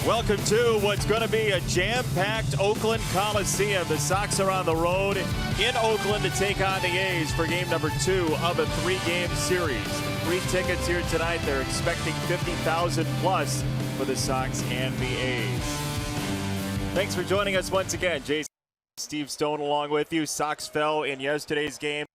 Welcome to what's going to be a jam-packed Oakland Coliseum. The Sox are on the road in Oakland to take on the A's for game number 2 of a 3-game series. 3 tickets here tonight. They're expecting 50,000 plus for the Sox and the A's. Thanks for joining us once again. Jason, Steve Stone along with you. Sox fell in yesterday's game.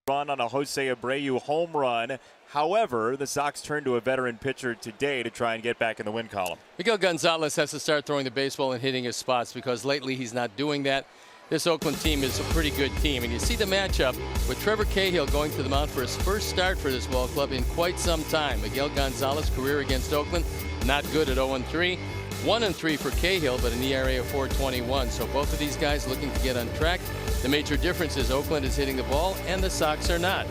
Run on a Jose Abreu home run. However, the Sox turned to a veteran pitcher today to try and get back in the win column. Miguel Gonzalez has to start throwing the baseball and hitting his spots because lately he's not doing that. This Oakland team is a pretty good team, and you see the matchup with Trevor Cahill going to the mound for his first start for this ball club in quite some time. Miguel Gonzalez, career against Oakland, not good at 0-3. 1-3 for Cahill, but an ERA of 4.21. So both of these guys looking to get on track. The major difference is Oakland is hitting the ball and the Sox are not.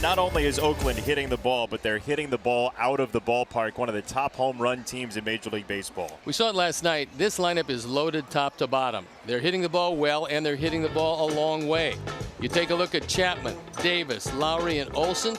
Not only is Oakland hitting the ball, but they're hitting the ball out of the ballpark. One of the top home run teams in Major League Baseball. We saw it last night. This lineup is loaded top to bottom. They're hitting the ball well, and they're hitting the ball a long way. You take a look at Chapman, Davis, Lowry, and Olsen.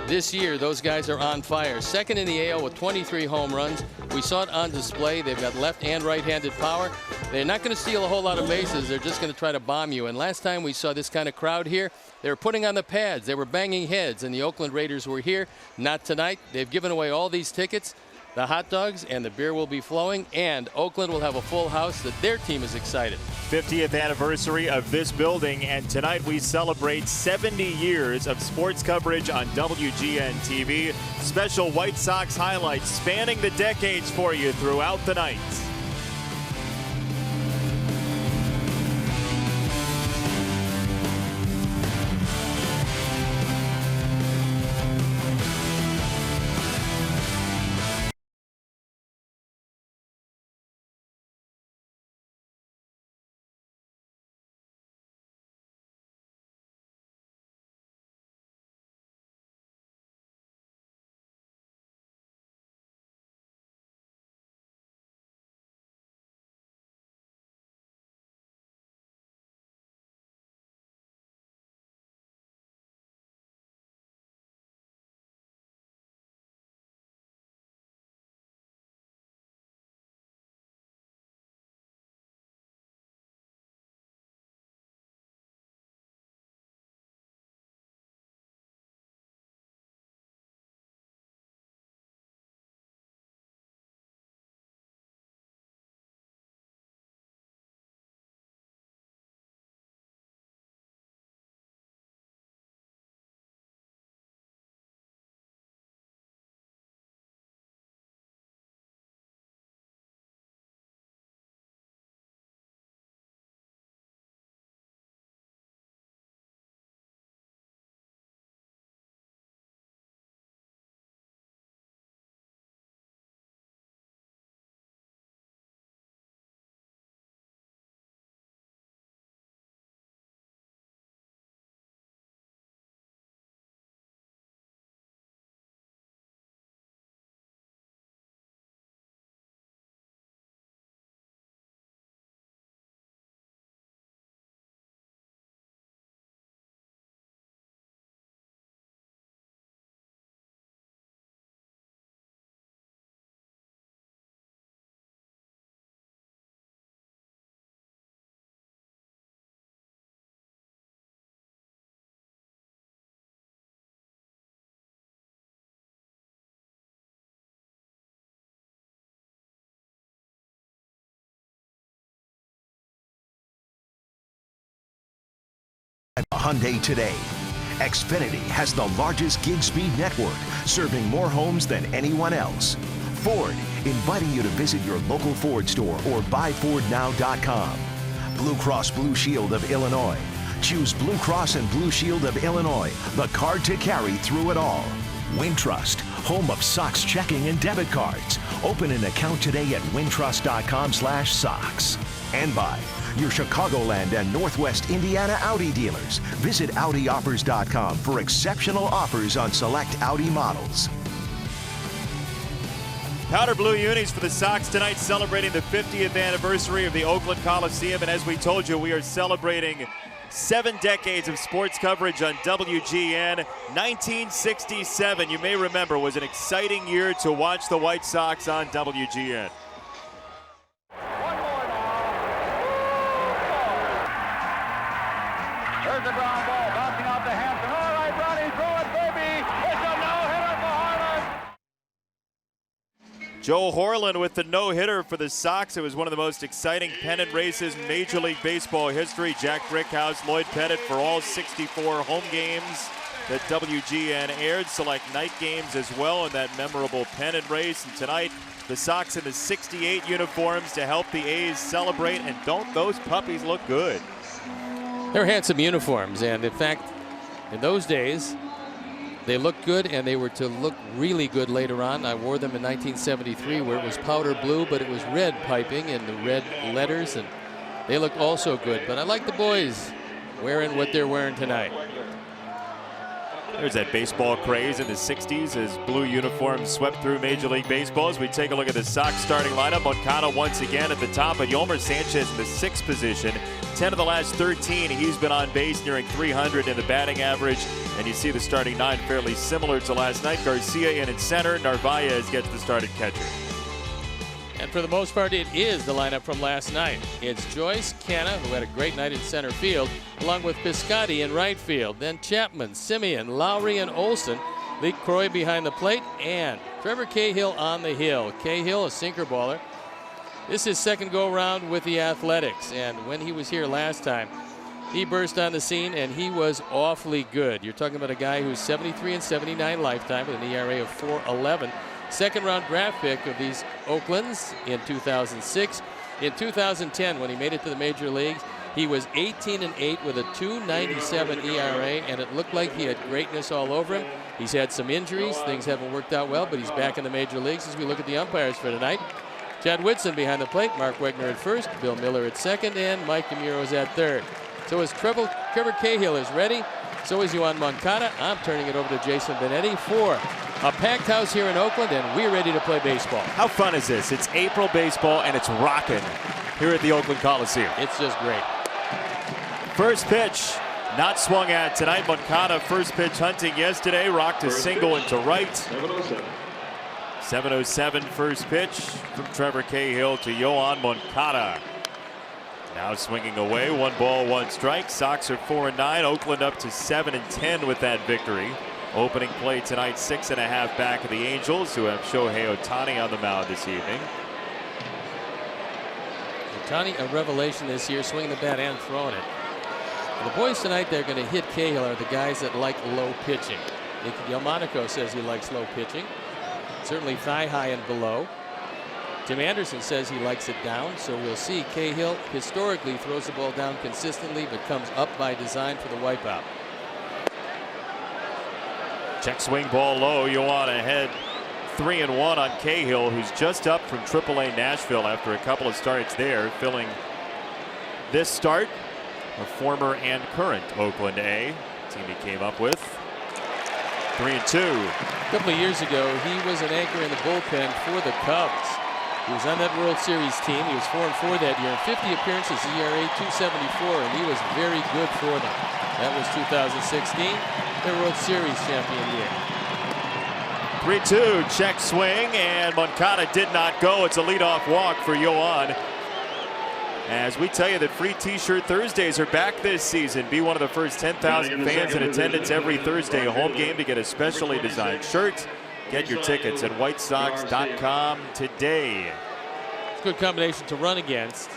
This year, those guys are on fire. Second in the AL with 23 home runs. We saw it on display. They've got left and right-handed power. They're not going to steal a whole lot of bases. They're just going to try to bomb you. And last time we saw this kind of crowd here, they were putting on the pads. They were banging heads, and the Oakland Raiders were here. Not tonight. They've given away all these tickets. The hot dogs and the beer will be flowing, and Oakland will have a full house. That their team is excited. 50th anniversary of this building, and tonight we celebrate 70 years of sports coverage on WGN TV. Special White Sox highlights spanning the decades for you throughout the night. Hyundai today. Xfinity has the largest gig speed network, serving more homes than anyone else. Ford, inviting you to visit your local Ford store or buyfordnow.com. Blue Cross Blue Shield of Illinois. Choose Blue Cross and Blue Shield of Illinois, the card to carry through it all. Wintrust, home of Sox checking and debit cards. Open an account today at wintrust.com/Sox. And by your Chicagoland and Northwest Indiana Audi dealers. Visit AudiOffers.com for exceptional offers on select Audi models. Powder blue unis for the Sox tonight, celebrating the 50th anniversary of the Oakland Coliseum. And as we told you, we are celebrating 7 decades of sports coverage on WGN. 1967, you may remember, was an exciting year to watch the White Sox on WGN. Joe Horland with the no-hitter for the Sox. It was one of the most exciting pennant races in Major League Baseball history. Jack Brickhouse, Lloyd Pettit for all 64 home games that WGN aired. Select night games as well in that memorable pennant race. And tonight, the Sox in the 68 uniforms to help the A's celebrate. And don't those puppies look good? They're handsome uniforms, and in fact, in those days, they looked good, and they were to look really good later on. I wore them in 1973, where it was powder blue, but it was red piping and the red letters, and they looked also good. But I like the boys wearing what they're wearing tonight. There's that baseball craze in the 60s as blue uniforms swept through Major League Baseball. As we take a look at the Sox starting lineup, Moncada once again at the top, but Yolmer Sanchez in the 6th position. 10 of the last 13, he's been on base, nearing 300 in the batting average. And you see the starting 9 fairly similar to last night. Garcia in center, Narvaez gets the starting catcher. And for the most part, it is the lineup from last night. It's Joyce, Canna, who had a great night in center field, along with Piscotty in right field. Then Chapman, Simeon, Lowry, and Olson. Lee Croy behind the plate, and Trevor Cahill on the hill. Cahill, a sinker baller. This is second go-around with the Athletics, and when he was here last time, he burst on the scene, and he was awfully good. You're talking about a guy who's 73 and 79 lifetime with an ERA of 4.11. Second-round draft pick of these Oaklands in 2006. In 2010, when he made it to the major leagues, he was 18-8 with a 2.97 ERA, and it looked like he had greatness all over him. He's had some injuries. Things haven't worked out well, but he's back in the major leagues as we look at the umpires for tonight. Chad Whitson behind the plate, Mark Wegner at first, Bill Miller at second, and Mike DeMuro's at third. So as Trevor Cahill is ready, so is Yoan Moncada. I'm turning it over to Jason Benetti for a packed house here in Oakland, and we're ready to play baseball. How fun is this? It's April baseball, and it's rocking here at the Oakland Coliseum. It's just great. First pitch, not swung at tonight. Moncada first pitch hunting yesterday, rocked a single into right. 7:07 first pitch from Trevor Cahill to Yoan Moncada. Now swinging away, 1 ball, 1 strike. Sox are 4-9. Oakland up to 7-10 with that victory. Opening play tonight, 6.5 back of the Angels, who have Shohei Ohtani on the mound this evening. Ohtani, a revelation this year, swinging the bat and throwing it. The boys tonight, they're going to hit Cahill are the guys that like low pitching. Nick Delmonico says he likes low pitching. Certainly thigh high and below. Tim Anderson says he likes it down, so we'll see. Cahill historically throws the ball down consistently, but comes up by design for the wipeout. Check swing ball low. Yoan ahead 3-1 on Cahill, who's just up from AAA Nashville after a couple of starts there, filling this start, a former and current Oakland A team he came up with. 3-2. A couple of years ago, he was an anchor in the bullpen for the Cubs. He was on that World Series team. He was 4-4 that year. In 50 appearances, ERA 2.74, and he was very good for them. That was 2016, their World Series champion year. 3-2, check swing, and Moncada did not go. It's a leadoff walk for Yoan. As we tell you that free T-shirt Thursdays are back this season. Be one of the first 10,000 fans in attendance every Thursday home game to get a specially designed shirt. Get your tickets at whitesox.com today. It's a good combination to run against.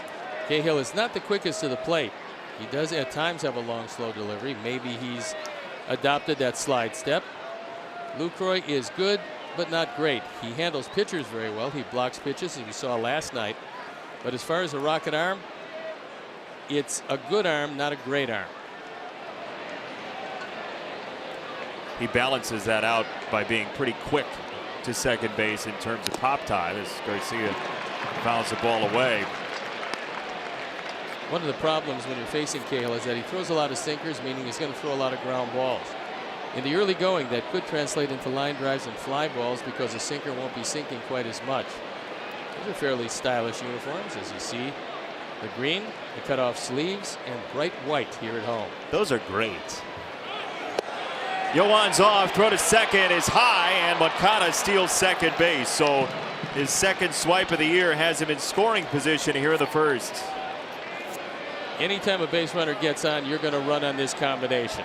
Cahill is not the quickest to the plate. He does at times have a long, slow delivery. Maybe he's adopted that slide step. Lucroy is good, but not great. He handles pitchers very well. He blocks pitches, as we saw last night. But as far as a rocket arm, it's a good arm, not a great arm. He balances that out by being pretty quick to second base in terms of pop time as Garcia fouls the ball away. One of the problems when you're facing Cahill is that he throws a lot of sinkers, meaning he's going to throw a lot of ground balls. In the early going, that could translate into line drives and fly balls because the sinker won't be sinking quite as much. These are fairly stylish uniforms, as you see. The green, the cutoff sleeves, and bright white here at home. Those are great. Yoan's off, throw to second is high, and Moncada steals second base. So his second swipe of the year has him in scoring position here in the first. Anytime a base runner gets on, you're going to run on this combination.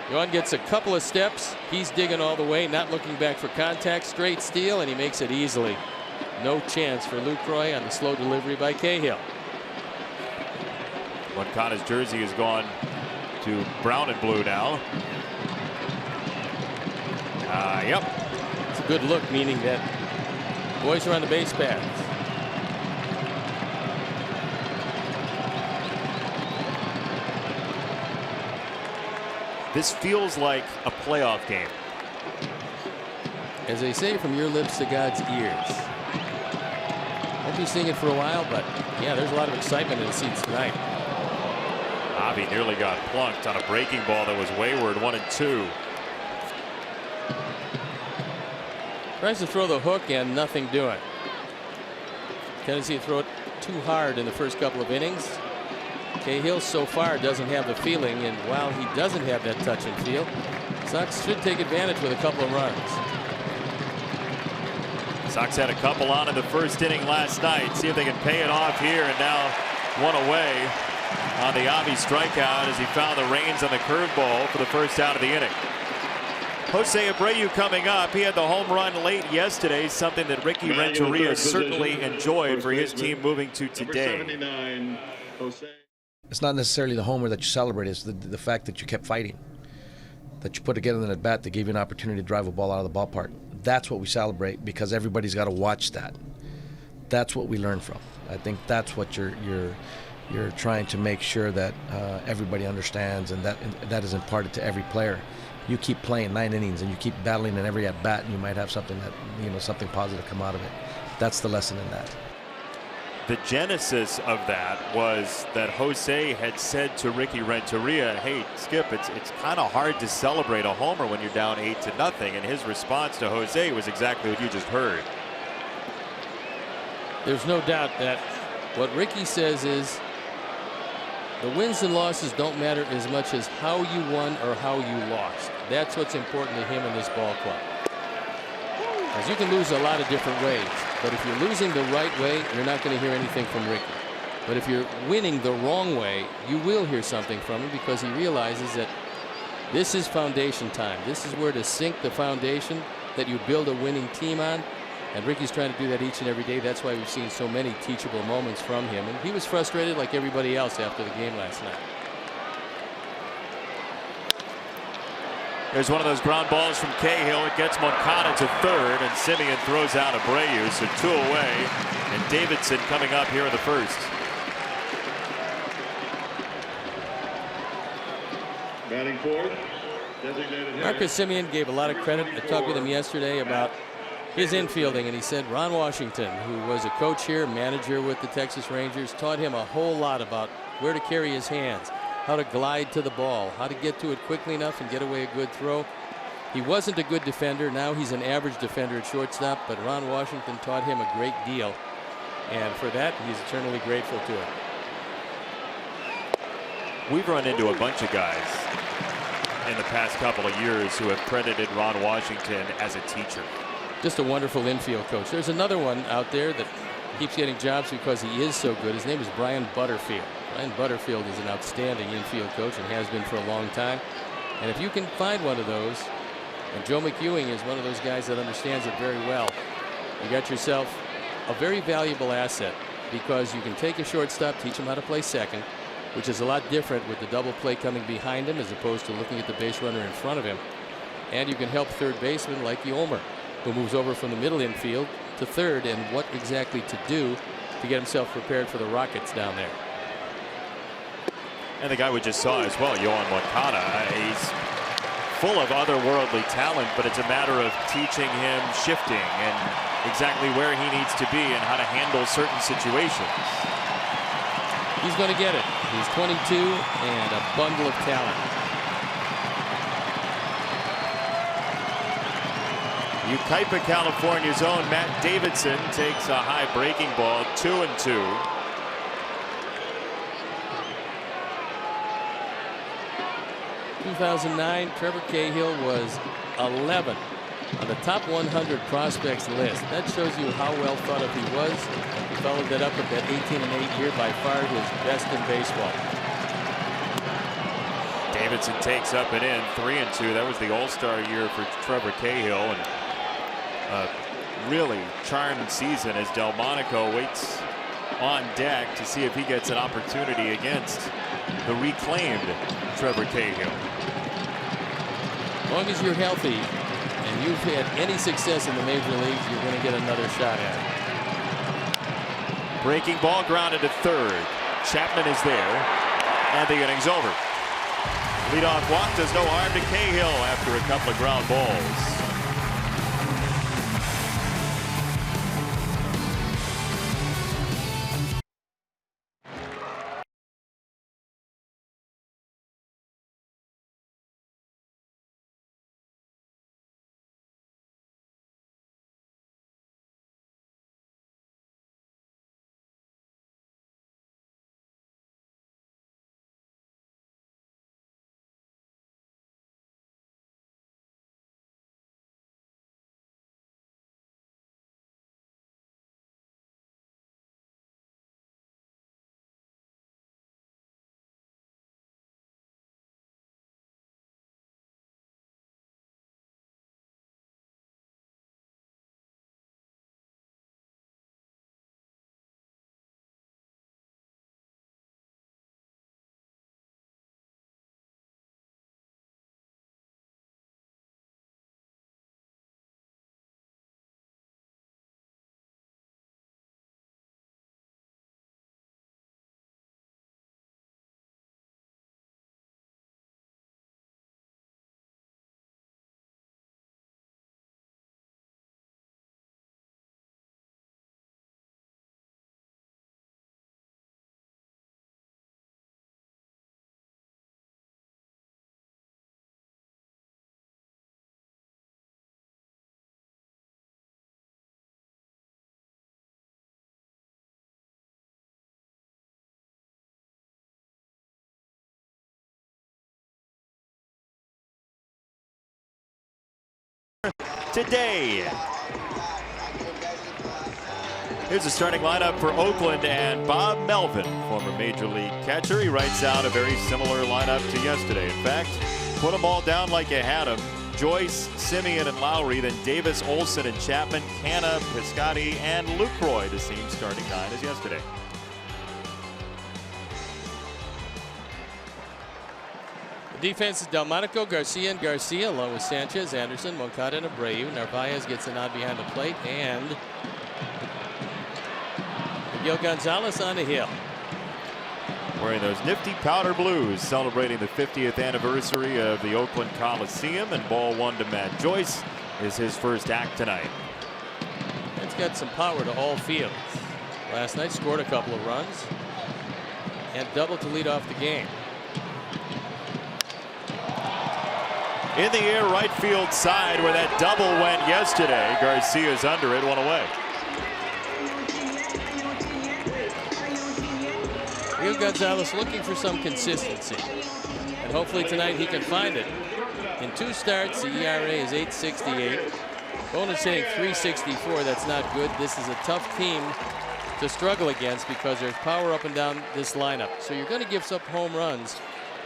Yoan gets a couple of steps. He's digging all the way, not looking back for contact. Straight steal, and he makes it easily. No chance for Lucroy on the slow delivery by Cahill. Moncada's jersey has gone to brown and blue now. Yep. It's a good look, meaning that boys are on the base paths. This feels like a playoff game. As they say, from your lips to God's ears. Won't be seeing it for a while, but yeah, there's a lot of excitement in the seats tonight. Avi nearly got plunked on a breaking ball that was wayward. 1-2. Tries to throw the hook and nothing doing. Tendency to throw it too hard in the first couple of innings. Cahill so far doesn't have the feeling, and while he doesn't have that touch and feel, Sox should take advantage with a couple of runs. Sox had a couple on in the first inning last night. See if they can pay it off here, and now one away on the Avi strikeout as he found the reins on the curveball for the first out of the inning. Jose Abreu coming up. He had the home run late yesterday, something that Ricky Renteria certainly enjoyed for his team moving to today. It's not necessarily the homer that you celebrate, it's the fact that you kept fighting, that you put together in at bat that gave you an opportunity to drive a ball out of the ballpark. That's what we celebrate, because everybody's got to watch that. That's what we learn from. I think that's what you're trying to make sure that everybody understands, and that is imparted to every player. You keep playing 9 innings and you keep battling in every at bat, and you might have something that, something positive come out of it. That's the lesson in that. The genesis of that was that Jose had said to Ricky Renteria, hey, Skip, it's kind of hard to celebrate a homer when you're down 8-0. And his response to Jose was exactly what you just heard. There's no doubt that what Ricky says is the wins and losses don't matter as much as how you won or how you lost. That's what's important to him in this ball club. Because you can lose a lot of different ways, but if you're losing the right way, you're not going to hear anything from Ricky. But if you're winning the wrong way, you will hear something from him, because he realizes that this is foundation time. This is where to sink the foundation that you build a winning team on. And Ricky's trying to do that each and every day. That's why we've seen so many teachable moments from him. And he was frustrated like everybody else after the game last night. There's one of those ground balls from Cahill. It gets Moncada to third, and Simeon throws out Abreu, so 2 away. And Davidson coming up here in the first. Batting fourth, designated hitter. Marcus Simeon gave a lot of credit. I talked with him yesterday about his infielding, and he said Ron Washington, who was a coach here, manager with the Texas Rangers, taught him a whole lot about where to carry his hands, how to glide to the ball, how to get to it quickly enough and get away a good throw. He wasn't a good defender. Now he's an average defender at shortstop, but Ron Washington taught him a great deal, and for that he's eternally grateful to him. We've run into a bunch of guys in the past couple of years who have credited Ron Washington as a teacher. Just a wonderful infield coach. There's another one out there that keeps getting jobs because he is so good. His name is Brian Butterfield. Brian Butterfield is an outstanding infield coach and has been for a long time. And if you can find one of those, and Joe McEwing is one of those guys that understands it very well, you got yourself a very valuable asset, because you can take a shortstop, teach him how to play second, which is a lot different with the double play coming behind him as opposed to looking at the base runner in front of him. And you can help third baseman like Yolmer, who moves over from the middle infield to third, and what exactly to do to get himself prepared for the Rockets down there. And the guy we just saw as well, Yohan Moncada, he's full of otherworldly talent, but it's a matter of teaching him shifting and exactly where he needs to be and how to handle certain situations. He's going to get it. He's 22 and a bundle of talent. Yucaipa, California's own Matt Davidson takes a high breaking ball, 2-2. In 2009, Trevor Cahill was 11 on the top 100 prospects list. That shows you how well thought of he was. He followed that up with that 18-8 year, by far his best in baseball. Davidson takes up and in, 3-2. That was the All-Star year for Trevor Cahill, and really charmed season as Delmonico waits on deck to see if he gets an opportunity against the reclaimed Trevor Cahill. As long as you're healthy and you've had any success in the major leagues, you're going to get another shot at it. Breaking ball grounded to third. Chapman is there, and the inning's over. Leadoff walk does no harm to Cahill after a couple of ground balls. Today. Here's the starting lineup for Oakland, and Bob Melvin, former Major League catcher. He writes out a very similar lineup to yesterday. In fact, put them all down like you had them. Joyce, Simeon, and Lowry, then Davis, Olson, and Chapman, Canna, Piscotti, and Lucroy, the same starting nine as yesterday. Defense is Delmonico, Garcia, and Garcia, along with Sanchez, Anderson, Moncada, and Abreu. Narvaez gets a nod behind the plate, and Miguel Gonzalez on the hill. Wearing those nifty powder blues, celebrating the 50th anniversary of the Oakland Coliseum, and ball one to Matt Joyce is his first act tonight. It's got some power to all fields. Last night scored a couple of runs and doubled to lead off the game. In the air, right field side, where that double went yesterday. Garcia's under it, one away. Miguel Gonzalez looking for some consistency, and hopefully tonight he can find it. In 2 starts, the ERA is 8.68. Opponent's hitting 3.64. That's not good. This is a tough team to struggle against because there's power up and down this lineup. So you're going to give up home runs.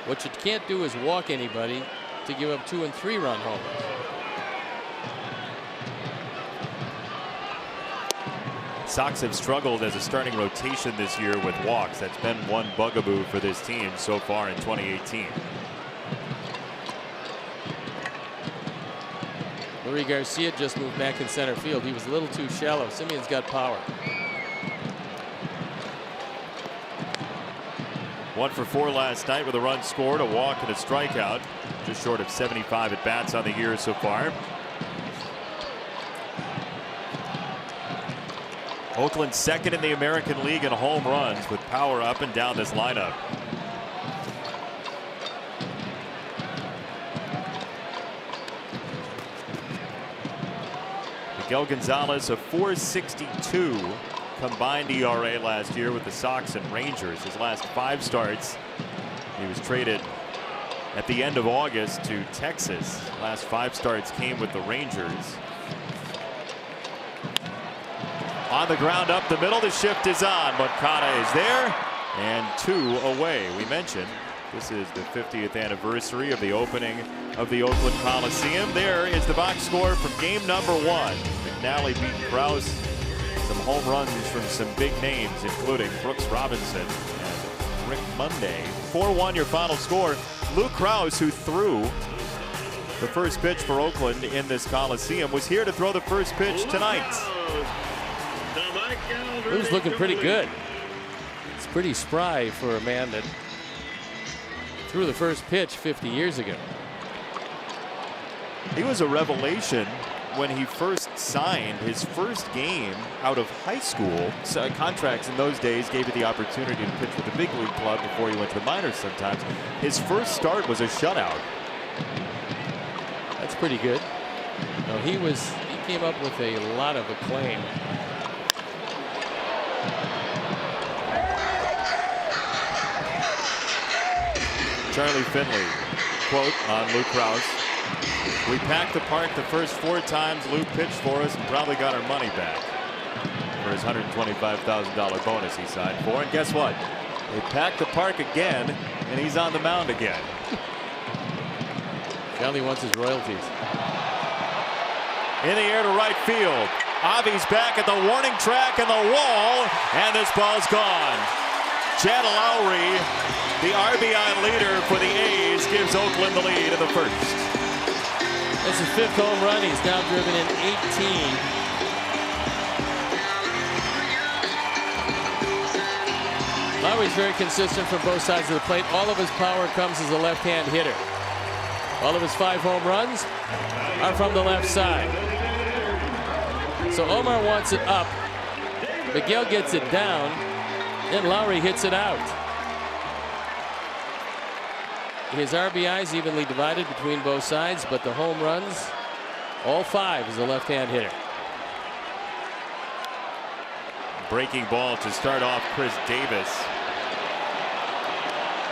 What you can't do is walk anybody to give up 2- and 3-run homers. Sox have struggled as a starting rotation this year with walks. That's been one bugaboo for this team so far in 2018. Luis Garcia just moved back in center field. He was a little too shallow. Simeon's got power. 1 for 4 last night with a run scored, a walk, and a strikeout. Just short of 75 at bats on the year so far. Oakland second in the American League in home runs, with power up and down this lineup. Miguel Gonzalez, a 4.62 combined ERA last year with the Sox and Rangers. His last 5 starts, he was traded at the end of August to Texas. Last 5 starts came with the Rangers. On the ground up the middle, the shift is on. Moncada is there, and 2 away. We mentioned this is the 50th anniversary of the opening of the Oakland Coliseum. There is the box score from game number 1. Nally beat Krause. Some home runs from some big names, including Brooks Robinson and Rick Monday. 4-1 your final score. Luke Krause, who threw the first pitch for Oakland in this Coliseum, was here to throw the first pitch tonight. He was looking pretty good. It's pretty spry for a man that threw the first pitch 50 years ago. He was a revelation when he first signed his first game out of high school. So contracts in those days gave you the opportunity to pitch with the big league club before you went to the minors sometimes. His first start was a shutout. That's pretty good. No, he came up with a lot of acclaim. Charlie Finley quote on Luke Krause: "We packed the park the first 4 times Luke pitched for us and probably got our money back for his $125,000 bonus he signed for." And guess what? They packed the park again, and he's on the mound again. Charlie wants his royalties. In the air to right field. Avi's back at the warning track and the wall, and this ball's gone. Chad Lowry, the RBI leader for the A's, gives Oakland the lead in the first. That's his 5th home run. He's now driven in 18. Lowry's very consistent from both sides of the plate. All of his power comes as a left-hand hitter. All of his 5 home runs are from the left side. So Omar wants it up. Miguel gets it down. Then Lowry hits it out. His RBIs evenly divided between both sides, but the home runs, all 5 is a left-hand hitter. Breaking ball to start off Chris Davis.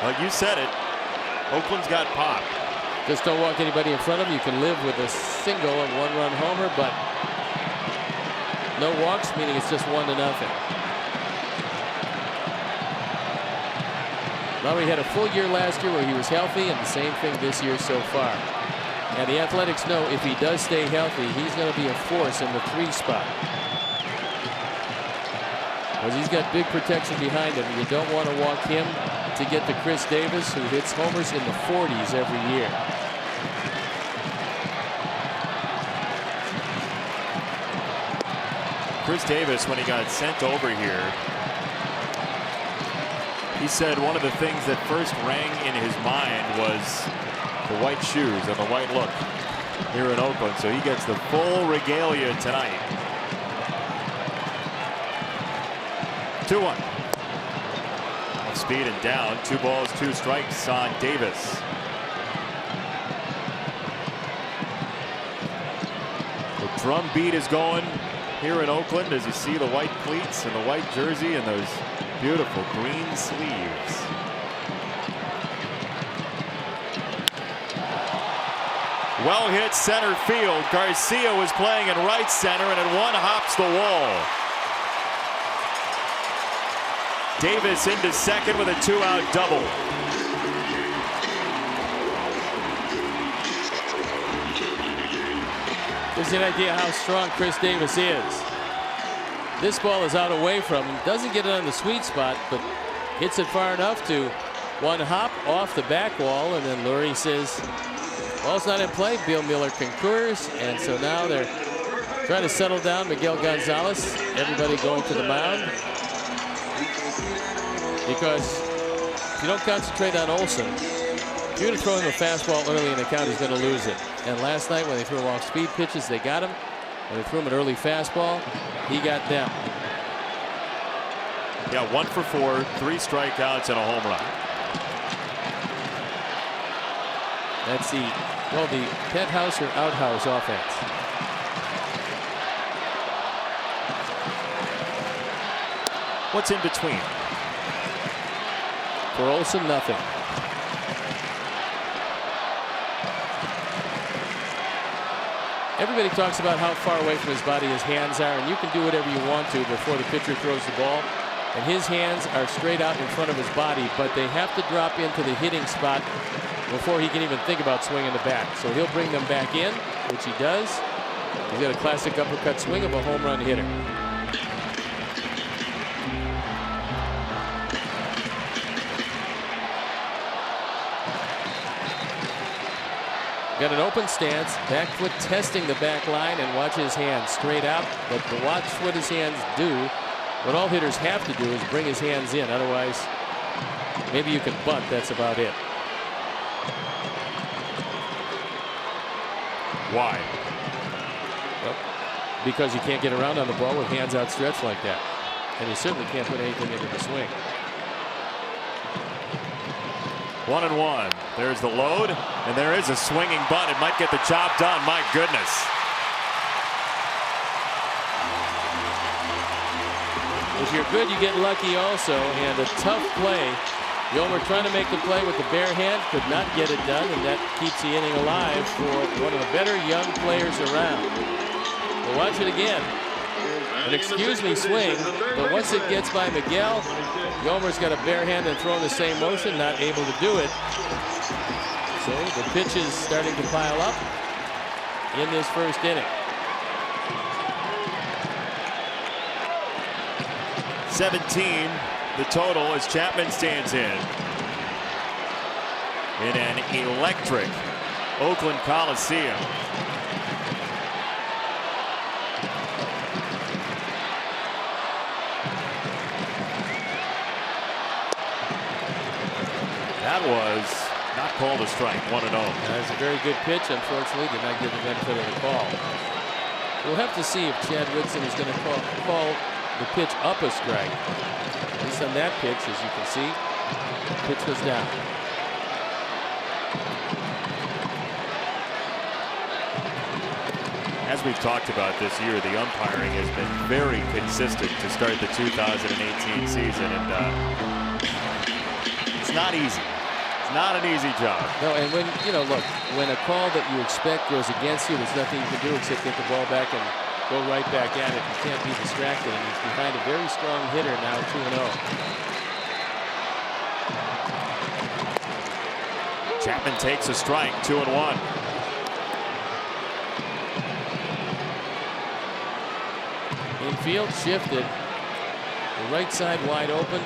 Well, you said it. Oakland's got pop. Just don't walk anybody in front of him. You can live with a single and 1-run homer, but no walks, meaning it's just 1-0. Lowry had a full year last year where he was healthy, and the same thing this year so far. And the Athletics know if he does stay healthy, he's going to be a force in the 3 spot. Because he's got big protection behind him. You don't want to walk him to get to Chris Davis, who hits homers in the 40s every year. Chris Davis, when he got sent over here, he said one of the things that first rang in his mind was the white shoes and the white look here in Oakland. So he gets the full regalia tonight. 2-1. Off speed and down. 2 balls, 2 strikes on Davis. The drum beat is going here in Oakland as you see the white cleats and the white jersey and those beautiful green sleeves. Well hit center field. Garcia was playing in right center, and at 1 hops the wall. Davis into second with a 2-out double. Gives you an idea how strong Chris Davis is. This ball is out away from him. Doesn't get it on the sweet spot, but hits it far enough to 1 hop off the back wall. And then Lurie says, ball's not in play. Bill Miller concurs. And so now they're trying to settle down Miguel Gonzalez. Everybody going to the mound. Because if you don't concentrate on Olson, if you're going to throw him a fastball early in the count, he's going to lose it. And last night when they threw him off speed pitches, they got him. When they threw him an early fastball, he got them. Yeah, 1 for 4, 3 strikeouts and a home run. That's the penthouse or outhouse offense. What's in between? For Olson, nothing. Everybody talks about how far away from his body his hands are, and you can do whatever you want to before the pitcher throws the ball. And his hands are straight out in front of his body, but they have to drop into the hitting spot before he can even think about swinging the bat. So he'll bring them back in, which he does, He's got a classic uppercut swing of a home run hitter. Got an open stance, back foot testing the back line, and watch his hands straight out. But to watch what his hands do, what all hitters have to do is bring his hands in. Otherwise, maybe you can bunt. That's about it. Why? Well, because you can't get around on the ball with hands outstretched like that. And you certainly can't put anything into the swing. 1-1. There's the load, and there is a swinging bunt. It might get the job done. My goodness. If you're good, you get lucky also. And a tough play. Yomer trying to make the play with the bare hand, could not get it done, and that keeps the inning alive for one of the better young players around. We'll watch it again. An excuse me swing, but once it gets by Miguel, Yomer's got a bare hand and throwing the same motion, not able to do it. So the pitch is starting to pile up in this first inning. 17 the total as Chapman stands in an electric Oakland Coliseum. That was not called a strike. 1-0. That was a very good pitch. Unfortunately, did not get the benefit of the call. We'll have to see if Chad Whitson is going to call the pitch up a strike. At least on that pitch, as you can see, the pitch was down. As we've talked about this year, the umpiring has been very consistent to start the 2018 season, and it's not easy. It's not an easy job. No, and when, look, when a call that you expect goes against you, there's nothing you can do except get the ball back and go right back at it. You can't be distracted, and he's behind a very strong hitter now, 2-0. Chapman takes a strike, 2-1. Infield shifted, the right side wide open.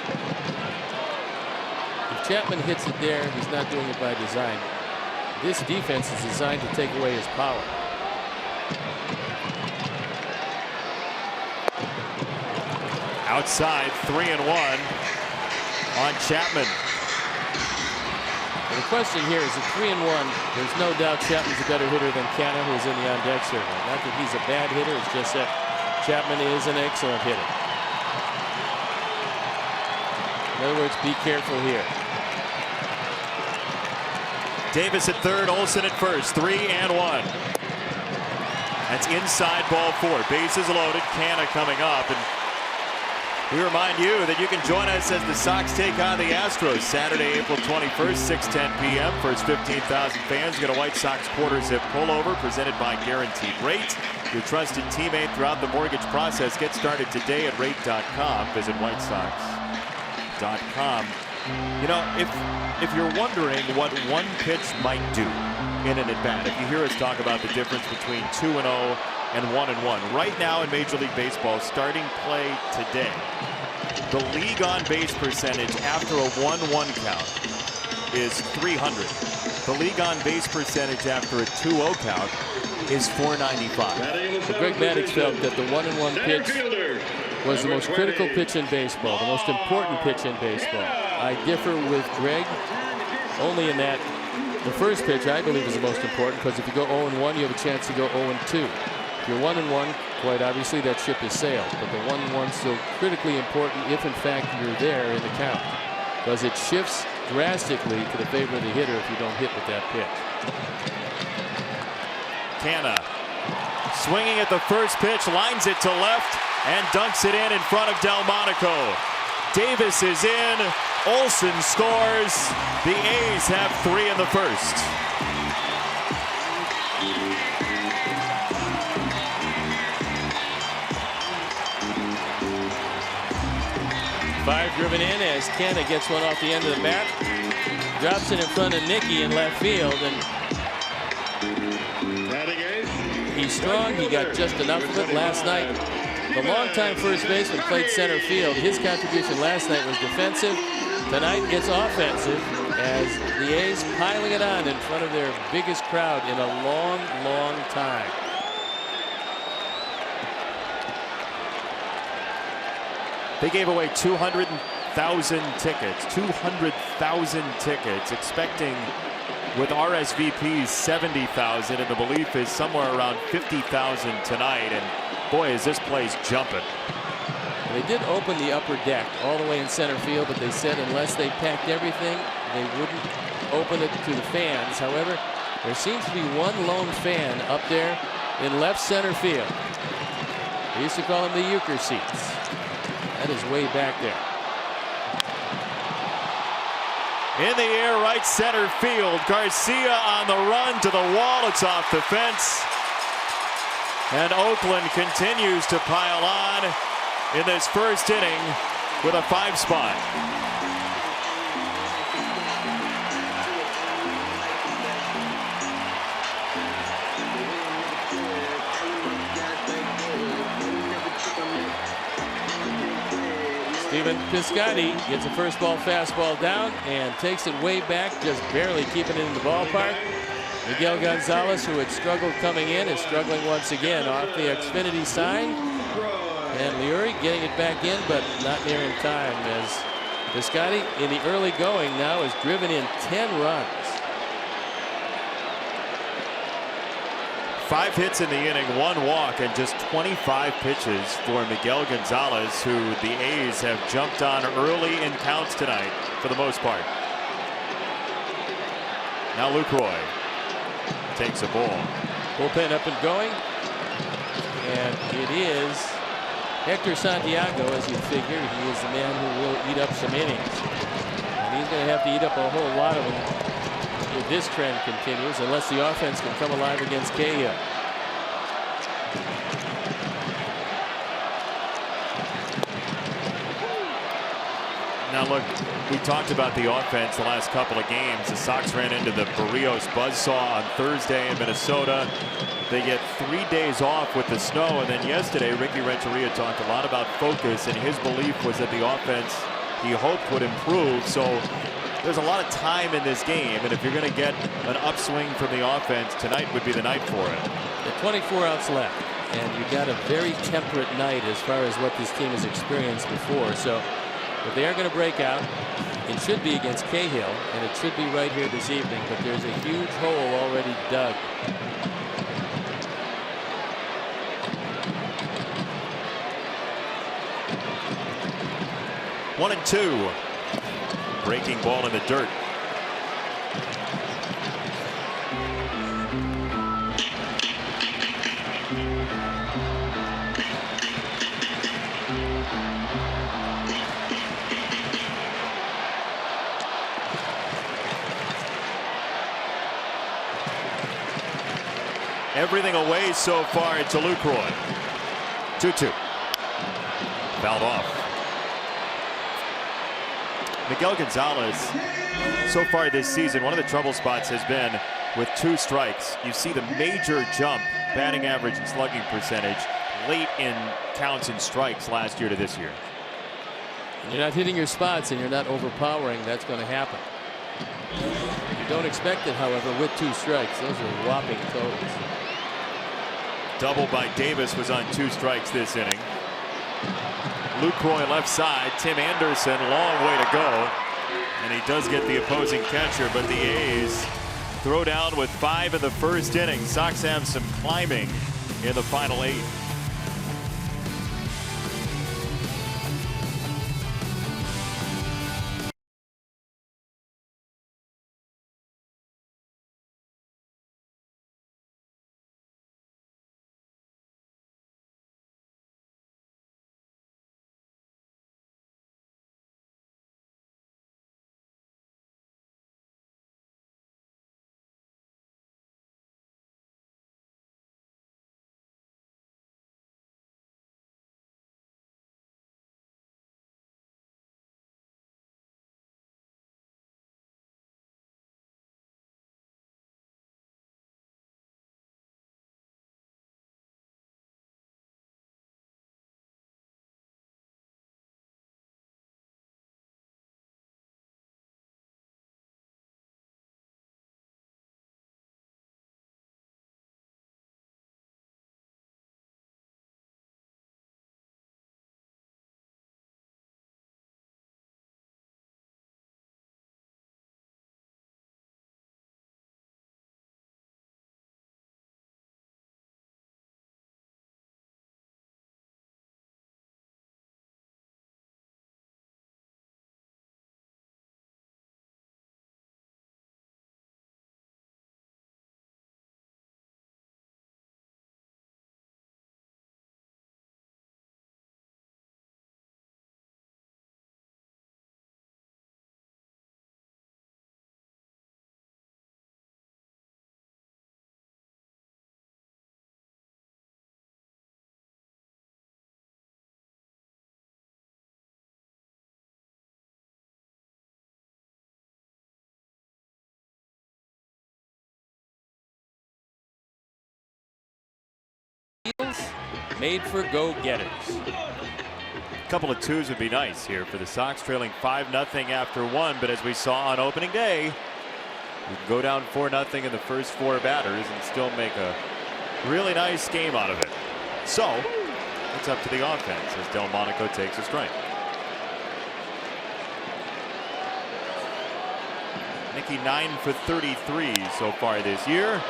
If Chapman hits it there, he's not doing it by design. This defense is designed to take away his power. Outside, 3-1 on Chapman. And the question here is at 3-1, there's no doubt Chapman's a better hitter than Canna, who's in the on-deck circle. Not that he's a bad hitter, it's just that Chapman is an excellent hitter. In other words, be careful here. Davis at third, Olsen at first, 3-1. That's inside ball four. Bases loaded, Canna coming up, and we remind you that you can join us as the Sox take on the Astros Saturday, April 21st, 6:10 p.m. First 15,000 fans get a White Sox quarter zip pullover presented by Guaranteed Rate. Your trusted teammate throughout the mortgage process. Get started today at rate.com. Visit whitesox.com. You know, if you're wondering what one pitch might do in an at-bat, if you hear us talk about the difference between 2-0 and 1-1, right now in Major League Baseball, starting play today, the league on base percentage after a 1-1 count is 300. The league on base percentage after a 2-0 count is 495. Greg Maddux felt that the 1-1 pitch was the most critical pitch in baseball, the most important pitch in baseball. I differ with Greg only in that the first pitch I believe is the most important, because if you go 0-1, you have a chance to go 0-2. If you're 1-1, quite obviously that ship has sailed, but the 1-1 is still critically important if in fact you're there in the count, because it shifts drastically to the favor of the hitter if you don't hit with that pitch. Canna swinging at the first pitch, lines it to left and dunks it in front of Delmonico. Davis is in, Olsen scores. The A's have 3 in the first. Five driven in as Canna gets one off the end of the bat, drops it in front of Nicky in left field, and he He's strong. He got just enough of it last night. The longtime first baseman played center field. His contribution last night was defensive. Tonight it's offensive as the A's piling it on in front of their biggest crowd in a long, long time. They gave away 200,000 tickets, 200,000 tickets, expecting with RSVPs 70,000, and the belief is somewhere around 50,000 tonight. And boy, is this place jumping. They did open the upper deck all the way in center field, but they said unless they packed everything, they wouldn't open it to the fans. However, there seems to be one lone fan up there in left center field. They used to call them the euchre seats. That is way back there. In the air, right center field. Garcia on the run to the wall. It's off the fence. And Oakland continues to pile on in this first inning with a 5 spot. Stephen Piscotty gets a first ball fastball down and takes it way back, just barely keeping it in the ballpark. Miguel Gonzalez, who had struggled coming in, is struggling once again off the Xfinity sign. And Leary getting it back in, but not near in time, as Piscotty in the early going now has driven in 10 runs. 5 hits in the inning, 1 walk, and just 25 pitches for Miguel Gonzalez, who the A's have jumped on early in counts tonight for the most part. Now Lucroy takes a ball. Bullpen up and going, and it is Hector Santiago, as you figure. He is the man who will eat up some innings, and he's going to have to eat up a whole lot of them if this trend continues, unless the offense can come alive against Cahill. Now look, we talked about the offense the last couple of games. The Sox ran into the Barrios buzzsaw on Thursday in Minnesota. They get 3 days off with the snow, and then yesterday Ricky Renteria talked a lot about focus, and his belief was that the offense he hoped would improve. So there's a lot of time in this game, and if you're going to get an upswing from the offense, tonight would be the night for it. The 24 outs left, and you got a very temperate night as far as what this team has experienced before. So if they are going to break out, it should be against Cahill, and it should be right here this evening. But there's a huge hole already dug. One and two. Breaking ball in the dirt. Everything away so far to Lucroy. 2-2. Fouled off. Miguel Gonzalez, so far this season, one of the trouble spots has been with 2 strikes. You see the major jump, batting average and slugging percentage, late in counts and strikes last year to this year. You're not hitting your spots and you're not overpowering. That's going to happen. You don't expect it, however, with 2 strikes. Those are whopping totals. Double by Davis was on 2 strikes this inning. Lucroy left side. Tim Anderson, long way to go. And he does get the opposing catcher, but the A's throw down with 5 in the first inning. Sox have some climbing in the final 8. made for go-getters. A couple of twos would be nice here for the Sox, trailing 5-0 after one. But as we saw on opening day, you can go down 4-0 in the first 4 batters and still make a really nice game out of it. So it's up to the offense as Delmonico takes a strike. Nicky 9 for 33 so far this year.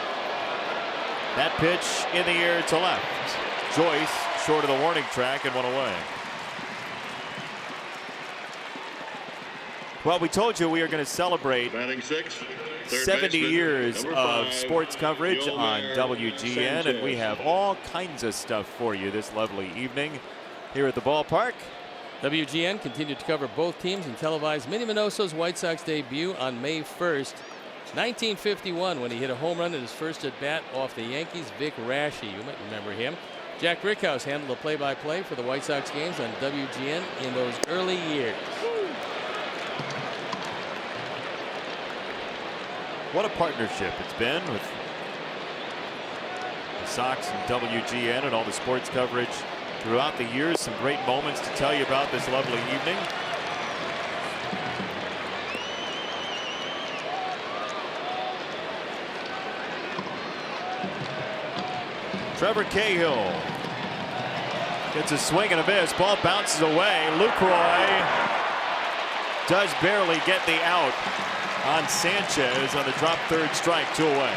That pitch in the air to left. Joyce short of the warning track and one away. Well, we told you we are going to celebrate Batting sixth, third 70 baseman, years number of 5, sports coverage on WGN, and we Sanchez. have all kinds of stuff for you this lovely evening here at the ballpark. WGN continued to cover both teams and televised Minnie Minoso's White Sox debut on May 1st, 1951, when he hit a home run in his first at-bat off the Yankees' Vic Raschi. You might remember him. Jack Rickhouse handled the play-by-play for the White Sox games on WGN in those early years. What a partnership it's been with the Sox and WGN and all the sports coverage throughout the years. Some great moments to tell you about this lovely evening. Trevor Cahill gets a swing and a miss. Ball bounces away. Lucroy does barely get the out on Sanchez on the drop third strike, 2 away.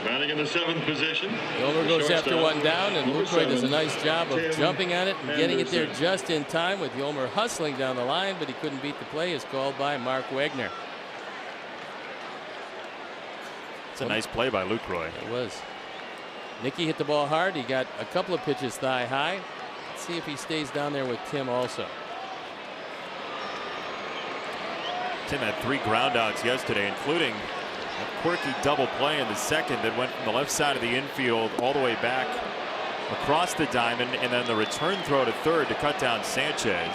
Batting in the 7th position. Yolmer goes after Shortstop, one down, and number Lucroy does a 7, nice job of Tim jumping on it and getting it there Anderson. just in time, with Yolmer hustling down the line, but he couldn't beat the play as called by Mark Wagner. It's a nice play by Lucroy. It was. Nicky hit the ball hard. He got a couple of pitches thigh high. Let's see if he stays down there with Tim also. Tim had 3 groundouts yesterday, including a quirky double play in the second that went from the left side of the infield all the way back across the diamond, and then the return throw to third to cut down Sanchez.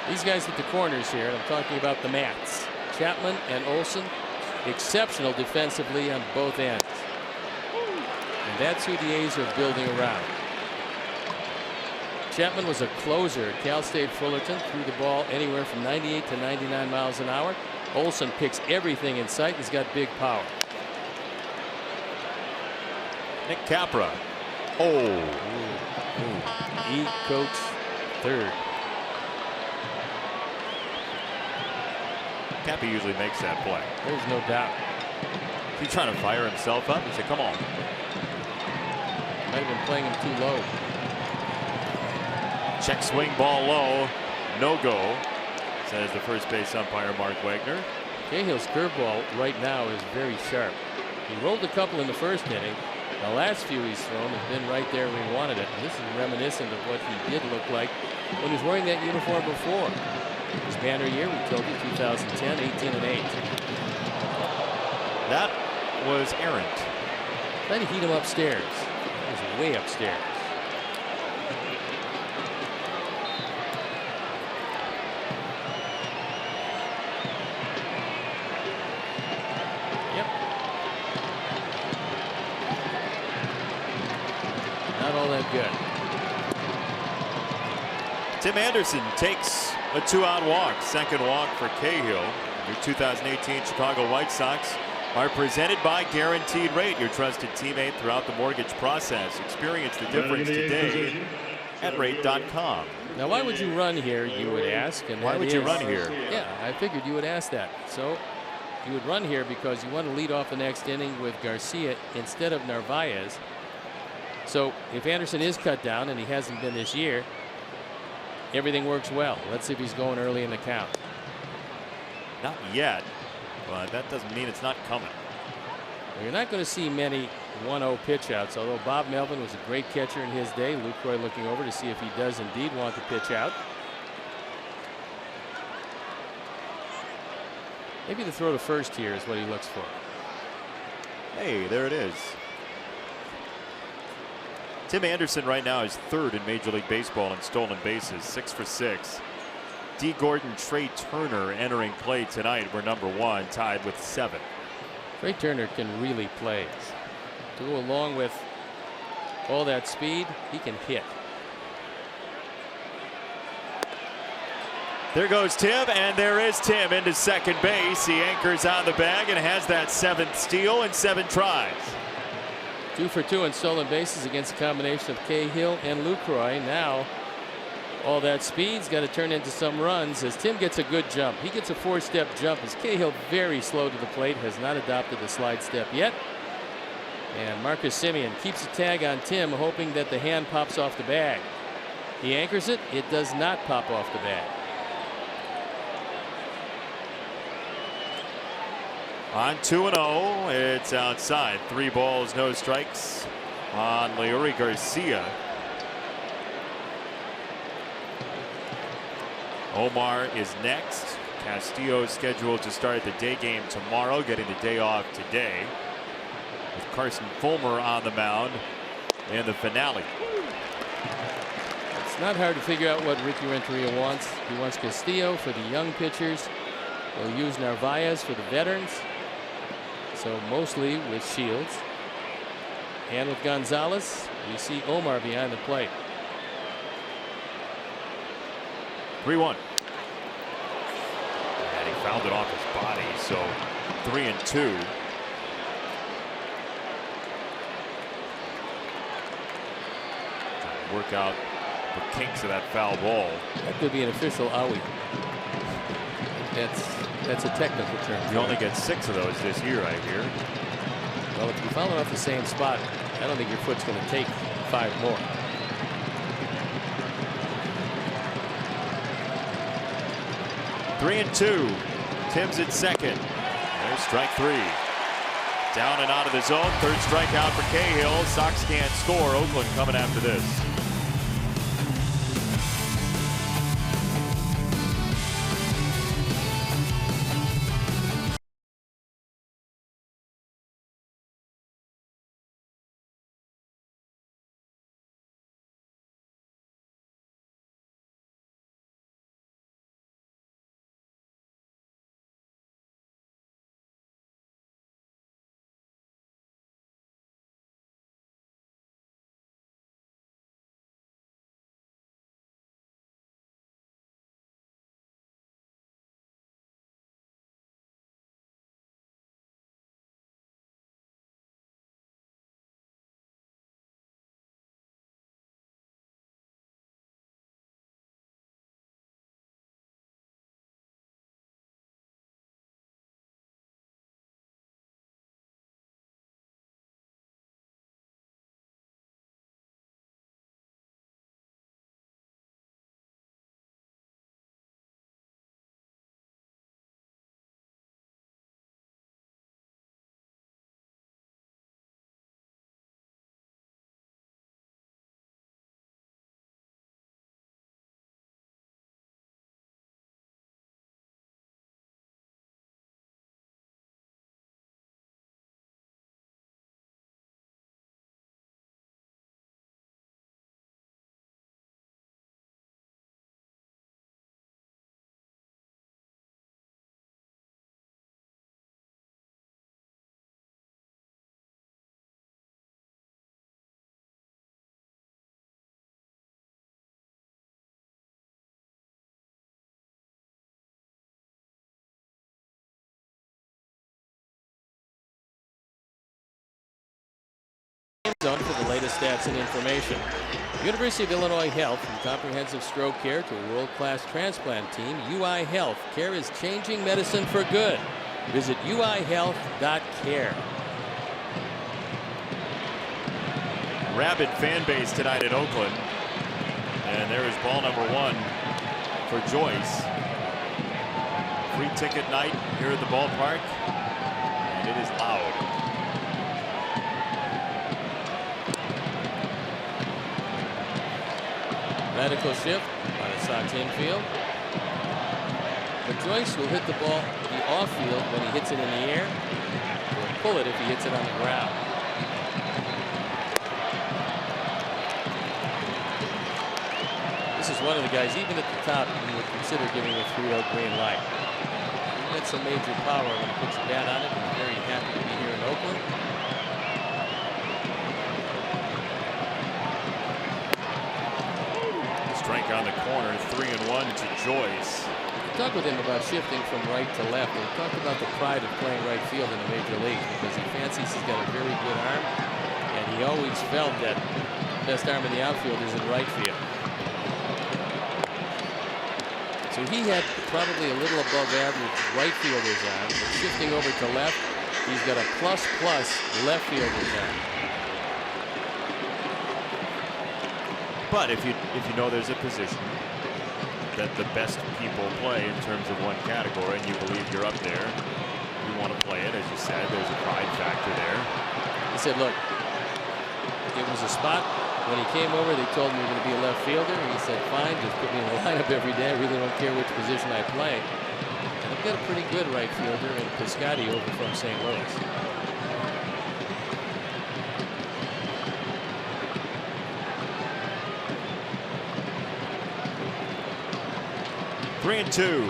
These guys hit the corners here, and I'm talking about the Mats. Chapman and Olson, exceptional defensively on both ends. And that's who the A's are building around. Chapman was a closer at Cal State Fullerton, threw the ball anywhere from 98 to 99 miles an hour. Olson picks everything in sight. He's got big power. Nick Capra. Oh. He coach third. Cappy usually makes that play. There's no doubt. He's trying to fire himself up. He said, come on. Might have been playing him too low. Check swing, ball low. No go, says the first base umpire, Mark Wagner. Cahill's curveball right now is very sharp. He rolled a couple in the first inning. The last few he's thrown have been right there where he wanted it. And this is reminiscent of what he did look like when he was wearing that uniform before. His banner year, we told you, 2010, 18-8. That was errant. Trying to heat him upstairs. He was way upstairs. Yep. Not all that good. Tim Anderson takes a 2-out walk. Second walk for Cahill. Your 2018 Chicago White Sox are presented by Guaranteed Rate, your trusted teammate throughout the mortgage process. Experience the difference today at rate.com. Now, why would you run here, you would ask? And Why that would you is- run here? Yeah, I figured you would ask that. So you would run here because you want to lead off the next inning with Garcia instead of Narvaez. So if Anderson is cut down, and he hasn't been this year, everything works well. Let's see if he's going early in the count. Not yet, but that doesn't mean it's not coming. Well, you're not going to see many 1-0 pitch outs, although Bob Melvin was a great catcher in his day. Lucroy looking over to see if he does indeed want to pitch out. Maybe the throw to first here is what he looks for. Hey, there it is. Tim Anderson right now is third in Major League Baseball in stolen bases, 6 for 6. D. Gordon, Trey Turner entering play tonight. We're number 1, tied with 7. Trey Turner can really play. To go along with all that speed, he can hit. There goes Tim, and there is Tim into second base. He anchors on the bag and has that 7th steal in 7 tries. 2 for 2 in stolen bases against a combination of Cahill and Lucroy. Now all that speed's got to turn into some runs as Tim gets a good jump. He gets a 4-step jump as Cahill, very slow to the plate, has not adopted the slide step yet. And Marcus Semien keeps a tag on Tim, hoping that the hand pops off the bag. He anchors it. It does not pop off the bag. On 2-0, it's outside. 3 balls, no strikes on Leury Garcia. Omar is next. Castillo is scheduled to start the day game tomorrow, getting the day off today, with Carson Fulmer on the mound in the finale. It's not hard to figure out what Ricky Renteria wants. He wants Castillo for the young pitchers. He'll use Narvaez for the veterans. So mostly with Shields. And with Gonzalez, we see Omar behind the plate. 3-1. And he fouled it off his body, so 3-2. Trying to work out the kinks of that foul ball. That could be an official owie. That's a technical term. You only get 6 of those this year, I hear. Well, if you foul it off the same spot, I don't think your foot's going to take 5 more. Three and 2. Tim's at second. There's strike 3. Down and out of the zone. 3rd strikeout for Cahill. Sox can't score. Oakland coming after this. Zone for the latest stats and information. University of Illinois Health, from comprehensive stroke care to a world-class transplant team, UI Health Care is changing medicine for good. Visit uihealth.care. Rabid fan base tonight at Oakland. And there is ball number 1 for Joyce. Free ticket night here at the ballpark. And it is loud. Radical shift on the Sox infield. But Joyce will hit the ball the off field when he hits it in the air. He'll pull it if he hits it on the ground. This this is one of the guys, even at the top, you would consider giving a 3-0 green light. He had some major power when he puts a bat on it. He's very happy to be here in Oakland. Strike on the corner, 3-1 to Joyce. I talked with him about shifting from right to left, and he talked about the pride of playing right field in the major leagues because he fancies he's got a very good arm, and he always felt that the best arm in the outfield is in right field. So he had probably a little above average right fielder's arm, but shifting over to left, he's got a plus left fielder's arm. But if you know there's a position that the best people play in terms of one category, and you believe you're up there, you want to play it, as you said, there's a pride factor there. He said, look, it was a spot. When he came over, they told me he was going to be a left fielder. And he said, fine, just put me in the lineup every day. I really don't care which position I play. And I've got a pretty good right fielder in Piscotty over from St. Louis. Three and two.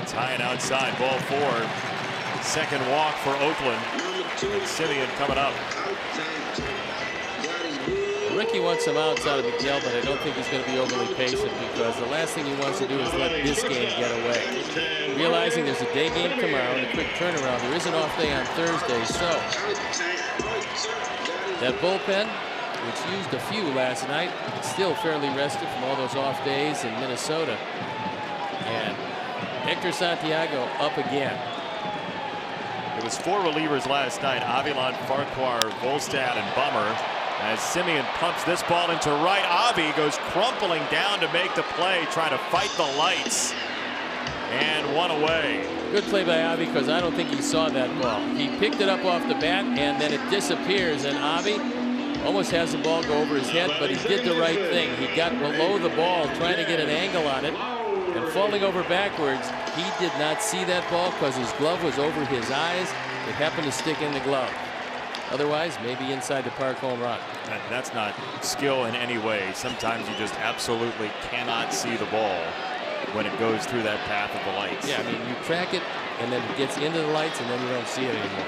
It's high and outside, ball 4. Second walk for Oakland. Simeon coming up. Ricky wants some outs out of Miguel, but I don't think he's going to be overly patient because the last thing he wants to do is let this game get away. Realizing there's a day game tomorrow and a quick turnaround, there is an off day on Thursday, so that bullpen, which used a few last night, still fairly rested from all those off days in Minnesota. And Hector Santiago up again. It was 4 relievers last night: Avilan, Farquhar, Volstad, and Bummer. As Simeon pumps this ball into right, Avi goes crumpling down to make the play, trying to fight the lights, and one away. Good play by Avi because I don't think he saw that ball. He picked it up off the bat and then it disappears, and Avi almost has the ball go over his head, but he did the right thing. He got below the ball trying to get an angle on it, and falling over backwards, he did not see that ball because his glove was over his eyes. It happened to stick in the glove. Otherwise, maybe inside the park home run. That's not skill in any way. Sometimes you just absolutely cannot see the ball when it goes through that path of the lights. Yeah, I mean, you track it, and then it gets into the lights, and then you don't see it anymore.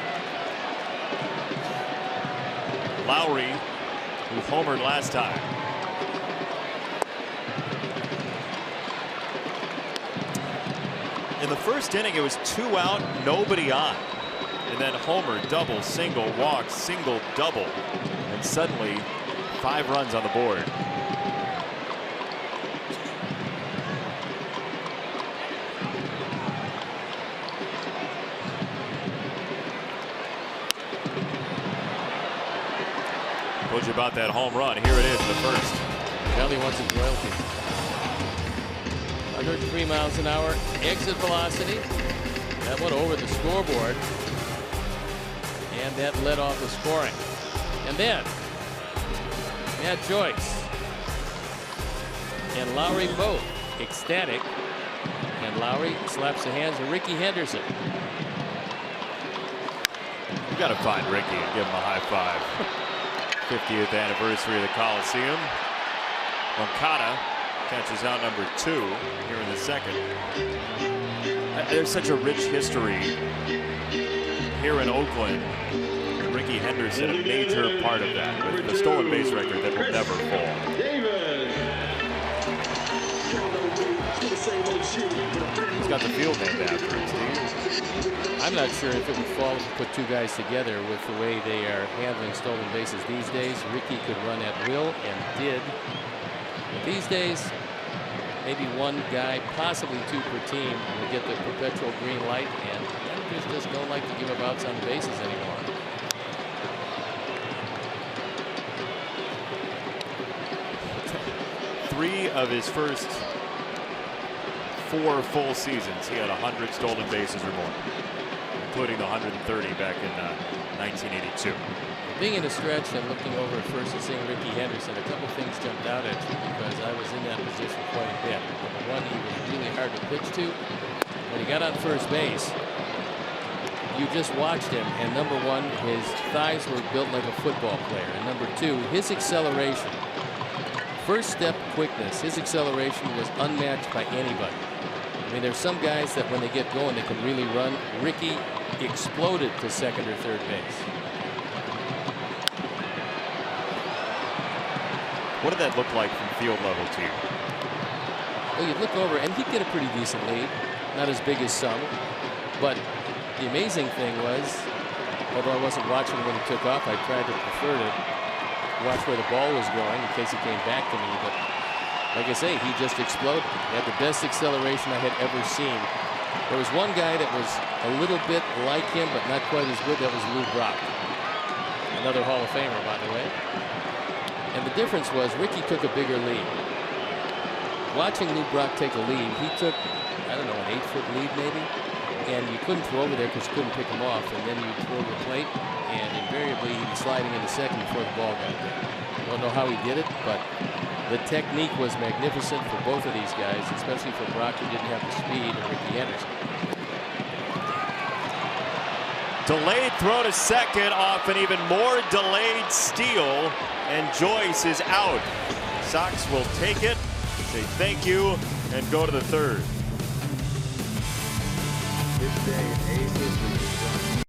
Lowry, who homered last time. In the first inning, it was 2 out, nobody on. And then homer, double, single, walk, single, double. And suddenly, 5 runs on the board. Told you about that home run. Here it is, the first. Kelly wants his royalty. 103 miles an hour, exit velocity. That went over the scoreboard. And that led off the scoring. And then, Matt Joyce and Lowry both ecstatic. And Lowry slaps the hands of Ricky Henderson. You got to find Ricky and give him a high five. 50th anniversary of the Coliseum. Moncada catches out number 2 here in the second. There's such a rich history here in Oakland. Ricky Henderson, a major part of that, with the stolen base record that will never fall. He's got the field named after him, Steve. I'm not sure if it would fall to put 2 guys together with the way they are handling stolen bases these days. Ricky could run at will and did. But these days, maybe 1 guy, possibly 2 per team, will get the perpetual green light, and managers just don't like to give up outs on the bases anymore. Three of his first 4 full seasons, he had 100 stolen bases or more, including the 130 back in 1982. Being in a stretch and looking over at first and seeing Ricky Henderson, a couple things jumped out at you because I was in that position quite a bit. Number 1, he was really hard to pitch to. When he got on first base, you just watched him, and number 1, his thighs were built like a football player, and number 2, his acceleration first step quickness, his acceleration was unmatched by anybody. I mean, there's some guys that when they get going, they can really run. Ricky exploded to second or third base. What did that look like from field level to you? Well, you'd look over, and he'd get a pretty decent lead. Not as big as some. But the amazing thing was, although I wasn't watching when he took off, I tried to prefer to watch where the ball was going in case he came back to me. But like I say, he just exploded. He had the best acceleration I had ever seen. There was one guy that was a little bit like him, but not quite as good. That was Lou Brock. Another Hall of Famer, by the way. And the difference was Ricky took a bigger lead. Watching Lou Brock take a lead, he took, I don't know, an 8-foot lead maybe. And you couldn't throw over there because you couldn't pick him off. And then you throw the plate, and invariably he'd be sliding into second before the ball got there. I don't know how he did it, but the technique was magnificent for both of these guys, especially for Brock, who didn't have the speed, and Ricky Anderson. Delayed throw to second off an even more delayed steal, and Joyce is out. Sox will take it, say thank you, and go to the third. This day in A's history is done.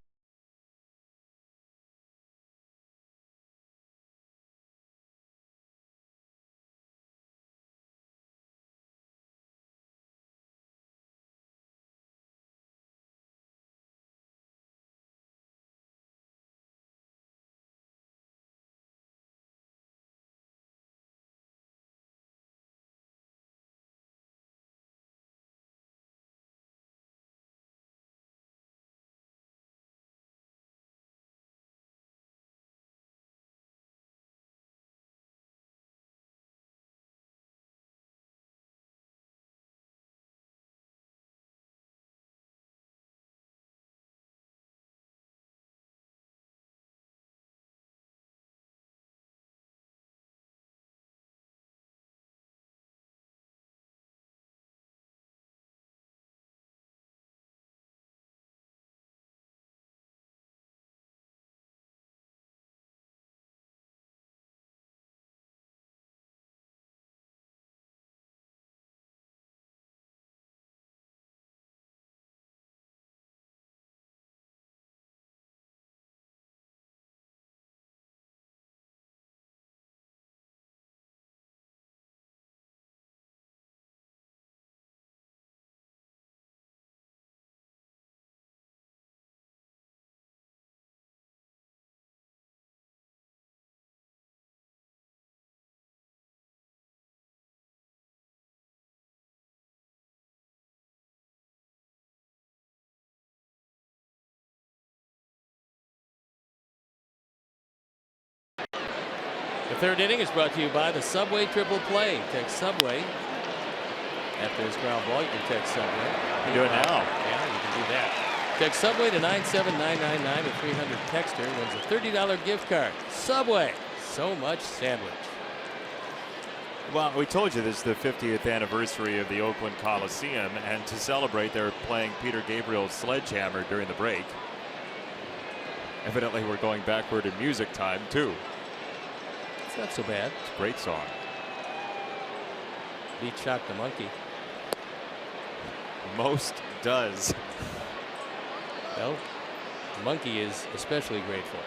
The third inning is brought to you by the Subway Triple Play. Text Subway. After this ground ball, you can text Subway. You do it now. Yeah, you can do that. Text Subway to 97999 with 300 texter wins a $30 gift card. Subway. So much sandwich. Well, we told you this is the 50th anniversary of the Oakland Coliseum, and to celebrate, they're playing Peter Gabriel's Sledgehammer during the break. Evidently, we're going backward in music time, too. It's not so bad. It's a great song. Beat Shock the Monkey. Most does. Well, Monkey is especially grateful.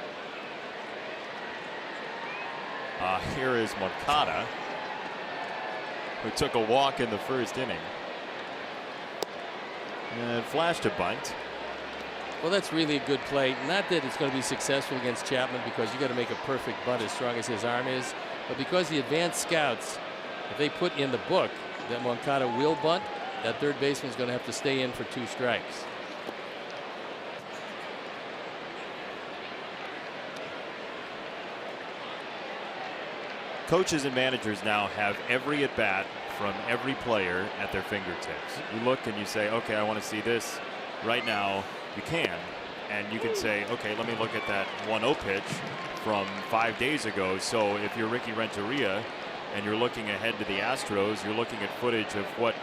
Here is Moncada, who took a walk in the first inning and flashed a bunt. Well, that's really a good play. Not that it's going to be successful against Chapman, because you got to make a perfect bunt as strong as his arm is, but because the advanced scouts, if they put in the book that Moncada will bunt, that third baseman is going to have to stay in for 2 strikes. Coaches and managers now have every at bat from every player at their fingertips. You look and you say, okay, I want to see this right now. You can, and you can say, okay, let me look at that 1-0 pitch from 5 days ago. So if you're Ricky Renteria and you're looking ahead to the Astros, you're looking at footage of what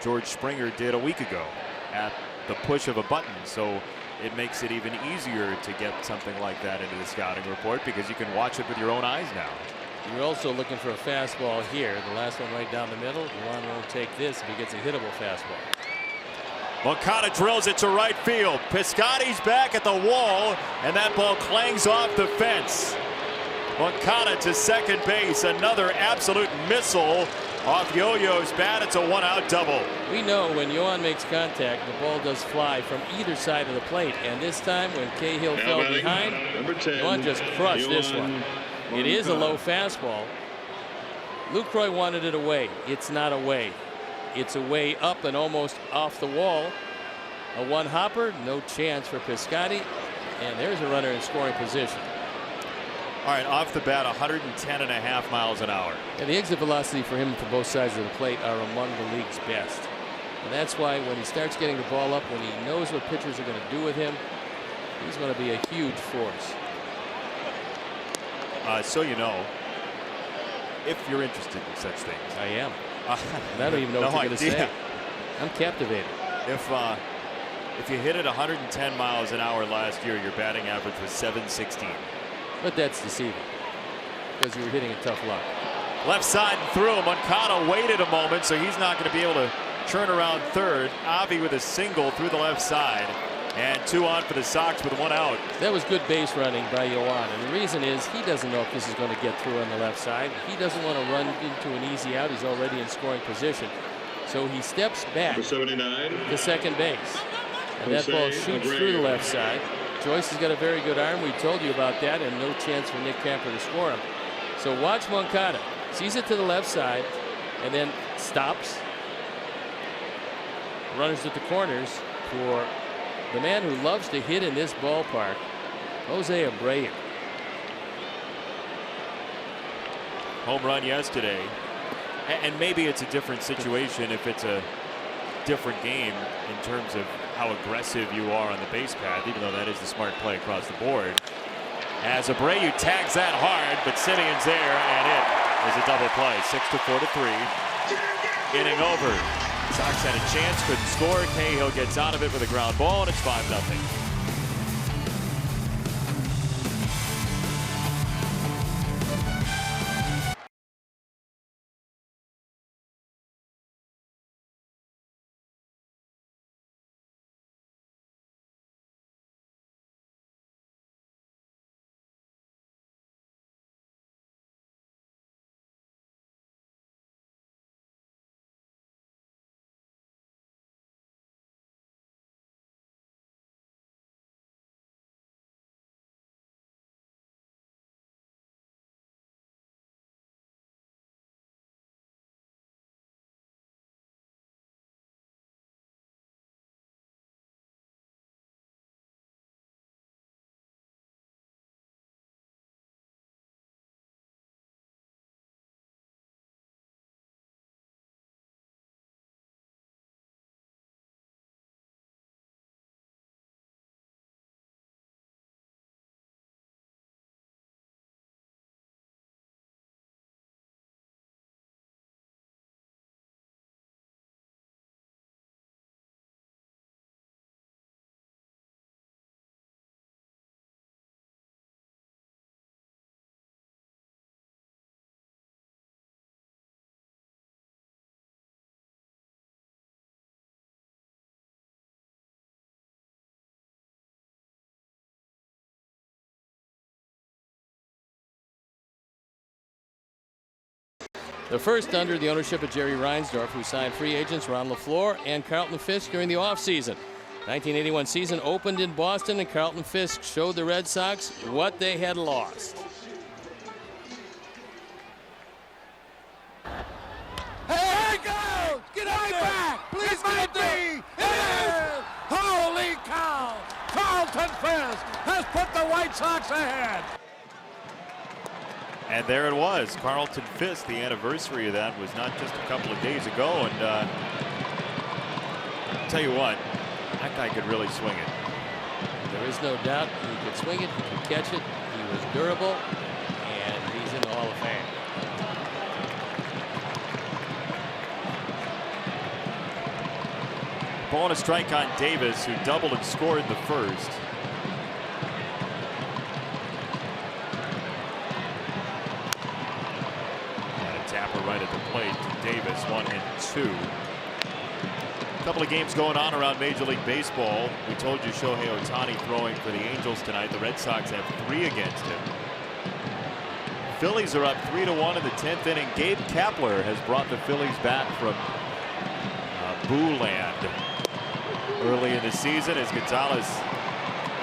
George Springer did a week ago at the push of a button. So it makes it even easier to get something like that into the scouting report, because you can watch it with your own eyes now. You're also looking for a fastball here. The last one right down the middle. Yuan won't take this if he gets a hittable fastball. Moncada drills it to right field. Piscotty's back at the wall, and that ball clangs off the fence. Moncada to second base. Another absolute missile off Yo-Yo's bat. It's a 1-out double. We know when Yuan makes contact, the ball does fly from either side of the plate. And this time, when Cahill fell behind, Yuan just crushed this one. It is a low fastball. Lucroy wanted it away. It's not away. It's away up and almost off the wall. A one hopper, no chance for Piscotty. And there's a runner in scoring position. All right, off the bat, 110.5 miles an hour. And the exit velocity for him from both sides of the plate are among the league's best. And that's why when he starts getting the ball up, when he knows what pitchers are going to do with him, he's going to be a huge force. So you know, if you're interested in such things. I am. And I don't even know what you're going to say. I'm captivated. If you hit it 110 miles an hour last year, your batting average was .716. But that's deceiving because you were hitting a tough luck. Left side and through. Moncada waited a moment, so he's not going to be able to turn around third. Avi with a single through the left side. And 2 on for the Sox with 1 out. That was good base running by Yuan. And the reason is he doesn't know if this is going to get through on the left side. He doesn't want to run into an easy out. He's already in scoring position. So he steps back to second base. And that ball shoots through the left side. Joyce has got a very good arm. We told you about that, and no chance for Nick Camper to score him. So watch Moncada. Sees it to the left side and then stops. Runners at the corners for the man who loves to hit in this ballpark, Jose Abreu. Home run yesterday. And maybe it's a different situation if it's a different game in terms of how aggressive you are on the base path, even though that is the smart play across the board. As Abreu tags that hard, but Simeon's there, and it is a double play. 6-4 to 3. Inning over. Sox had a chance, couldn't score. Cahill gets out of it with a ground ball, and it's 5-0. The first under the ownership of Jerry Reinsdorf, who signed free agents Ron LaFleur and Carlton Fisk during the offseason. 1981 season opened in Boston, and Carlton Fisk showed the Red Sox what they had lost. Here it goes! Get right back! Please get there! It is! Holy cow! Carlton Fisk has put the White Sox ahead. And there it was, Carlton Fisk. The anniversary of that was not just a couple of days ago. And I'll tell you what, that guy could really swing it. There is no doubt he could swing it, he could catch it, he was durable, and he's in the Hall of Fame. Ball and a strike on Davis, who doubled and scored the first. Snapper right at the plate to Davis, 1-2. A couple of games going on around Major League Baseball. We told you Shohei Ohtani throwing for the Angels tonight. The Red Sox have 3 against him. Phillies are up 3-1 in the 10th inning. Gabe Kapler has brought the Phillies back from Boo Land early in the season as Gonzalez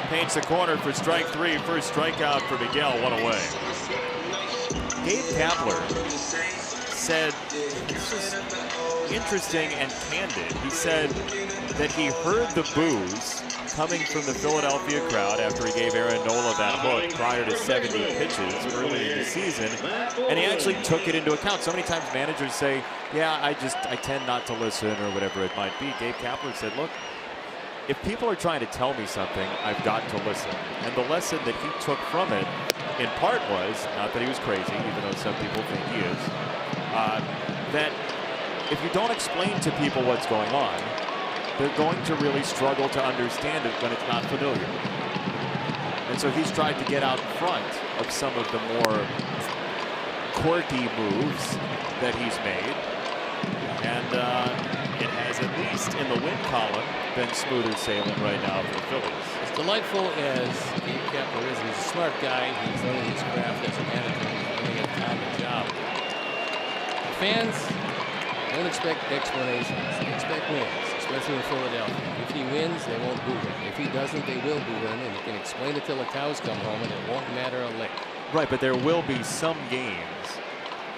paints the corner for strike 3. First strikeout for Miguel, 1 away. Gabe Kapler said, this is interesting and candid. He said that he heard the boos coming from the Philadelphia crowd after he gave Aaron Nola that hook prior to 70 pitches early in the season, and he actually took it into account. So many times managers say, yeah, I tend not to listen or whatever it might be. Gabe Kapler said, look, if people are trying to tell me something, I've got to listen. And the lesson that he took from it, in part was, not that he was crazy, even though some people think he is, that if you don't explain to people what's going on, they're going to really struggle to understand it when it's not familiar. And so he's tried to get out in front of some of the more quirky moves that he's made. And it has, at least in the win column, been smoother sailing right now for the Phillies. As delightful as Gabe Kapler is, he's a smart guy. He's learning his craft as a manager. He's learning it on the job. Fans don't expect explanations. They expect wins, especially in Philadelphia. If he wins, they won't boo him. If he doesn't, they will boo him, and he can explain it till the cows come home, and it won't matter a lick. Right, but there will be some games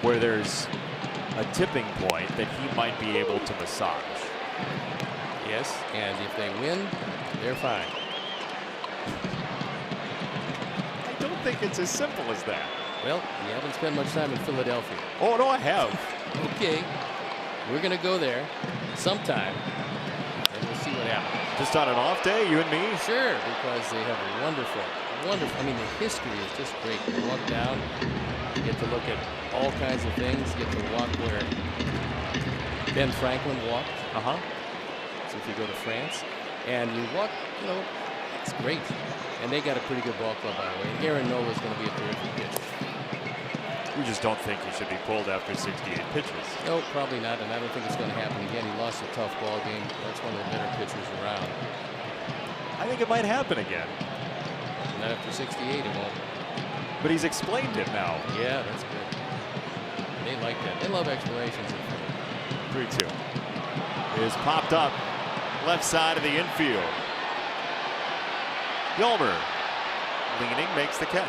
where there's a tipping point that he might be able to massage. Yes, and if they win, they're fine. I don't think it's as simple as that. Well, you haven't spent much time in Philadelphia. Oh, no, I have. Okay, we're going to go there sometime, and we'll see what happens. Just on an off day, you and me? Sure, because they have a wonderful, I mean, the history is just great. You walk down, you get to look at all kinds of things, you get to walk where Ben Franklin walked. So if you go to France, and you walk, you know, it's great. And they got a pretty good ball club, by the way. And Aaron Nola is going to be a terrific pitcher. You just don't think he should be pulled after 68 pitches. No, probably not, and I don't think it's going to happen again. He lost a tough ball game. That's one of the better pitchers around. I think it might happen again. Not after 68, it won't. But he's explained it now. Yeah, that's good. They like that. They love explanations. 3-2. Is popped up left side of the infield. Yolmer leaning, makes the catch.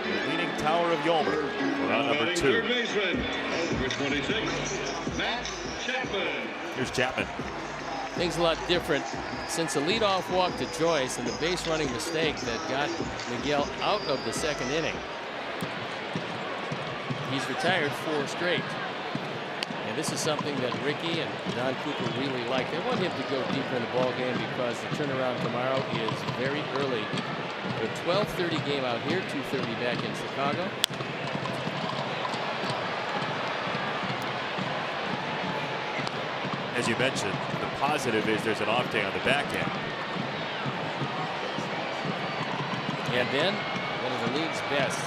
The leaning tower of Yolmer. We're on number 2. Number 26, Matt Chapman. Here's Chapman. Things a lot different since a leadoff walk to Joyce and the base running mistake that got Miguel out of the second inning. He's retired 4 straight. And this is something that Ricky and Don Cooper really like. They want him to go deeper in the ball game because the turnaround tomorrow is very early. The 12:30 game out here, 2:30 back in Chicago. As you mentioned, the positive is there's an off day on the back end. And then one of the league's best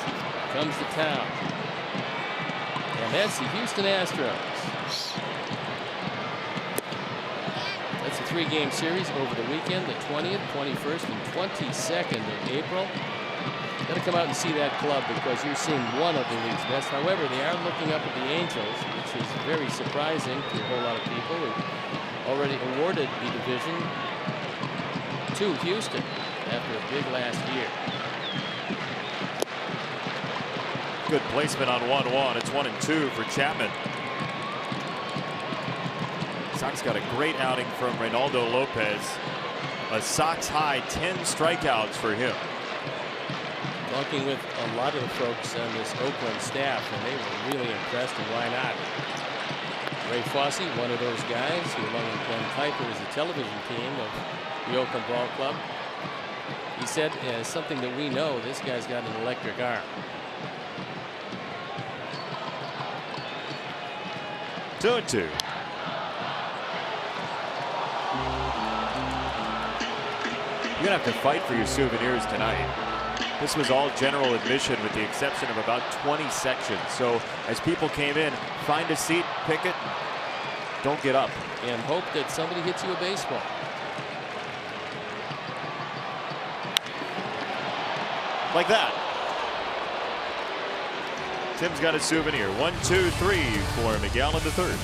comes to town. And that's the Houston Astros. That's a 3-game series over the weekend, the 20th, 21st, and 22nd of April. Got to come out and see that club because you're seeing one of the league's best. However, they are looking up at the Angels, which is very surprising to a whole lot of people who already awarded the division to Houston after a big last year. Good placement on 1-1. It's 1-2 for Chapman. Sox got a great outing from Reynaldo Lopez. A Sox high 10 strikeouts for him. Talking with a lot of the folks on this Oakland staff, and they were really impressed, and why not? Ray Fosse, one of those guys who, along with Glenn Kuiper, is the television team of the Oakland Ball Club. He said, something that we know, this guy's got an electric arm. 2-2. You're gonna have to fight for your souvenirs tonight. This was all general admission with the exception of about 20 sections. So as people came in, find a seat, pick it, don't get up. And hope that somebody hits you a baseball. Like that. Tim's got a souvenir. 1, 2, 3 for Miguel in the third.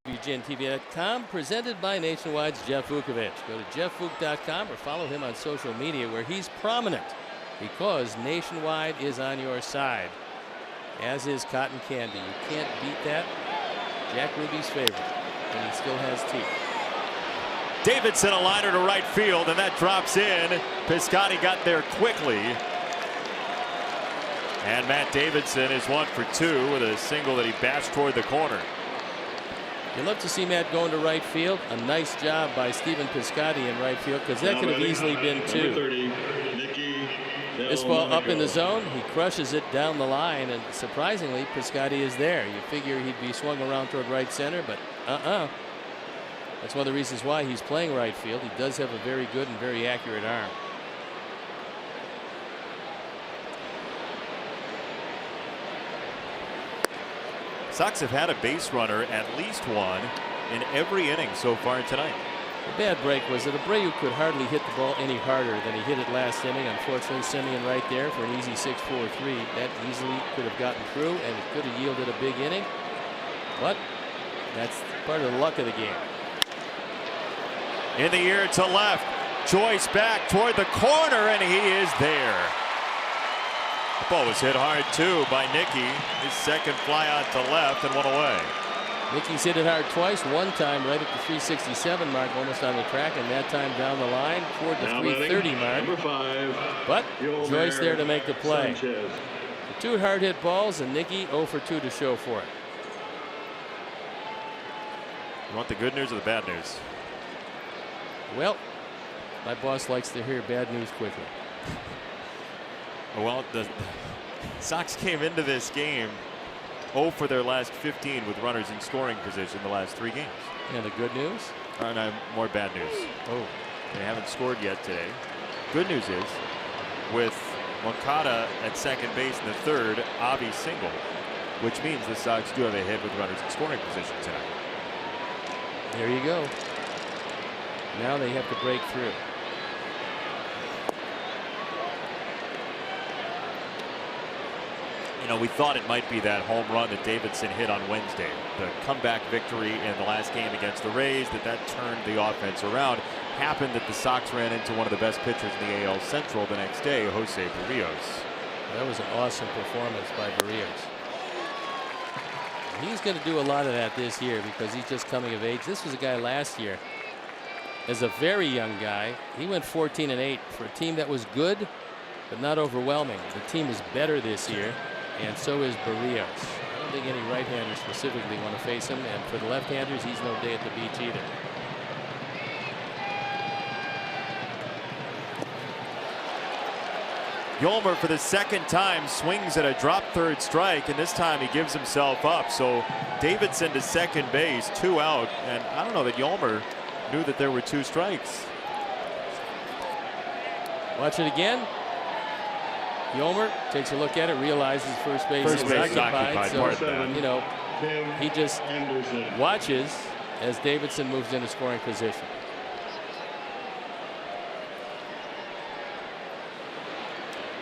WGNTV.com, presented by Nationwide's Jeff Vukovich. Go to jeffvuk.com or follow him on social media where he's prominent because Nationwide is on your side, as is Cotton Candy. You can't beat that. Jack Ruby's favorite, and he still has teeth. Davidson a liner to right field, and that drops in. Piscotty got there quickly. And Matt Davidson is 1 for 2 with a single that he bashed toward the corner. You love to see Matt going to right field. A nice job by Stephen Piscotty in right field because that could have easily been 2. This ball up in the zone. He crushes it down the line, and surprisingly, Piscotty is there. You figure he'd be swung around toward right center, but That's one of the reasons why he's playing right field. He does have a very good and very accurate arm. Sox have had a base runner, at least one, in every inning so far tonight. The bad break was that Abreu could hardly hit the ball any harder than he hit it last inning. Unfortunately, Simeon right there for an easy 6-4-3. That easily could have gotten through, and it could have yielded a big inning. But that's part of the luck of the game. In the air to left. Joyce back toward the corner, and he is there. The ball was hit hard, too, by Nicky. His second fly out to left and one away. Nicky's hit it hard twice. One time right at the 367 mark, almost on the track, and that time down the line toward the 330 mark. Number 5. But Joyce there to make the play. Sanchez. The two hard hit balls, and Nicky 0 for 2 to show for it. You want the good news or the bad news? Well, my boss likes to hear bad news quickly. Well, the Sox came into this game 0 for their last 15 with runners in scoring position the last 3 games. And the good news? No, more bad news. Oh. They haven't scored yet today. Good news is, with Moncada at second base in the third, Avi single, which means the Sox do have a hit with runners in scoring position tonight. There you go. Now they have to break through. You know, we thought it might be that home run that Davidson hit on Wednesday. The comeback victory in the last game against the Rays, that turned the offense around. Happened that the Sox ran into one of the best pitchers in the AL Central the next day, Jose Barrios. That was an awesome performance by Barrios. He's going to do a lot of that this year because he's just coming of age. This was a guy last year. As a very young guy, he went 14-8 for a team that was good, but not overwhelming. The team is better this year, and so is Barrios. I don't think any right-handers specifically want to face him, and for the left-handers, he's no day at the beach either. Yolmer, for the second time, swings at a drop third strike, and this time he gives himself up. So Davidson to second base, 2 out, and I don't know that Yolmer knew that there were 2 strikes. Watch it again. Yolmer takes a look at it, realizes first base is occupied. So, you know, he just watches as Davidson moves into scoring position.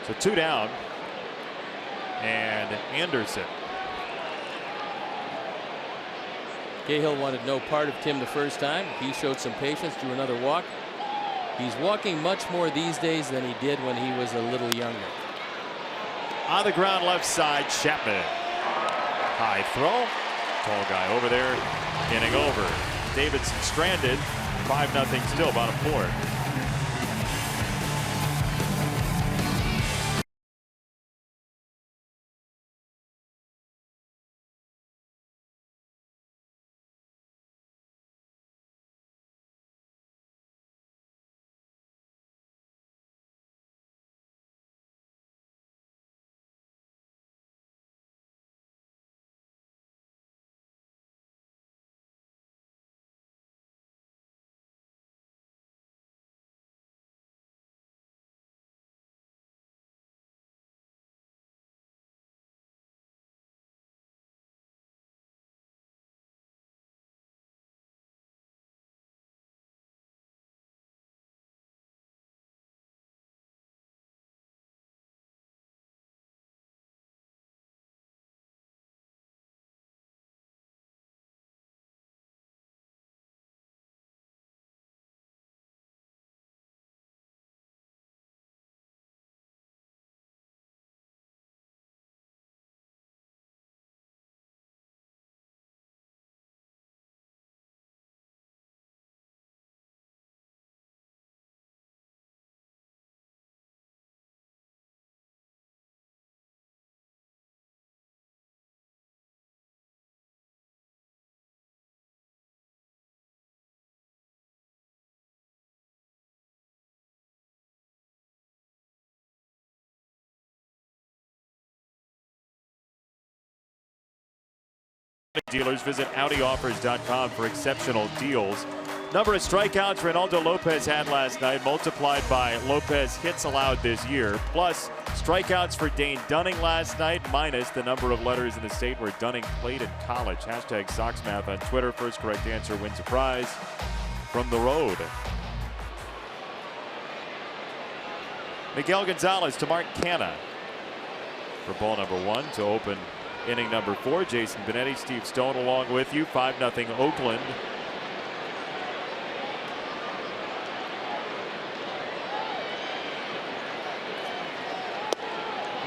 So 2 down, and Anderson. Cahill wanted no part of Tim the first time. He showed some patience, drew another walk. He's walking much more these days than he did when he was a little younger. On the ground left side, Chapman. High throw. Tall guy over there, inning over. Davidson stranded, 5-0 still, bottom 4. Dealers, visit AudiOffers.com for exceptional deals. Number of strikeouts Reynaldo Lopez had last night multiplied by Lopez hits allowed this year, plus strikeouts for Dane Dunning last night minus the number of letters in the state where Dunning played in college. Hashtag SoxMath on Twitter. First correct answer wins a prize from the road. Miguel Gonzalez to Mark Canha for ball number 1 to open inning number 4. Jason Benetti, Steve Stone along with you. 5-0 Oakland.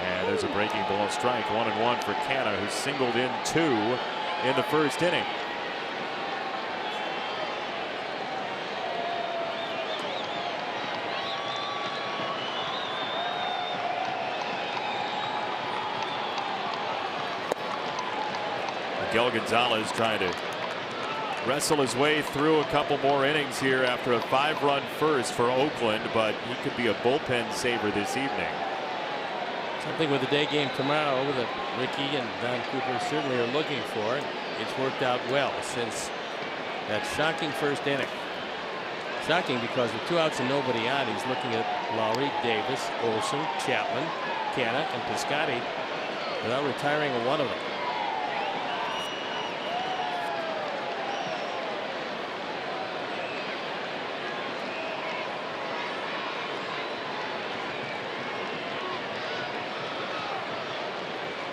And there's a breaking ball strike. 1-1 for Canha, who singled in 2 in the first inning. Miguel Gonzalez trying to wrestle his way through a couple more innings here after a 5-run first for Oakland, but he could be a bullpen saver this evening. Something with the day game tomorrow that Ricky and Don Cooper certainly are looking for. It's worked out well since that shocking first inning. Shocking because with 2 outs and nobody on, he's looking at Lowry, Davis, Olson, Chapman, Canha, and Piscotty without retiring one of them.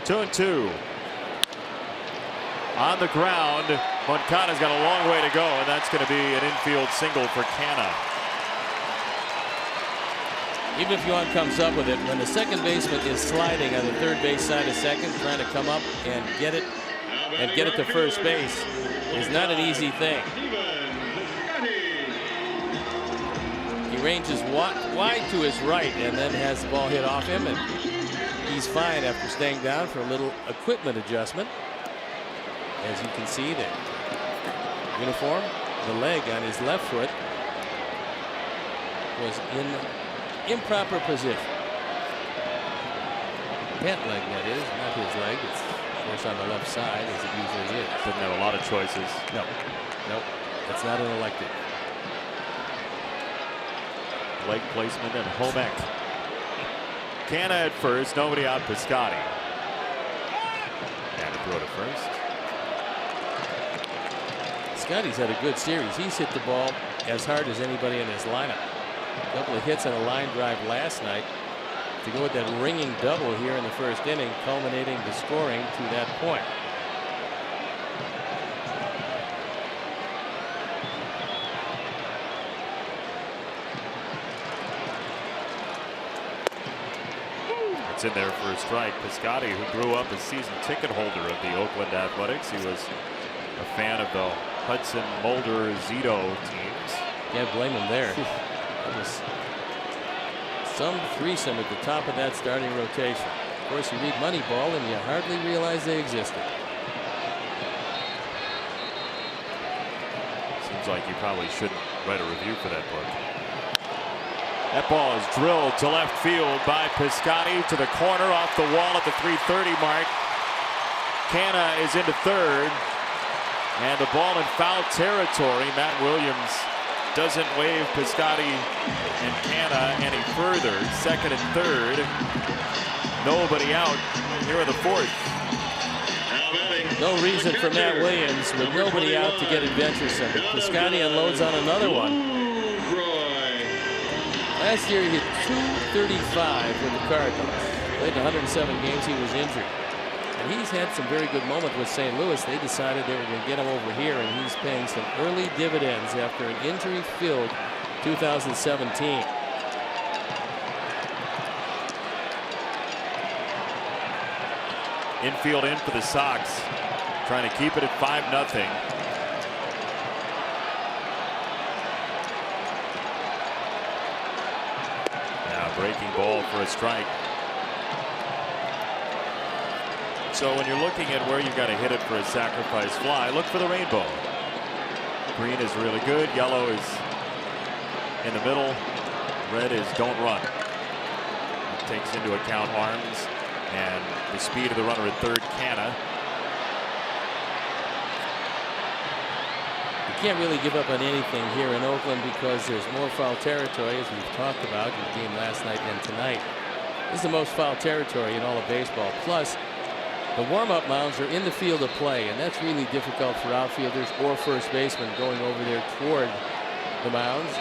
Two and 2. On the ground, Moncada's got a long way to go, and that's going to be an infield single for Canha. Even if Yuan comes up with it, when the second baseman is sliding on the third base side of second, trying to come up and get it and get it to first base is not an easy thing. He ranges wide to his right and then has the ball hit off him, and he's fine after staying down for a little equipment adjustment. As you can see, the uniform, the leg on his left foot was in improper position. Pant leg, that is, not his leg. It's, of course, on the left side, as it usually is. Doesn't have a lot of choices. No. Nope. That's not an elective. Leg placement and home ec. Canna at first, nobody out. Piscotty. And a throw to first. Scotty's had a good series. He's hit the ball as hard as anybody in his lineup. A couple of hits on a line drive last night to go with that ringing double here in the first inning, culminating the scoring to that point. It's in there for a strike. Piscotty, who grew up a season ticket holder of the Oakland Athletics. He was a fan of the Hudson, Mulder, Zito teams. Can't blame him there. It was some threesome at the top of that starting rotation. Of course, you read Moneyball and you hardly realize they existed. Seems like you probably shouldn't write a review for that book. That ball is drilled to left field by Piscotty to the corner off the wall at the 330 mark. Canna is into third. And the ball in foul territory. Matt Williams doesn't wave Piscotty and Canna any further. Second and third. Nobody out here in the fourth. No reason for Matt Williams with nobody out to get adventuresome. Piscotty unloads on another one. Last year he hit .235 with the Cardinals. Played 107 games. He was injured. And he's had some very good moments with St. Louis. They decided they were going to get him over here, and he's paying some early dividends after an injury-filled 2017. Infield in for the Sox. Trying to keep it at 5-0. Breaking ball for a strike. So when you're looking at where you've got to hit it for a sacrifice fly, look for the rainbow. Green is really good. Yellow is in the middle. Red is don't run. It takes into account arms and the speed of the runner at third, Canna. You can't really give up on anything here in Oakland because there's more foul territory, as we've talked about in the game last night and tonight. This is the most foul territory in all of baseball. Plus, the warm-up mounds are in the field of play, and that's really difficult for outfielders or first basemen going over there toward the mounds.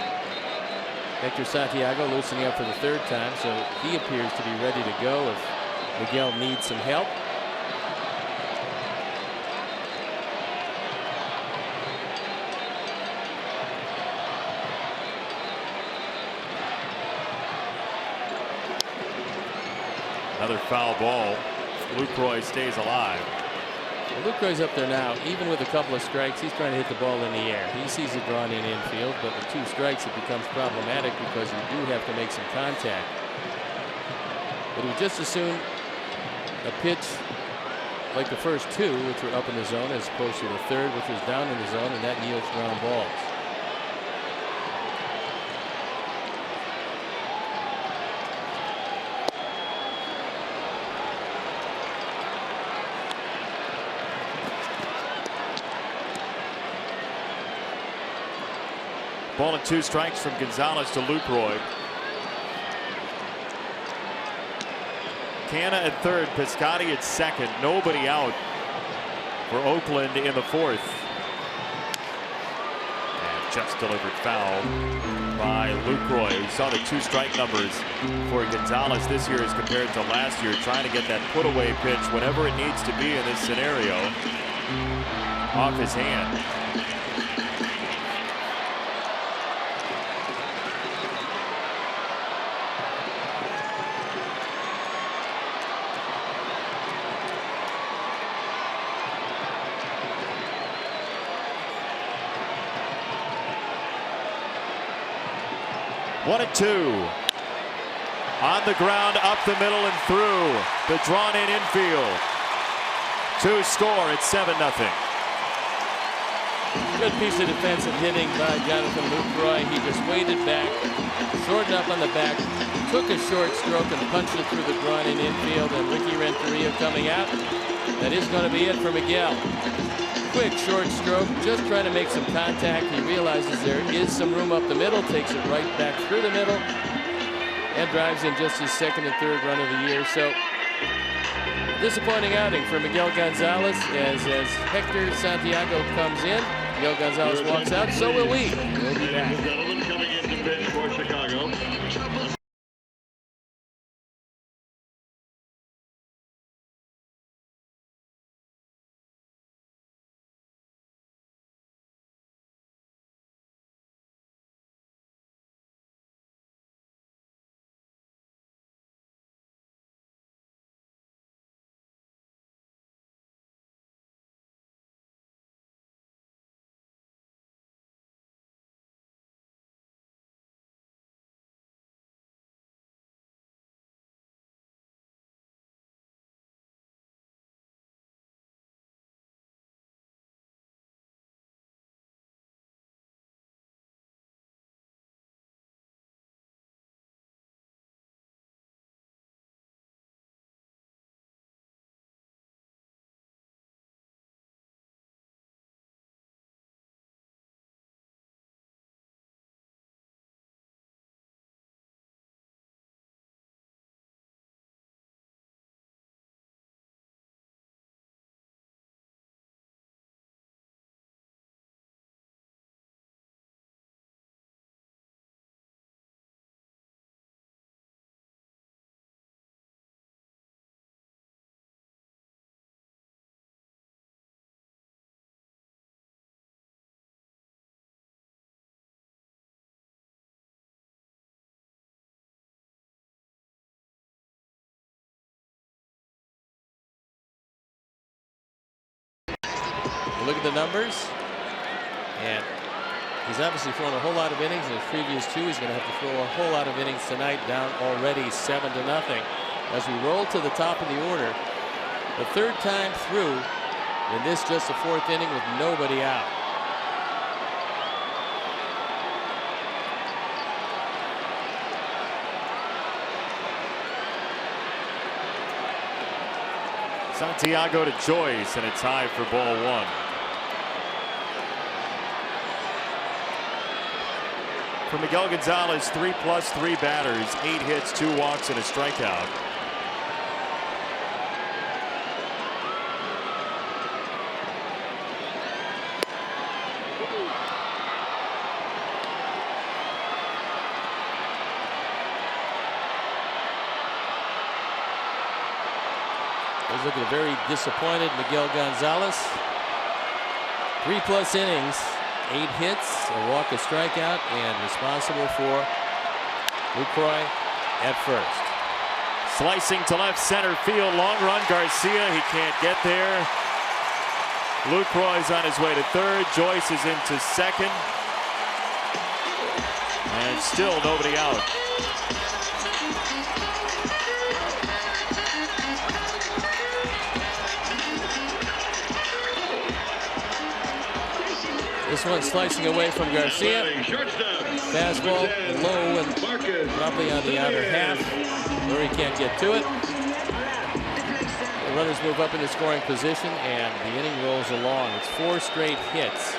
Hector Santiago loosening up for the third time, so he appears to be ready to go if Miguel needs some help. Another foul ball. Lucroy stays alive. Well, Lucroy's up there now. Even with a couple of strikes, he's trying to hit the ball in the air. He sees it drawn in infield, but with 2 strikes, it becomes problematic because you do have to make some contact. But it would just as soon a pitch like the first 2, which were up in the zone, as opposed to the third, which was down in the zone, and that yields ground balls. Ball and 2 strikes from Gonzalez to Lucroy. Canna at third, Piscotty at second. Nobody out for Oakland in the fourth. And just delivered foul by Lucroy. We saw the 2 strike numbers for Gonzalez this year as compared to last year, trying to get that put away pitch whenever it needs to be in this scenario off his hand. 1-2. On the ground, up the middle and through the drawn-in infield. To score, it's 7-0. Good piece of defensive hitting by Jonathan Lucroy. He just waited back, shortened up on the back, took a short stroke and punched it through the drawn-in infield. And Ricky Renteria coming out. That is going to be it for Miguel. Quick short stroke, just trying to make some contact. He realizes there is some room up the middle, takes it right back through the middle, and drives in just his second and third run of the year. So disappointing outing for Miguel Gonzalez as Hector Santiago comes in. Miguel Gonzalez walks out, so will we. We'll be back. Gentlemen coming in to pitch for Chicago. Look at the numbers, and he's obviously thrown a whole lot of innings in his previous two. He's going to have to throw a whole lot of innings tonight, down already 7-0. As we roll to the top of the order, the third time through in this just the fourth inning with nobody out. Santiago to Joyce, and a tie for ball one. For Miguel Gonzalez, 3+3 batters, 8 hits, 2 walks, and a strikeout. Let's look at a very disappointed Miguel Gonzalez. 3+ innings, 8 hits, a walk, a strikeout, and responsible for Lucroy at first. Slicing to left center field, long run. Garcia, he can't get there. Lucroy's on his way to third. Joyce is into second. And still nobody out. This one slicing away from Garcia. Fastball low and probably on the outer half where he can't get to it. The runners move up into scoring position and the inning rolls along. It's 4 straight hits.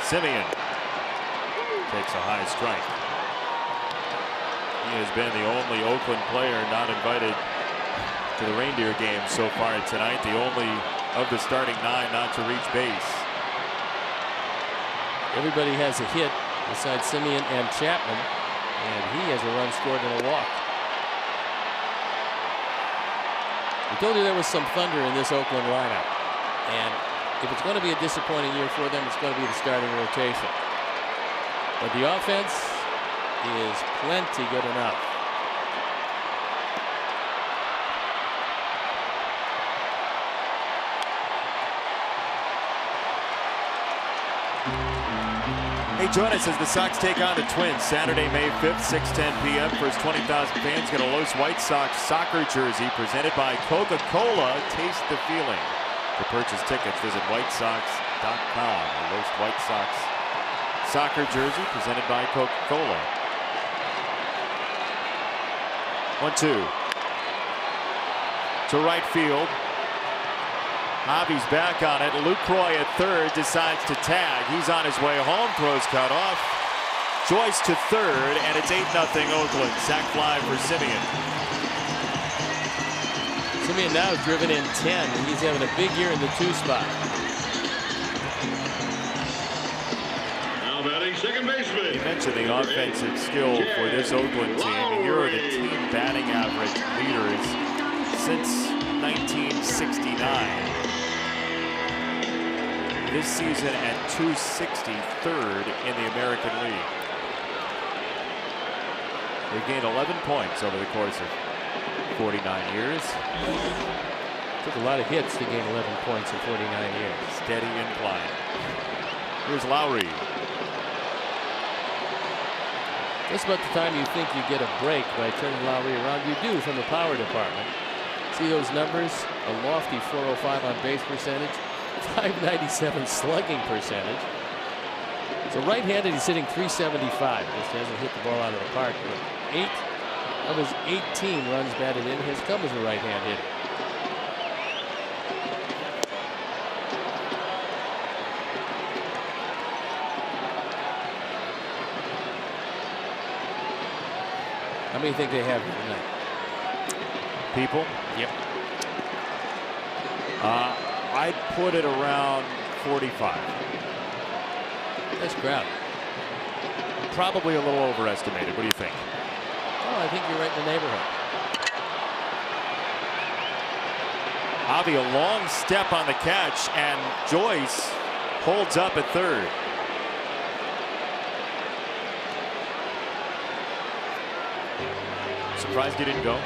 Simeon takes a high strike. He has been the only Oakland player not invited to the Reindeer game so far tonight. The only of the starting 9 not to reach base. Everybody has a hit besides Simeon and Chapman, and he has a run scored and a walk. We told you there was some thunder in this Oakland lineup, and if it's going to be a disappointing year for them, it's going to be the starting rotation. But the offense is plenty good enough. Hey, join us as the Sox take on the Twins Saturday, May 5th, 6:10 p.m. First 20,000 fans get a Los White Sox soccer jersey presented by Coca-Cola. Taste the feeling. To purchase tickets, visit whitesox.com. A Los White Sox soccer jersey presented by Coca-Cola. 1-2. To right field. Javi's back on it. Lucroy at third decides to tag. He's on his way home. Throws cut off. Joyce to third, and it's 8-0 Oakland. Sac fly for Simeon. Simeon now is driven in 10, and he's having a big year in the 2 spot. Now batting second baseman. You mentioned the offensive skill for this Oakland team. Here are the team batting average leaders since 1969. This season at 263rd in the American League. They've gained 11 points over the course of 49 years. Took a lot of hits to gain 11 points in 49 years. Steady incline. Here's Lowry. Just about the time you think you get a break by turning Lowry around, you do from the power department. See those numbers? A lofty 405 on base percentage. 597 slugging percentage. So right-handed, he's hitting 375. Just hasn't hit the ball out of the park. But 8 of his 18 runs batted in has come as a right-hand hitter. How many think they have here tonight? People? Yep. I'd put it around 45. Nice crowd. Probably a little overestimated. What do you think? Oh, I think you're right in the neighborhood. Javi, a long step on the catch, and Joyce holds up at third. Surprised he didn't go?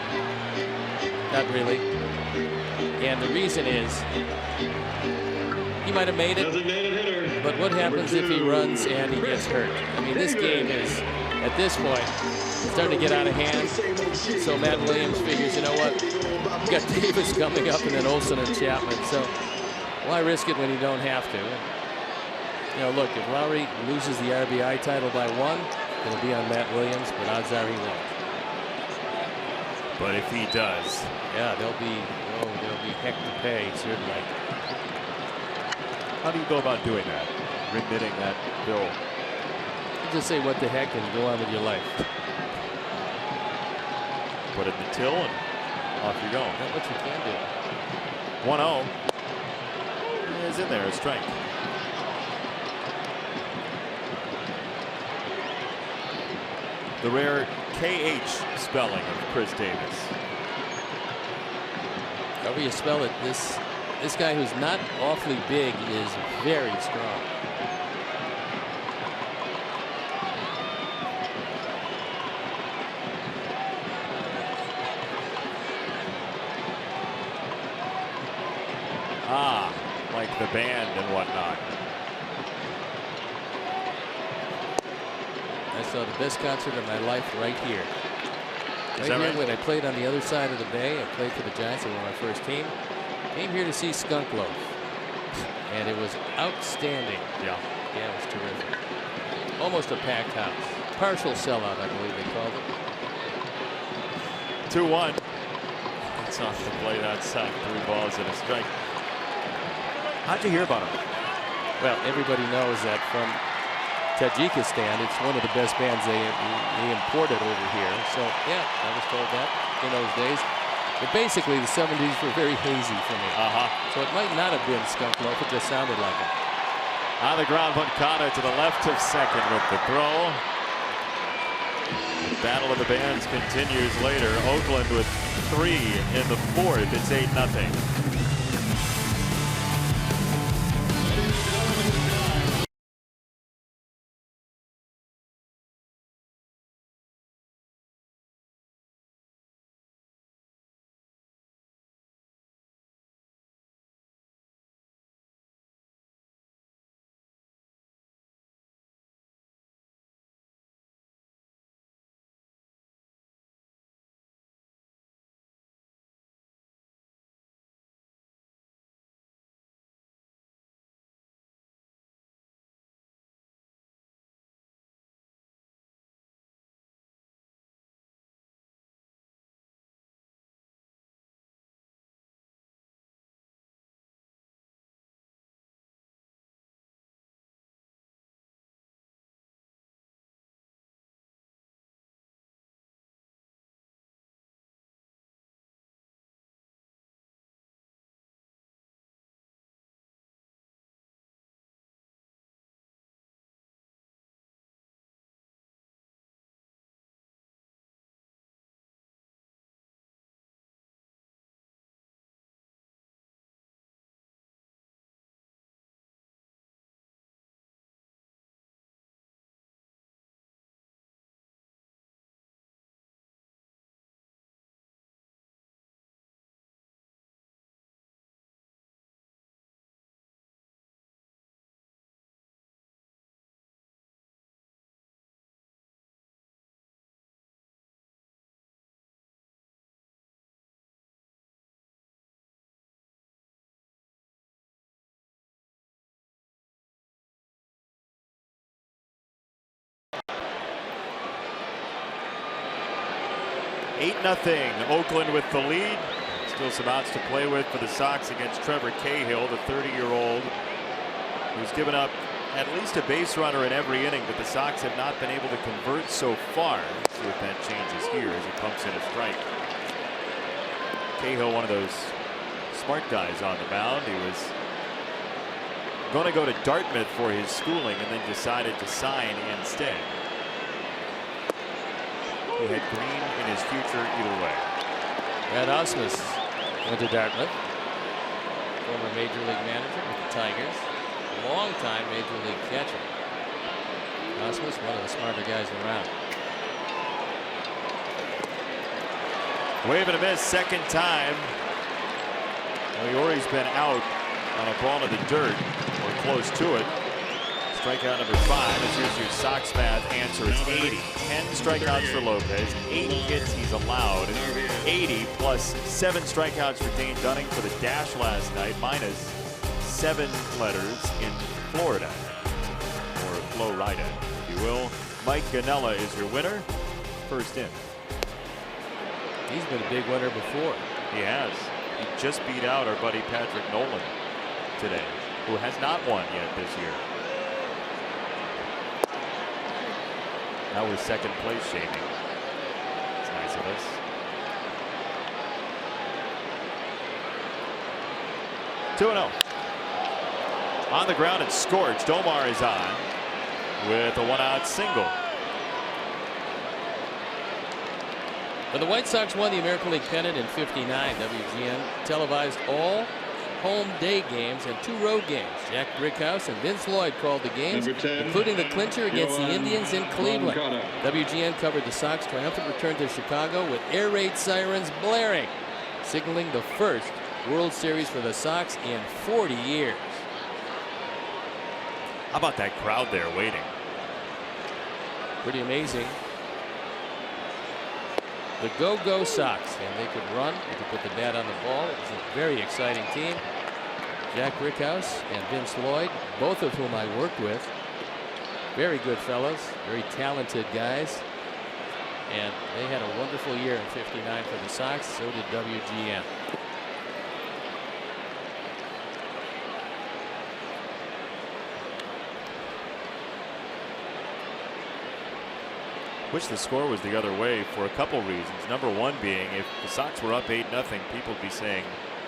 Not really. And the reason is he might have made it, Designated hitter. but what happens if he runs and he gets hurt? I mean, this game is, at this point, starting to get out of hand. So Matt Williams figures, you know what? You got Davis coming up and then Olsen and Chapman. So why risk it when you don't have to? You know, look, if Lowry loses the RBI title by 1, it'll be on Matt Williams, but odds are he won't. But if he does, yeah, there'll be heck to pay, certainly. How do you go about doing that? Remitting that bill? You just say what the heck and go on with your life. Put it in the till and off you go. That's what you can do. 1-0. Is in there, a strike. The rare KH spelling of Chris Davis. However you spell it, this guy who's not awfully big is very strong. Like the band and whatnot. I saw the best concert of my life right here. Is that right? When I played on the other side of the bay, I played for the Giants. They were my first team. Came here to see Skunk Loaf, and it was outstanding. Yeah, it was terrific. Almost a packed house. Partial sellout, I believe they called it. 2-1. It's off the plate outside. 3 balls and a strike. How'd you hear about him? Well, everybody knows that from Tajikistan, it's one of the best bands they imported over here. So, yeah, I was told that in those days. But basically, the 70s were very hazy for me. So it might not have been Skunk Loaf. It just sounded like it. On the ground, Moncada to the left of second with the throw. The battle of the bands continues later. Oakland with 3 in the 4th. It's 8-0. 8-0 Oakland with the lead. Still some outs to play with for the Sox against Trevor Cahill, the 30-year-old, who's given up at least a base runner in every inning, but the Sox have not been able to convert so far. Let's see if that changes here as he pumps in a strike. Cahill, one of those smart guys on the mound. He was going to go to Dartmouth for his schooling and then decided to sign instead. He had green in his future either way. Brad Ausmus went to Dartmouth. Former Major League manager with the Tigers. Long-time Major League catcher. Ausmus, one of the smarter guys around. Wave and a miss, second time. Leori's been out on a ball to the dirt, or close to it. Strikeout number 5. As here's your Sox math answer is 80. 10 strikeouts for Lopez, 80 hits he's allowed, 80 plus 7 strikeouts for Dane Dunning for the dash last night, minus 7 letters in Florida, or Florida, if you will. Mike Ganella is your winner. First in. He's been a big winner before. He has. He just beat out our buddy Patrick Nolan today, who has not won yet this year. Now we're second place shaming. It's nice of us. Two-0. On the ground and scorched. Omar is on with a one-out single. When the White Sox won the American League pennant in '59, WGN televised all home day games and 2 road games. Jack Brickhouse and Vince Lloyd called the games, including the clincher against the Indians in Cleveland. WGN covered the Sox triumphant return to Chicago with air raid sirens blaring, signaling the first World Series for the Sox in 40 years. How about that crowd there waiting? Pretty amazing. The Go-Go Sox, and they could run, they could put the bat on the ball. It was a very exciting team. Jack Brickhouse and Vince Lloyd, both of whom I worked with. Very good fellows, very talented guys. And they had a wonderful year in '59 for the Sox, so did WGN. Wish the score was the other way for a couple reasons. Number one being, if the Sox were up 8-0, people would be saying,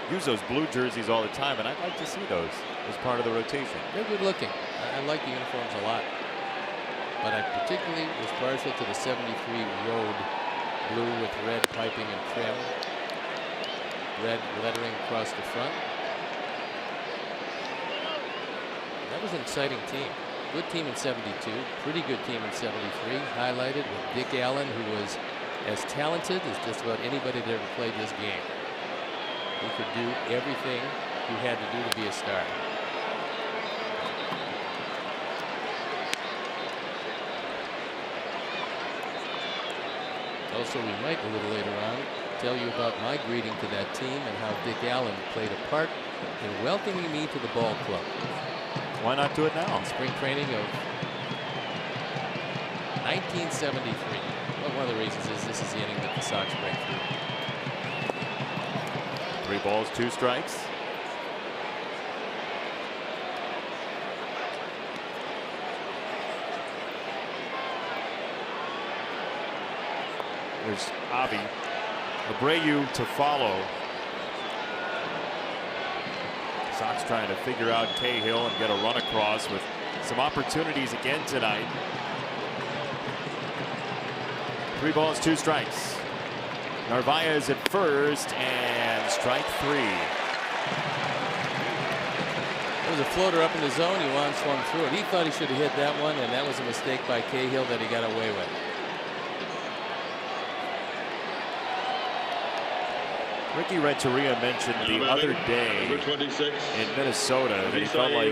use those blue jerseys all the time, and I'd like to see those as part of the rotation. They're good looking. I like the uniforms a lot. But I particularly was partial to the '73 road blue with red piping and trim. Red lettering across the front. That was an exciting team. Good team in '72, pretty good team in '73, highlighted with Dick Allen, who was as talented as just about anybody that ever played this game. He could do everything he had to do to be a star. Also, we might a little later on tell you about my greeting to that team and how Dick Allen played a part in welcoming me to the ball club. Why not do it now? Spring training of 1973. Well, one of the reasons is this is the inning that the Sox break through. 3 balls, 2 strikes. There's Avi. Abreu to follow. Sox trying to figure out Cahill and get a run across with some opportunities again tonight. 3 balls, 2 strikes. Narvaez at first and strike 3. There was a floater up in the zone. Yuan swung through it. He thought he should have hit that one, and that was a mistake by Cahill that he got away with. Ricky Renteria mentioned the other day in Minnesota that he felt like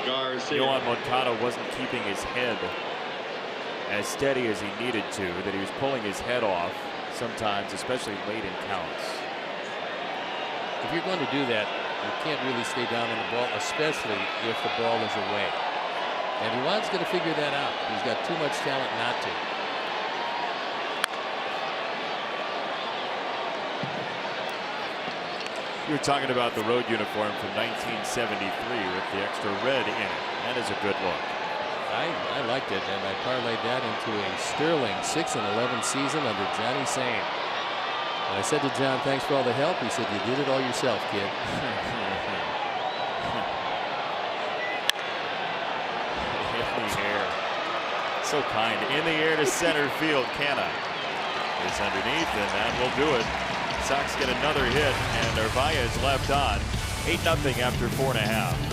Yoan Moncada wasn't keeping his head as steady as he needed to, that he was pulling his head off sometimes, especially late in counts. If you're going to do that, you can't really stay down on the ball, especially if the ball is away. And Yuan's going to figure that out. He's got too much talent not to. You were talking about the road uniform from 1973 with the extra red in it. That is a good look. I liked it, and I parlayed that into a sterling 6-11 season under Johnny Sane. And I said to John, thanks for all the help. He said, you did it all yourself, kid. In the air. So kind. In the air to center field. Canna is underneath, and that will do it. Sox get another hit, and Narvaez left on. 8-0 after 4.5.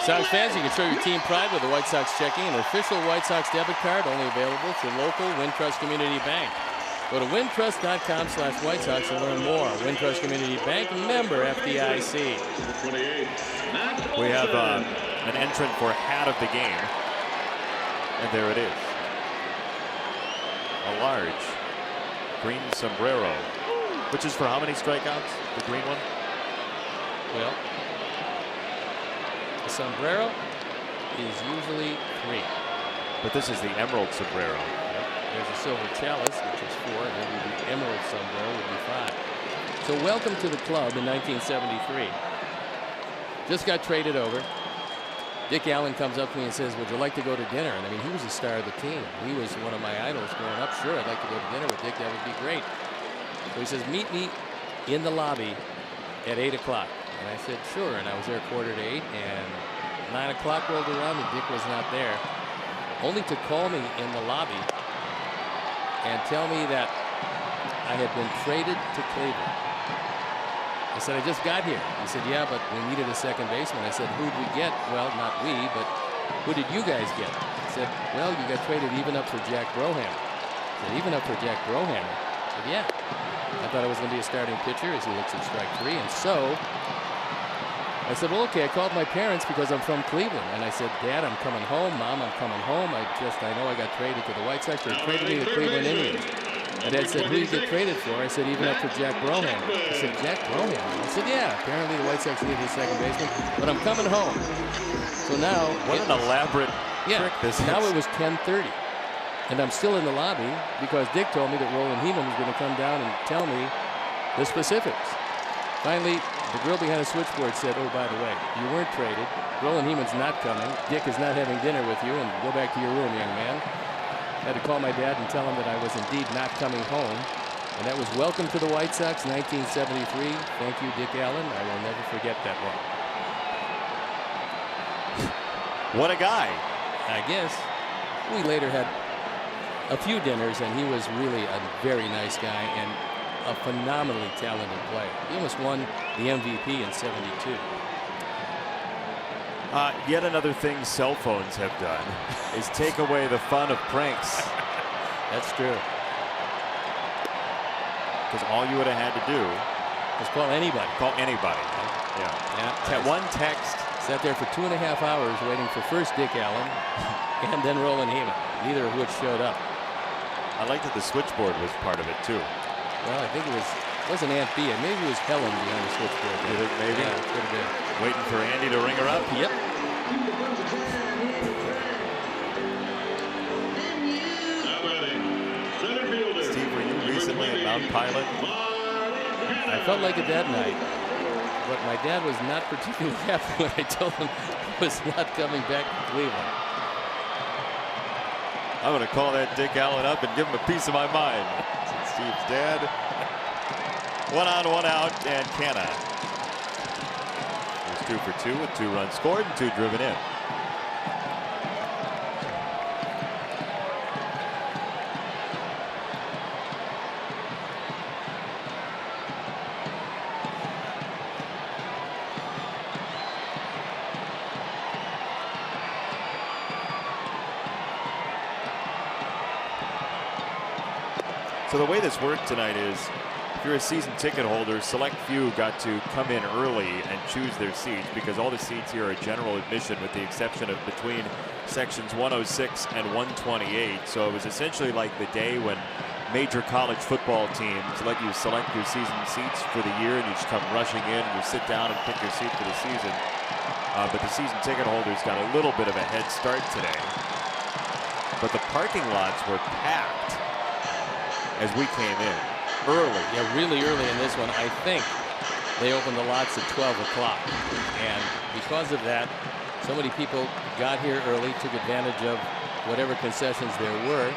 Sox fans, you can show your team pride with the White Sox checking, an official White Sox debit card only available through local Wintrust Community Bank. Go to wintrust.com/White Sox to learn more. Wintrust Community Bank, member FDIC. We have an entrant for hat of the game. And there it is. A large green sombrero. Which is for how many strikeouts? The green one? Well, the sombrero is usually 3. But this is the emerald sombrero. Yep. There's a silver chalice, which is 4. Maybe the emerald sombrero would be 5. So welcome to the club in 1973. Just got traded over. Dick Allen comes up to me and says, would you like to go to dinner? And I mean, he was the star of the team. He was one of my idols growing up. Sure, I'd like to go to dinner with Dick. That would be great. So he says, meet me in the lobby at 8 o'clock. And I said, sure. And I was there 7:45, and 9 o'clock rolled around and Dick was not there. Only to call me in the lobby and tell me that I had been traded to Cleveland. I said, I just got here. He said, yeah, but we needed a second baseman. I said, who'd we get? Well, not we, but who did you guys get? He said, well, you got traded even up for Jack Broham. I said, even up for Jack Broham? I said, yeah. I thought I was going to be a starting pitcher as he looks at strike 3. And so I said, well, okay, I called my parents because I'm from Cleveland. And I said, Dad, I'm coming home. Mom, I'm coming home. I know I got traded to the White Sox. They traded me to the Cleveland Indians. And Dad said, who did you get traded for? I said, even up for Jack Broham. He said, Jack Broham? I said, yeah, apparently the White Sox needed a second baseman, but I'm coming home. So now. What an elaborate trick this is. Now it was 10:30. And I'm still in the lobby because Dick told me that Roland Heeman was going to come down and tell me the specifics. Finally, the girl behind the switchboard said, oh, by the way, you weren't traded. Roland Heeman's not coming. Dick is not having dinner with you, and go back to your room, young man. I had to call my dad and tell him that I was indeed not coming home. And that was welcome to the White Sox, 1973. Thank you, Dick Allen. I will never forget that one. What a guy. I guess. We later had a few dinners, and he was really a very nice guy and a phenomenally talented player. He almost won the MVP in '72. Yet another thing cell phones have done is take away the fun of pranks. That's true. Because all you would have had to do was call anybody. Call anybody. Yeah. One text. Sat there for 2.5 hours waiting for first Dick Allen and then Roland Heyman, neither of which showed up. I liked that the switchboard was part of it too. Well, I think wasn't Aunt Bea. Maybe it was Helen behind the switchboard. Did it maybe? Yeah, it could have been. Waiting for Andy to ring her up? Yep. Steve, were you recently at Mount Pilot? I felt like it that night. But my dad was not particularly happy when I told him he was not coming back to Cleveland. I'm going to call that Dick Allen up and give him a piece of my mind. Steve's dad. 1 on, 1 out, and Canna. He was 2 for 2 with 2 runs scored and 2 driven in. So the way this worked tonight is, if you're a season ticket holder, select few got to come in early and choose their seats, because all the seats here are general admission with the exception of between sections 106 and 128. So it was essentially like the day when major college football teams let you select your season seats for the year, and you just come rushing in and you sit down and pick your seat for the season. But the season ticket holders got a little bit of a head start today. But the parking lots were packed as we came in early. Yeah, really early in this one. I think they opened the lots at 12 o'clock. And because of that, so many people got here early, took advantage of whatever concessions there were,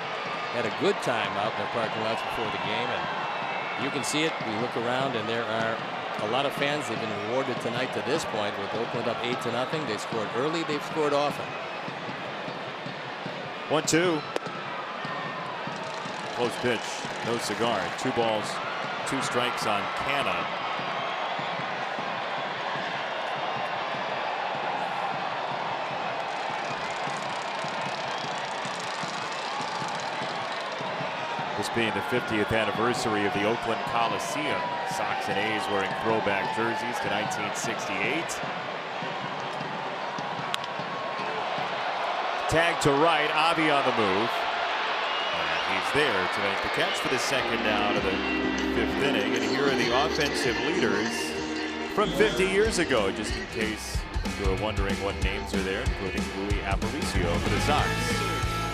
had a good time out in the parking lots before the game. And you can see it. We look around, and there are a lot of fans. They've been rewarded tonight to this point with Oakland up 8-0. They scored early. They've scored often. 1-2. Close pitch, no cigar. 2 balls, 2 strikes on Canna. This being the 50th anniversary of the Oakland Coliseum. Sox and A's wearing throwback jerseys to 1968. Tag to right, Avi on the move. He's there to make the catch for the second down of the 5th inning. And here are the offensive leaders from 50 years ago, just in case you were wondering what names are there, including Louis Aparicio for the Sox.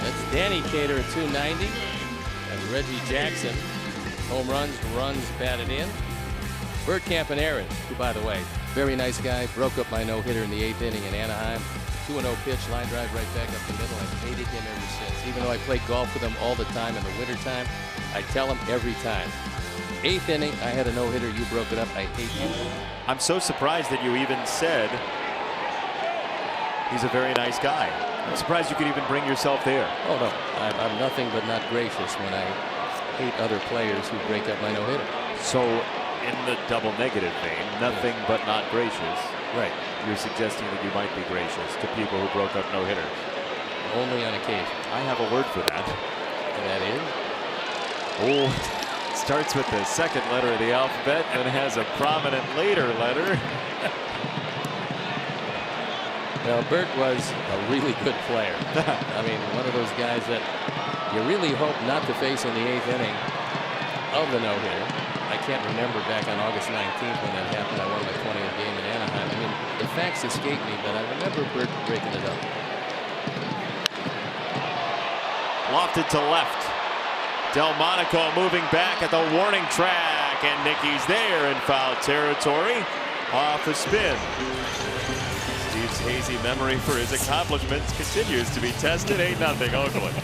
That's Danny Cater at 290. And Reggie Jackson, home runs, batted in. Bert Campaneris, who, by the way, very nice guy, broke up my no-hitter in the 8th inning in Anaheim. 2-0 pitch, line drive right back up the middle. I've hated him ever since. Even though I play golf with him all the time in the wintertime, I tell him every time. 8th inning, I had a no-hitter. You broke it up. I hate you. I'm so surprised that you even said he's a very nice guy. I'm surprised you could even bring yourself there. Oh, no. I'm nothing but not gracious when I hate other players who break up my no-hitter. So, in the double negative vein, nothing but not gracious. Right. You're suggesting that you might be gracious to people who broke up no-hitters. Only on occasion. I have a word for that. And that is? Oh, starts with the second letter of the alphabet and has a prominent later letter. Well, Bert was a really good player. I mean, one of those guys that you really hope not to face in the 8th inning of the no-hitter. I can't remember back on August 19th when that happened. I won my 20th game in Anaheim. I mean, the facts escape me, but I remember Bert breaking it up. Lofted to left. Delmonico moving back at the warning track, and Nicky's there in foul territory off a spin. Steve's hazy memory for his accomplishments continues to be tested. 8-0 Oakland.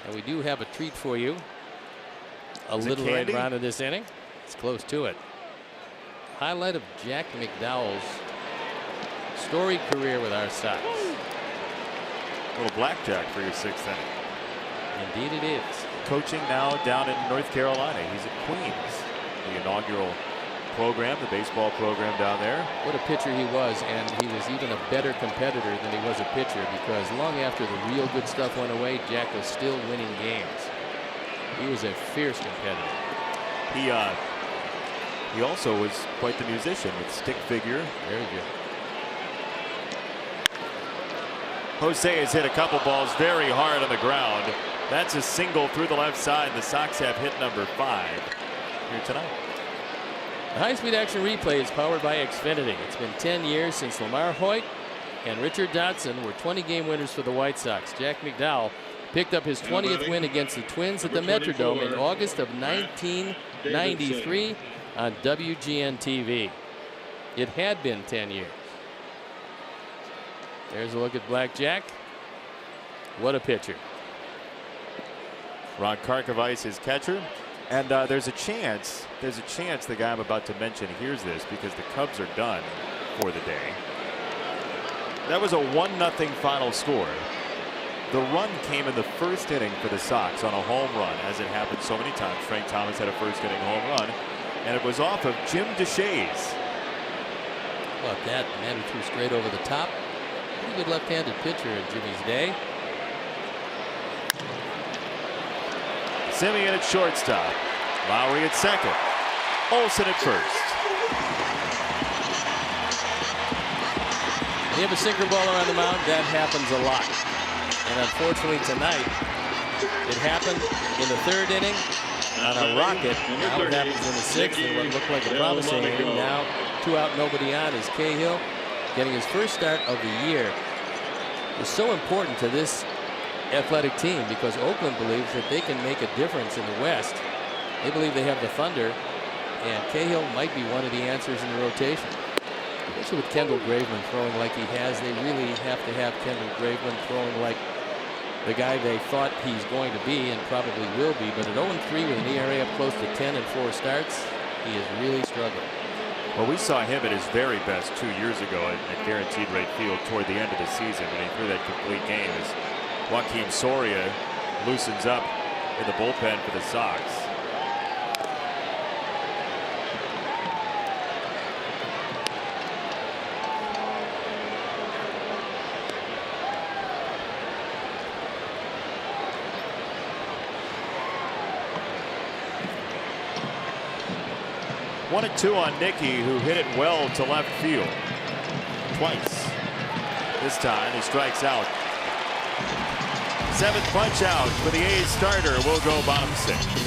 And we do have a treat for you. A Is it little later candy? on in this inning. It's close to it. Highlight of Jack McDowell's storied career with our Sox. A little blackjack for your 6th inning. Indeed it is. Coaching now down in North Carolina. He's at Queens, the inaugural program, the baseball program down there. What a pitcher he was, and he was even a better competitor than he was a pitcher, because long after the real good stuff went away, Jack was still winning games. He was a fierce competitor. He also was quite the musician with stick figure. Very good. Jose has hit a couple balls very hard on the ground. That's a single through the left side. The Sox have hit number 5 here tonight. The high-speed action replay is powered by Xfinity. It's been 10 years since Lamar Hoyt and Richard Dotson were 20-game winners for the White Sox. Jack McDowell picked up his 20th win against the Twins at the Metrodome in August of 1993 on WGN TV. It had been 10 years. There's a look at Black Jack. What a pitcher. Ron Karkovice is catcher. And there's a chance the guy I'm about to mention hears this, because the Cubs are done for the day. That was a 1-0 final score. The run came in the first inning for the Sox on a home run, as it happened so many times. Frank Thomas had a first inning home run, and it was off of Jim DeShays. How about that? The man who threw straight over the top. Pretty good left-handed pitcher in Jimmy's day. Simeon at shortstop. Lowry at second. Olsen at first. When you have a sinker ball around the mound, that happens a lot. And unfortunately tonight, it happened in the 3rd inning on a rocket. Now it happens in the 6th, and what looked like a promising inning. Now 2 out, nobody on, is Cahill getting his first start of the year. It's so important to this athletic team, because Oakland believes that they can make a difference in the West. They believe they have the Thunder, and Cahill might be one of the answers in the rotation. Especially with Kendall Graveman throwing like he has, they really have to have Kendall Graveman throwing like the guy they thought he's going to be, and probably will be. But at 0-3 with an ERA up close to 10 in 4 starts, he is really struggling. Well, we saw him at his very best 2 years ago at Guaranteed Rate Field toward the end of the season, when he threw that complete game as Joaquin Soria loosens up in the bullpen for the Sox. One and 2 on Nicky, who hit it well to left field twice. This time he strikes out. 7th punch out for the A's starter will go bottom 6.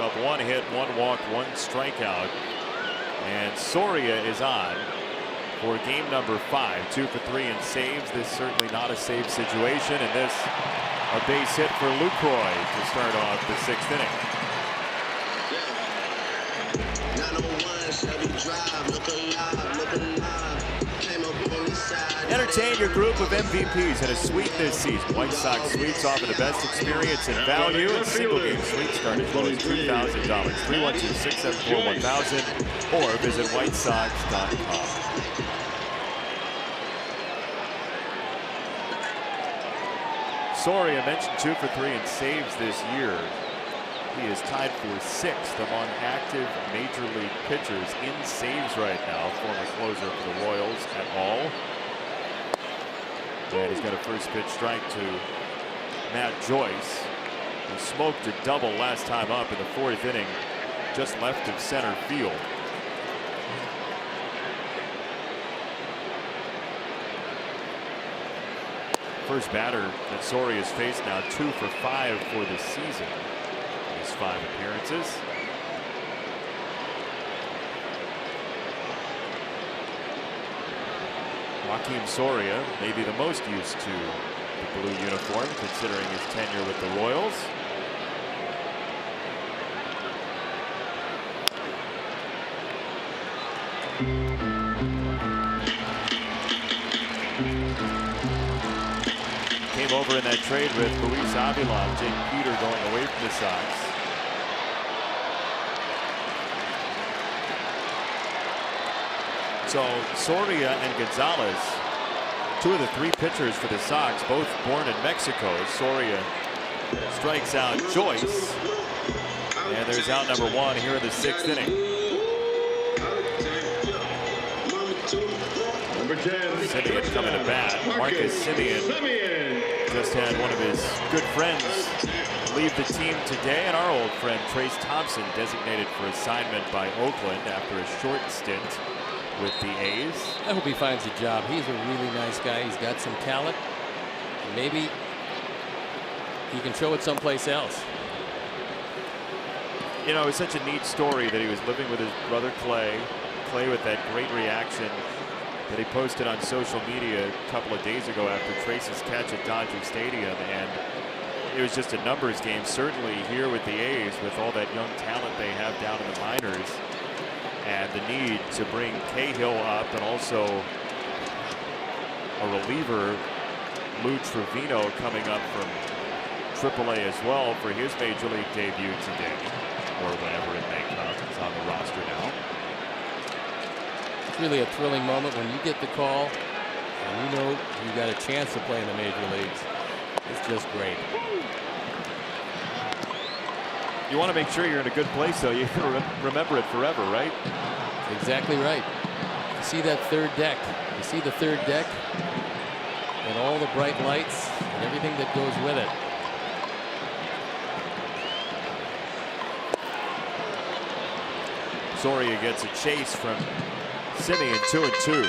up 1 hit, 1 walk, 1 strikeout. And Soria is on for game number 5. 2 for 3 in saves. This certainly not a save situation. And this a base hit for Lucroy to start off the 6th inning. Entertain your group of MVPs in a suite this season. White Sox suites offer the best experience and value, and single game suites start as low as $2,000. 312-674-1000 or visit whitesox.com. Soria mentioned 2 for 3 in saves this year. He is tied for 6th among active major league pitchers in saves right now. Former closer for the Royals at all. And he's got a first pitch strike to Matt Joyce, who smoked a double last time up in the 4th inning, just left of center field. First batter that Soria's faced now 2 for 5 for the season. His 5 appearances. Joakim Soria may be the most used to the blue uniform considering his tenure with the Royals. Came over in that trade with Luis Avila, Jake Peter going away from the Sox. So Soria and Gonzalez, 2 of the 3 pitchers for the Sox, both born in Mexico. Soria strikes out Joyce, and there's out number 1 here in the 6th inning. Number 10. Simeon coming to bat. Marcus Simeon just had one of his good friends leave the team today, and our old friend Trace Thompson designated for assignment by Oakland after a short stint with the A's. I hope he finds a job. He's a really nice guy. He's got some talent. Maybe he can show it someplace else. You know, it was such a neat story that he was living with his brother Clay. Clay with that great reaction that he posted on social media a couple of days ago after Trace's catch at Dodger Stadium. And it was just a numbers game, certainly here with the A's, with all that young talent they have down in the minors. And the need to bring Cahill up, and also a reliever, Lou Trevino, coming up from AAA as well for his major league debut today, or whenever it may come. He's on the roster now. It's really a thrilling moment when you get the call and you know you got a chance to play in the major leagues. It's just great. You want to make sure you're in a good place, so you can remember it forever, right? Exactly right. You see that third deck. You see the third deck and all the bright lights and everything that goes with it. Soria gets a chase from Simeon, 2-2.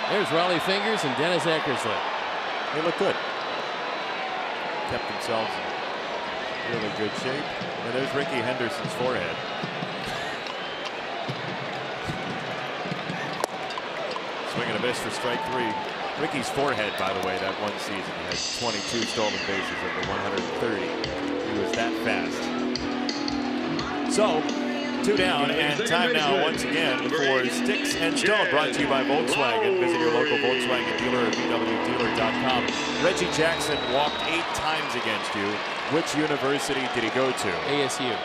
There's Raleigh Fingers and Dennis Eckersley. They look good. Kept themselves in really good shape. And there's Ricky Henderson's forehead. Swing and a miss for strike 3. Ricky's forehead, by the way, that one season, he had 22 stolen bases over 130. He was that fast. So, 2 down, and time now once again for Sticks and Stone, brought to you by Volkswagen. Visit your local Volkswagen dealer at VWDealer.com. Reggie Jackson walked 8 times against you. Which university did he go to? ASU.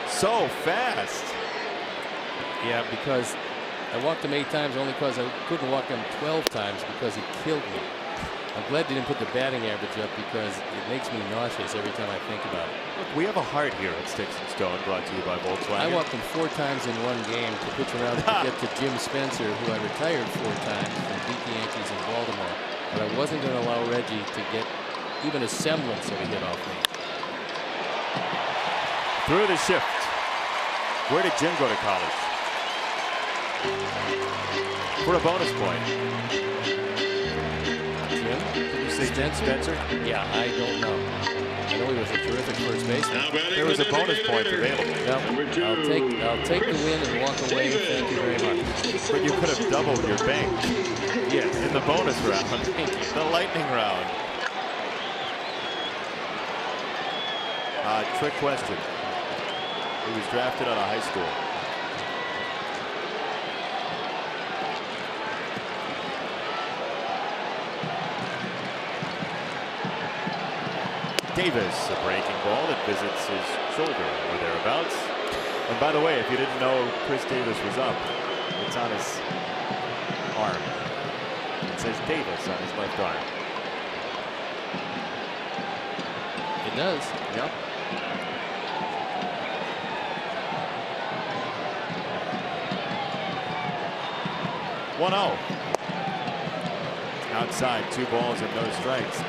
So fast. Yeah, because I walked him 8 times only because I couldn't walk him 12 times because he killed me. I'm glad they didn't put the batting average up because it makes me nauseous every time I think about it. Look, we have a heart here at Sticks and Stone, brought to you by Volkswagen. I walked him 4 times in one game to pitch around to get to Jim Spencer, who I retired 4 times from beat the Yankees in Baltimore. But I wasn't going to allow Reggie to get even a semblance of a hit off me. Through the shift. Where did Jim go to college? For a bonus point. Jim? Did you say Spencer? Yeah, I don't know. I know he was a terrific first baseman. There was a bonus point available. No, I'll take the win and walk away. Thank you very much. But you could have doubled your bank. Yes, in the bonus round. The lightning round. Trick question. He was drafted out of high school. Davis, a breaking ball that visits his shoulder or thereabouts. And by the way, if you didn't know Chris Davis was up, it's on his arm. It says Davis on his left arm. It does. Yep. (1-0). Outside, 2 balls and no strikes.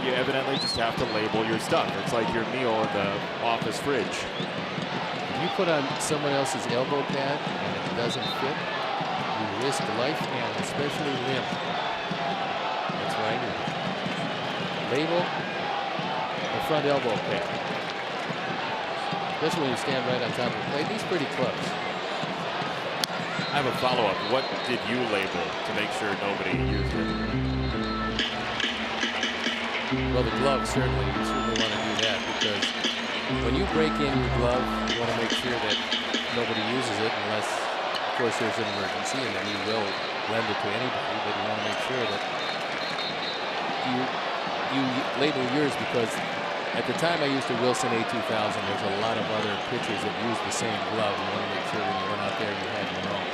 You evidently just have to label your stuff. It's like your meal in the office fridge. If you put on someone else's elbow pad and it doesn't fit, you risk life and especially limb. That's what I do. Label the front elbow pad. Especially when you stand right on top of the plate. He's pretty close. I have a follow-up. What did you label to make sure nobody used it? Well, the glove, certainly. You certainly want to do that because when you break in your glove, you want to make sure that nobody uses it unless, of course, there's an emergency, and then you will lend it to anybody, but you want to make sure that you label yours because at the time I used the Wilson A2000, there's a lot of other pitchers that use the same glove. You want to make sure when you went out there you had your own.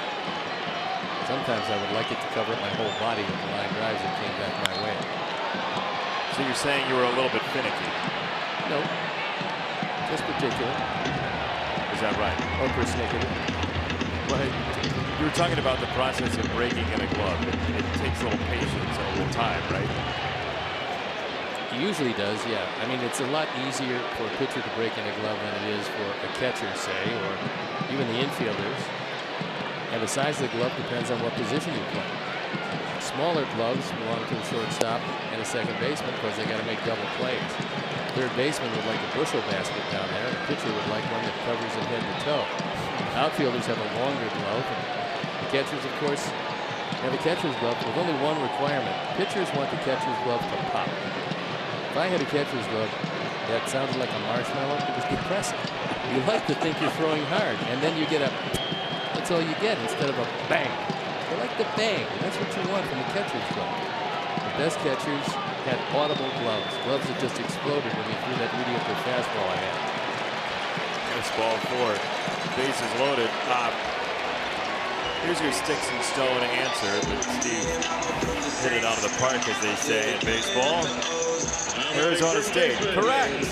Sometimes I would like it to cover up my whole body with the line drives that came back my way. So you're saying you were a little bit finicky? No, just particular. Is that right? Or persnickety. Well, you were talking about the process of breaking in a glove. It takes a little patience over time, right? It usually does, yeah. I mean, it's a lot easier for a pitcher to break in a glove than it is for a catcher, say, or even the infielders. And the size of the glove depends on what position you play. Smaller gloves belong to a shortstop and a second baseman because they got to make double plays. Third baseman would like a bushel basket down there. The pitcher would like one that covers him head to toe. Outfielders have a longer glove. The catchers, of course, have a catcher's glove with only one requirement. Pitchers want the catcher's glove to pop. If I had a catcher's glove that sounded like a marshmallow, it was depressing. You like to think you're throwing hard, and then you get a, that's all you get instead of a bang. You like the bang. That's what you want from the catcher's glove. The best catchers had audible gloves. Gloves that just exploded when you threw that mediocre fastball I had. This ball 4. Bases loaded. Here's your sticks and stone answer, but Steve hit it out of the park, as they say in baseball. Arizona State. Correct.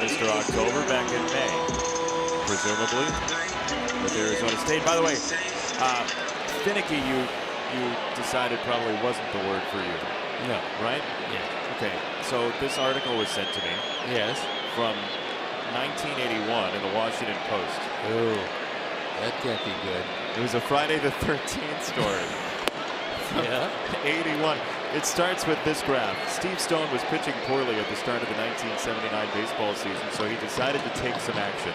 Mr. October back in May, presumably, with Arizona State. By the way, finicky, you decided probably wasn't the word for you. No. Right? Yeah. Okay. So this article was sent to me. Yes. From 1981 in the Washington Post. Oh, that can't be good. It was a Friday the 13th story. Yeah. 81. It starts with this graph. Steve Stone was pitching poorly at the start of the 1979 baseball season, so he decided to take some action.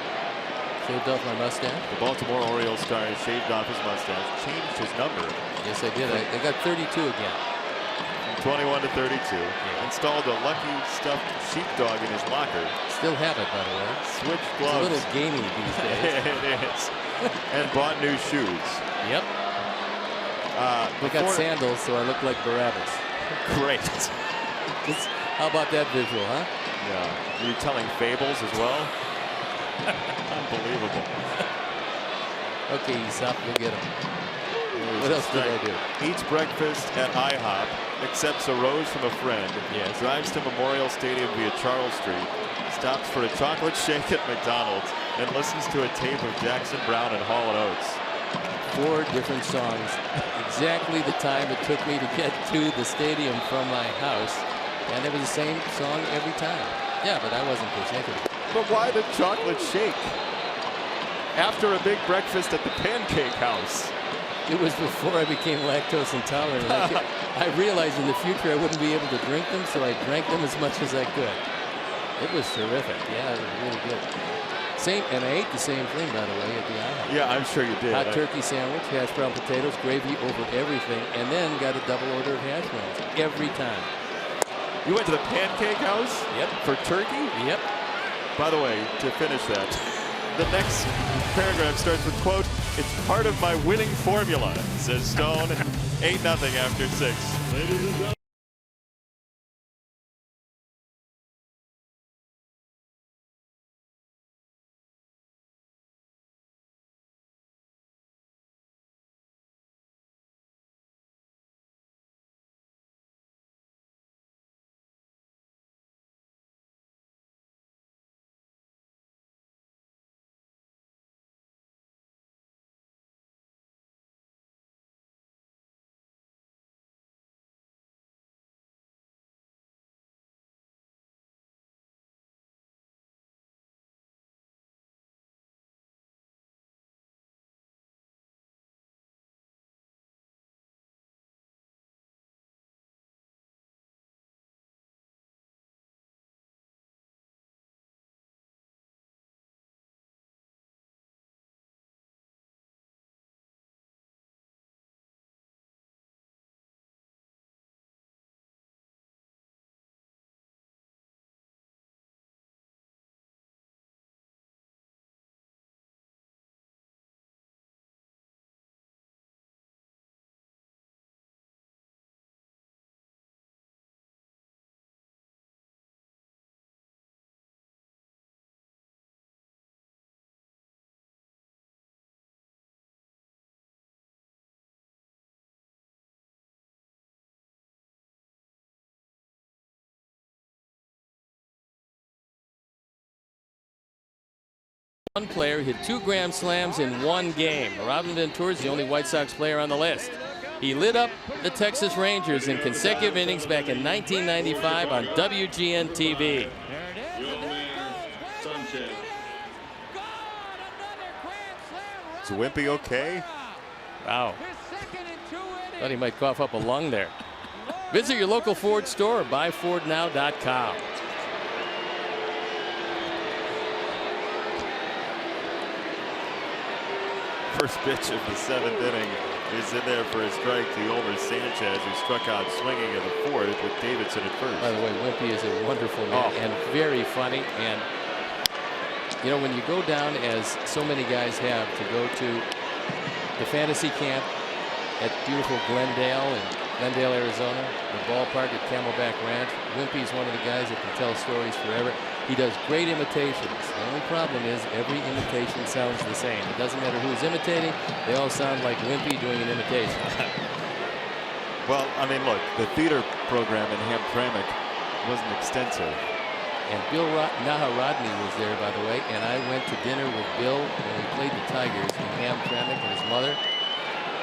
Shaved off my mustache? The Baltimore Orioles star shaved off his mustache, changed his number. Yes, I did. I got 32 again. From 21 to 32. Yeah. Installed a lucky stuffed sheepdog in his locker. Still have it, by the way. Switched gloves. It's a little gamey these days. It is. And bought new shoes. Yep. I got sandals, so I look like Barabbas. Great. How about that visual, huh? Yeah. You're telling fables as well? Unbelievable. Okay, Aesop, we'll get him. What else did I do? Eats breakfast at IHOP, accepts a rose from a friend, yes. Drives to Memorial Stadium via Charles Street, stops for a chocolate shake at McDonald's, and listens to a tape of Jackson Browne and Hall & Oates. 4 different songs. Exactly the time it took me to get to the stadium from my house. And it was the same song every time. Yeah, but I wasn't persnickety. But why the chocolate shake? After a big breakfast at the Pancake House. It was before I became lactose intolerant. I realized in the future I wouldn't be able to drink them, so I drank them as much as I could. It was terrific. Yeah, it was really good. And I ate the same thing, by the way, at the IHOP. Yeah, I'm sure you did. Hot turkey sandwich, hash brown potatoes, gravy over everything, and then got a double order of hash browns every time. You went to the Pancake House? Yep. For turkey? Yep. By the way, to finish that, the next paragraph starts with, quote, "It's part of my winning formula," says Stone. 8-0 after 6. Ladies and gentlemen. One player hit 2 grand slams in one game. Robin Ventura is the only White Sox player on the list. He lit up the Texas Rangers in consecutive innings back in 1995 on WGN TV. Is Wimpy okay? Wow. Thought he might cough up a lung there. Visit your local Ford store or buyfordnow.com. First pitch of the 7th inning is in there for a strike to Yolmer Sanchez, who struck out swinging in the 4th with Davidson at first. By the way, Wimpy is a wonderful man and very funny. And, you know, when you go down, as so many guys have, to go to the fantasy camp at beautiful Glendale, Arizona, the ballpark at Camelback Ranch, Wimpy's one of the guys that can tell stories forever. He does great imitations. The only problem is every imitation sounds the same. It doesn't matter who's imitating. They all sound like Wimpy doing an imitation. Well, I mean, look, the theater program in Hamtramck wasn't extensive. And Bill Naharodny was there, by the way, and I went to dinner with Bill when we played the Tigers in Hamtramck, and his mother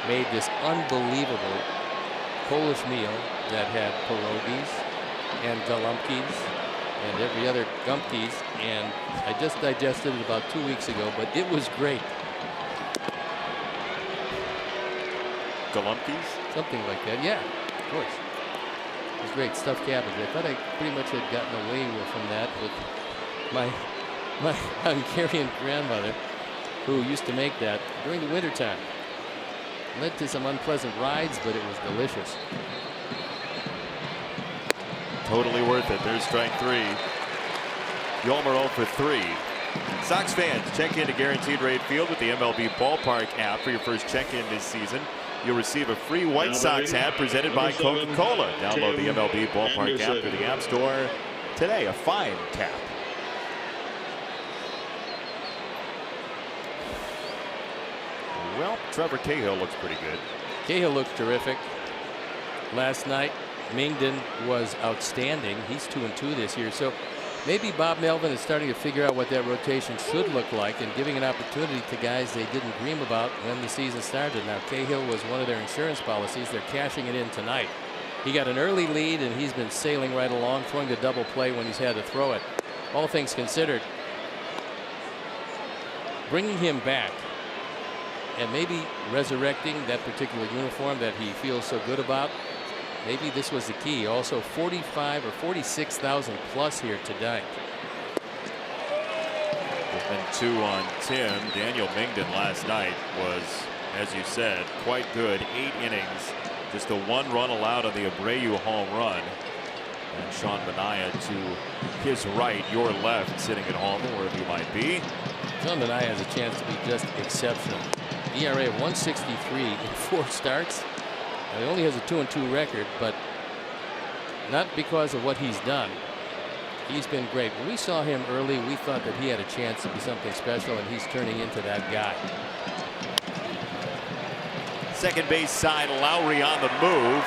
made this unbelievable Polish meal that had pierogies and galumpkies and every other gumpkies, and I just digested it about 2 weeks ago, but it was great. Galumpkies? Something like that, yeah, of course. It was great. Stuffed cabbage. I thought I pretty much had gotten away from that with my Hungarian grandmother, who used to make that during the wintertime. Led to some unpleasant rides, but it was delicious. Totally worth it. There's strike 3. Yolmer 0 for 3. Sox fans, check into Guaranteed Rate Field with the MLB Ballpark app for your first check-in this season. You'll receive a free White Sox hat presented by Coca-Cola. Download the MLB Ballpark app through the App Store today. A fine cap. Well, Trevor Cahill looks pretty good. Cahill looked terrific. Last night, Mingden was outstanding. He's 2-2 this year. So maybe Bob Melvin is starting to figure out what that rotation should look like and giving an opportunity to guys they didn't dream about when the season started. Now, Cahill was one of their insurance policies. They're cashing it in tonight. He got an early lead, and he's been sailing right along, throwing the double play when he's had to throw it. All things considered, bringing him back and maybe resurrecting that particular uniform that he feels so good about. Maybe this was the key. Also 45 or 46,000 plus here tonight. And 2 on Tim. Daniel Mingden last night was, as you said, quite good. 8 innings. Just a 1 run allowed on the Abreu home run. And Sean Manaea to his right, your left, sitting at home, or wherever you might be. Sean Manaea has a chance to be just exceptional. ERA of 163 in 4 starts. Now, he only has a 2-2 record, but not because of what he's done. He's been great. When we saw him early, we thought that he had a chance to be something special, and he's turning into that guy. Second base side, Lowry on the move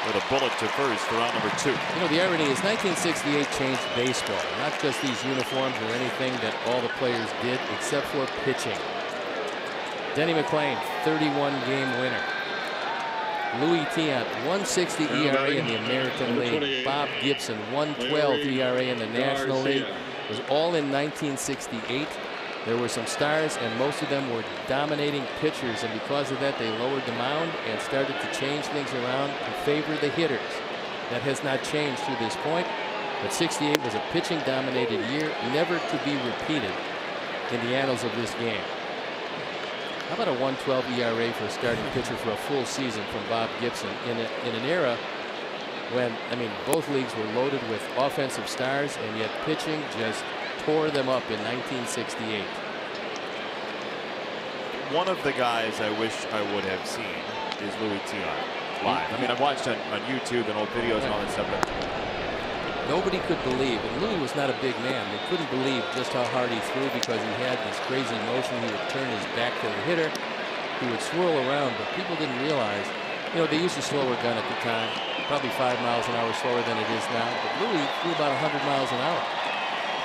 with a bullet to first for round number 2. You know, the irony is 1968 changed baseball, not just these uniforms or anything that all the players did except for pitching. Denny McClain, 31-game winner. Louis Tiant, 160 ERA in the American League. Bob Gibson, 112 ERA in the National League. It was all in 1968. There were some stars, and most of them were dominating pitchers, and because of that, they lowered the mound and started to change things around to favor the hitters. That has not changed to this point, but 68 was a pitching-dominated year, never to be repeated in the annals of this game. How about a 112 ERA for a starting pitcher for a full season from Bob Gibson in an era when, I mean, both leagues were loaded with offensive stars, and yet pitching just tore them up in 1968. One of the guys I wish I would have seen is Louis Tiant live. I mean, I've watched on YouTube and old videos and all that stuff, but nobody could believe, and Louis was not a big man. They couldn't believe just how hard he threw because he had this crazy motion. He would turn his back to the hitter. He would swirl around, but people didn't realize, you know, they used a slower gun at the time, probably 5 miles an hour slower than it is now. But Louis threw about 100 miles an hour.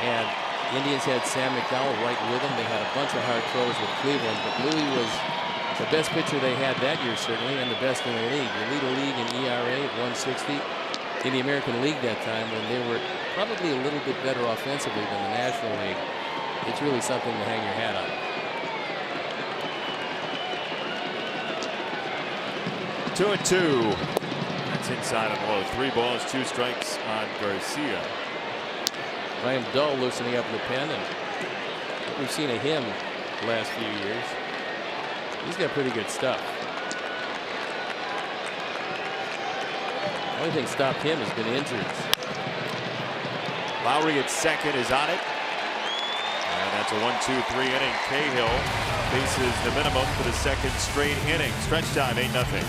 And Indians had Sam McDowell right with him. They had a bunch of hard throws with Cleveland, but Louis was the best pitcher they had that year, certainly, and the best in the league. You lead the league in ERA at 160. In the American League that time, when they were probably a little bit better offensively than the National League, it's really something to hang your hat on. 2-2. That's inside and low. 3 balls, 2 strikes on Garcia. Ryan Dull loosening up in the pen, and what we've seen of him the last few years, he's got pretty good stuff. The only thing stopped him has been injuries. Lowry at second is on it. And that's a 1-2-3 inning. Cahill faces the minimum for the second straight inning. Stretch time, 8-0.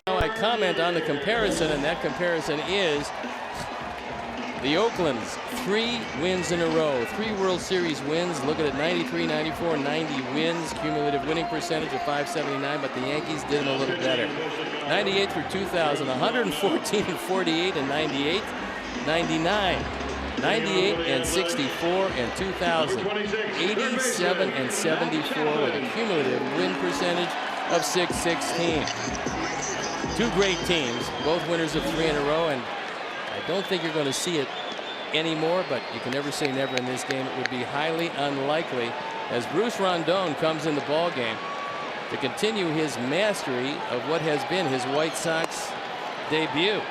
Now I comment on the comparison, and that comparison is The Oakland's 3 wins in a row, 3 World Series wins. Look at it, 93, 94, 90 wins, cumulative winning percentage of .579, but the Yankees did them a little better. 98 through 2000, 114 and 48 and 98, 99, 98 and 64 and 2000, 87 and 74 with a cumulative win percentage of .616. 2 great teams, both winners of 3 in a row, and I don't think you're going to see it anymore, but you can never say never in this game. It would be highly unlikely as Bruce Rondon comes in the ball game to continue his mastery of what has been his White Sox debut.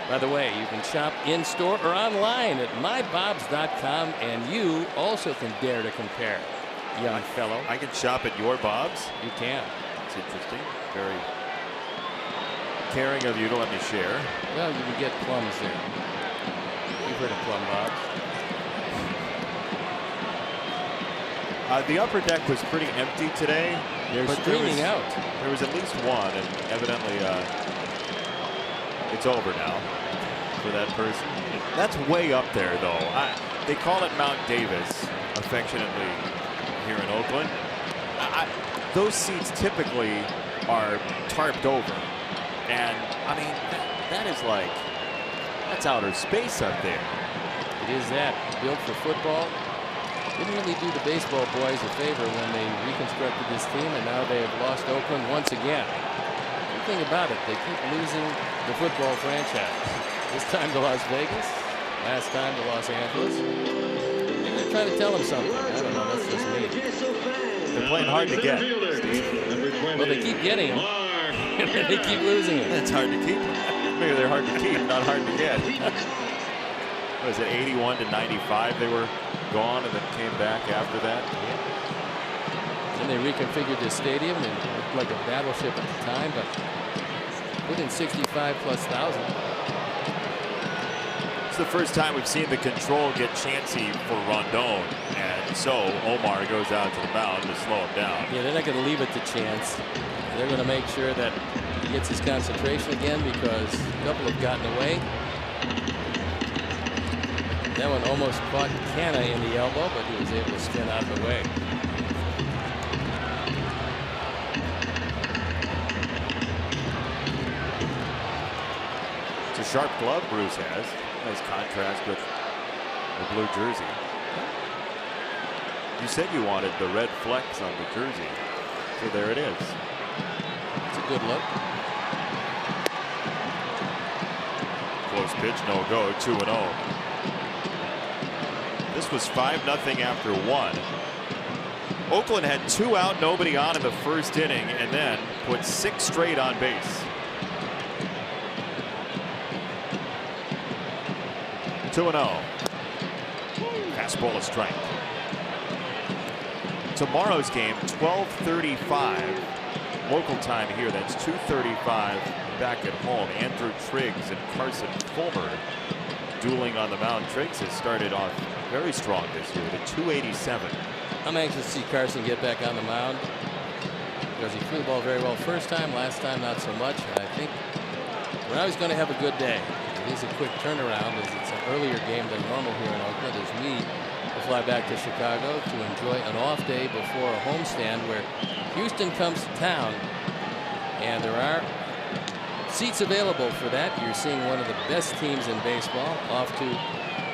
By the way, you can shop in-store or online at mybobs.com, and you also can dare to compare, young fellow. I can shop at your Bob's? You can. It's interesting. Very caring of you to let me share. Well, you can get plums there. You've heard of Plum Bob's. The upper deck was pretty empty today. They're but streaming out. There was at least one, and evidently it's over now for that person. That's way up there, though. They call it Mount Davis, affectionately, here in Oakland. Those seats typically are tarped over. And, I mean, that is like, that's outer space up there. It is that. Built for football. Didn't really do the baseball boys a favor when they reconstructed this team, and now they have lost Oakland once again. The thing about it, they keep losing the football franchise. This time to Las Vegas, last time to Los Angeles. Maybe they're trying to tell them something. I don't know, that's just me. They're playing hard to get. Well, they keep getting them. They keep losing it. It's hard to keep. Maybe they're hard to keep, not hard to get. What is it, 81 to 95? They were gone and then came back after that. Then they reconfigured the stadium and it looked like a battleship at the time, but put in 65,000+. It's the first time we've seen the control get chancy for Rondon, and so Omar goes out to the mound to slow him down. Yeah, they're not going to leave it to chance. They're going to make sure that he gets his concentration again because a couple have gotten away. That one almost caught Canna in the elbow, but he was able to spin out of the way. It's a sharp glove Bruce has. Nice contrast with the blue jersey. You said you wanted the red flecks on the jersey, so there it is. It's a good look. Close pitch, no go, 2-0. This was 5-0 after 1. Oakland had 2 out, nobody on in the first inning, and then put 6 straight on base. 2-0. Fastball a strike. Tomorrow's game, 12:35 local time here. That's 2:35 back at home. Andrew Triggs and Carson Fulmer dueling on the mound. Triggs has started off very strong this year with a 287. I'm anxious to see Carson get back on the mound because he threw the ball very well first time, last time not so much. And I think we're always going to have a good day. It is a quick turnaround as it's an earlier game than normal here in Oakland as we will fly back to Chicago to enjoy an off day before a homestand where Houston comes to town, and there are seats available for that. You're seeing one of the best teams in baseball off to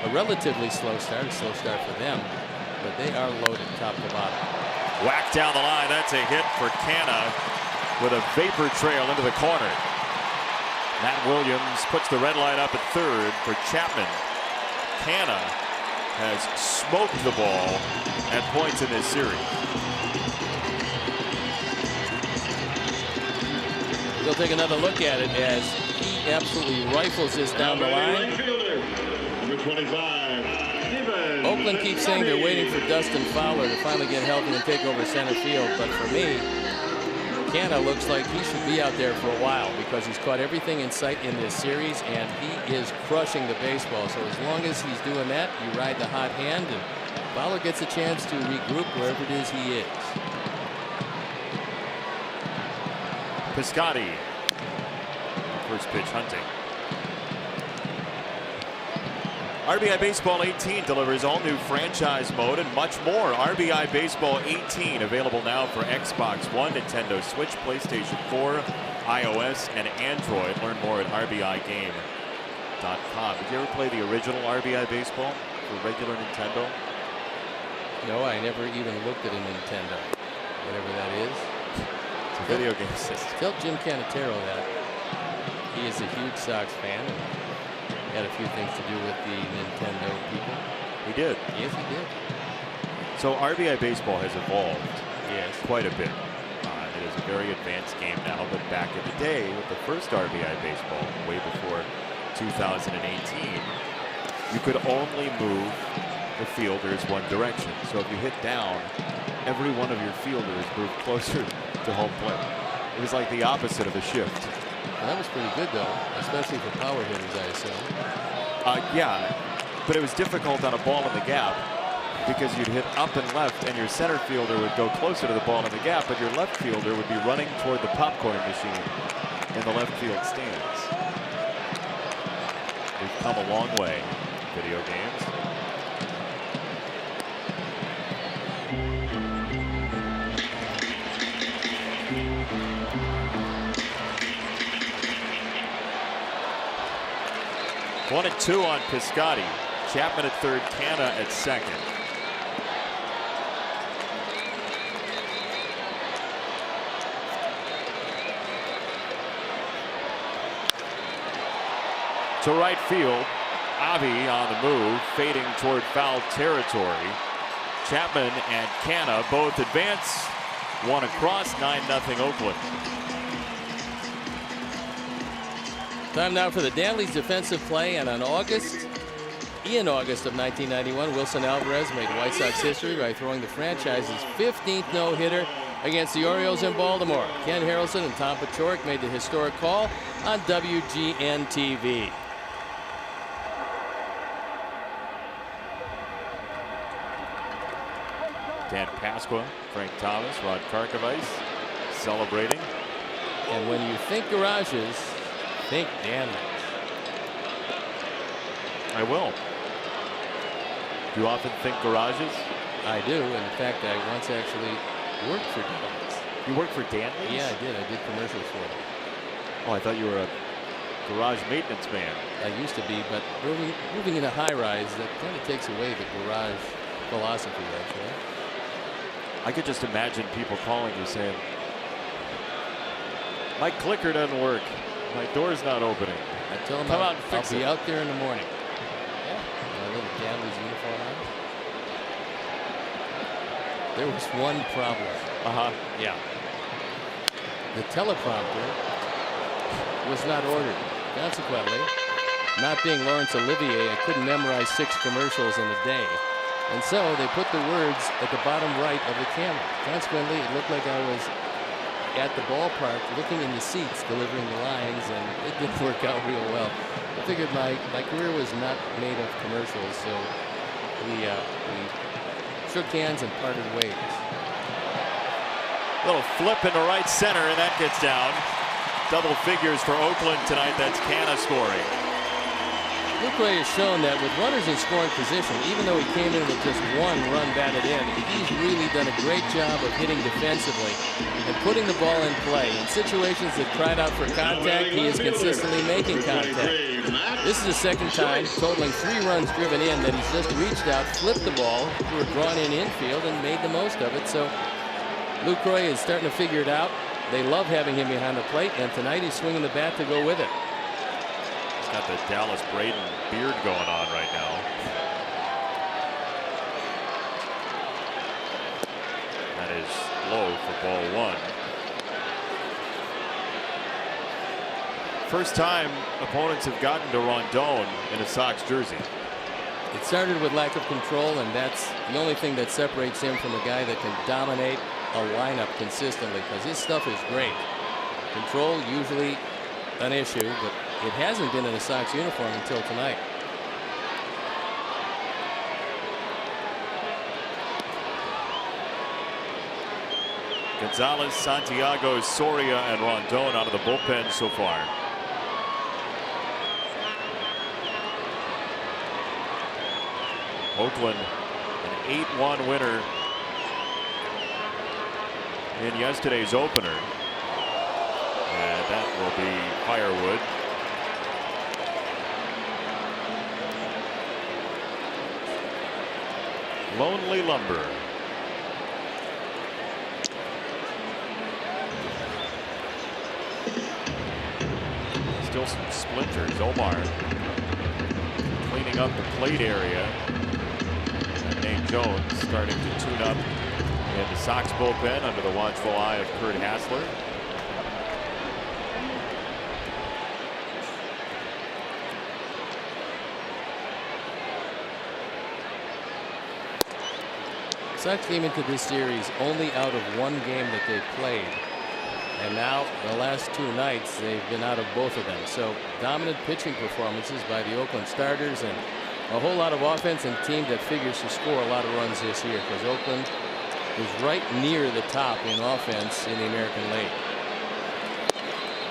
a relatively slow start, for them, but they are loaded top to bottom. Whack down the line. That's a hit for Canna with a vapor trail into the corner. Matt Williams puts the red light up at third for Chapman. Canna has smoked the ball at points in this series. We'll take another look at it as he absolutely rifles this down the line. Number 25, Oakland keeps saying they're waiting for Dustin Fowler to finally get healthy and take over center field, but for me, Canna looks like he should be out there for a while because he's caught everything in sight in this series and he is crushing the baseball. So as long as he's doing that, you ride the hot hand and Fowler gets a chance to regroup wherever it is he is. Piscotti. First pitch hunting. RBI Baseball 18 delivers all new franchise mode and much more. RBI Baseball 18 available now for Xbox One, Nintendo Switch, PlayStation 4, iOS, and Android. Learn more at RBIGame.com. Did you ever play the original RBI Baseball for regular Nintendo? No, I never even looked at a Nintendo, whatever that is. It's a video game system. Tell Jim Canatero that. He is a huge Sox fan and had a few things to do with the Nintendo people. He did. Yes, he did. So RBI Baseball has evolved, yes, quite a bit. It is a very advanced game now, but back in the day with the first RBI Baseball, way before 2018, you could only move the fielders one direction. So if you hit down, every one of your fielders moved closer to home plate. It was like the opposite of a shift. Well, that was pretty good, though, especially for power hitters, I assume. Yeah, but it was difficult on a ball in the gap because you'd hit up and left, and your center fielder would go closer to the ball in the gap, but your left fielder would be running toward the popcorn machine in the left field stands. We've come a long way in video games. One and two on Piscotty. Chapman at third, Canna at second. To right field, Avi on the move, fading toward foul territory. Chapman and Canna both advance. One across, 9-0 Oakland. Time now for the Danleys' defensive play, and in August of 1991, Wilson Alvarez made White Sox history by throwing the franchise's 15th no-hitter against the Orioles in Baltimore. Ken Harrelson and Tom Paciorek made the historic call on WGN-TV. Dan Pasqua, Frank Thomas, Rod Karkovice celebrating. And when you think garages, think Danleys. I will. Do you often think garages? I do. And in fact, I once actually worked for Danleys. You worked for Danleys? Yeah, I did. I did commercials for them. Oh, I thought you were a garage maintenance man. I used to be, but moving in a high-rise, that kind of takes away the garage philosophy, actually. I could just imagine people calling you saying, my clicker doesn't work. My door's not opening. I tell them Come out and fix I'll be it. out there in the morning. Yeah. My little Danleys uniform on. There was one problem. Yeah. The teleprompter was not ordered. Consequently, not being Laurence Olivier, I couldn't memorize 6 commercials in a day. And so they put the words at the bottom right of the camera. Consequently, it looked like I was at the ballpark looking in the seats delivering the lines, and it didn't work out real well. I figured my career was not made of commercials, so we shook hands and parted ways. Little flip into right center, and that gets down. Double figures for Oakland tonight. That's Canna scoring. Lucroy has shown that with runners in scoring position, even though he came in with just 1 run batted in, he's really done a great job of hitting defensively and putting the ball in play. In situations that cried out for contact, he is consistently making contact. This is the second time, totaling 3 runs driven in, that he's just reached out, flipped the ball to a drawn-in infield, and made the most of it. So Lucroy is starting to figure it out. They love having him behind the plate, and tonight he's swinging the bat to go with it. Got the Dallas Braden beard going on right now. That is low for ball 1. First time opponents have gotten to Rondon in a Sox jersey. It started with lack of control, and that's the only thing that separates him from a guy that can dominate a lineup consistently, because his stuff is great. Control usually an issue, but it hasn't been in a Sox uniform until tonight. Gonzalez, Santiago, Soria, and Rondon out of the bullpen so far. Oakland, an 8-1 winner in yesterday's opener. And that will be firewood. Lonely Lumber. Still some splinters. Omar cleaning up the plate area. And Nate Jones starting to tune up in the Sox bullpen under the watchful eye of Kurt Hassler. Sox came into this series only out of one game that they played. And now the last 2 nights they've been out of both of them. So dominant pitching performances by the Oakland starters and a whole lot of offense, and team that figures to score a lot of runs this year, because Oakland is right near the top in offense in the American League.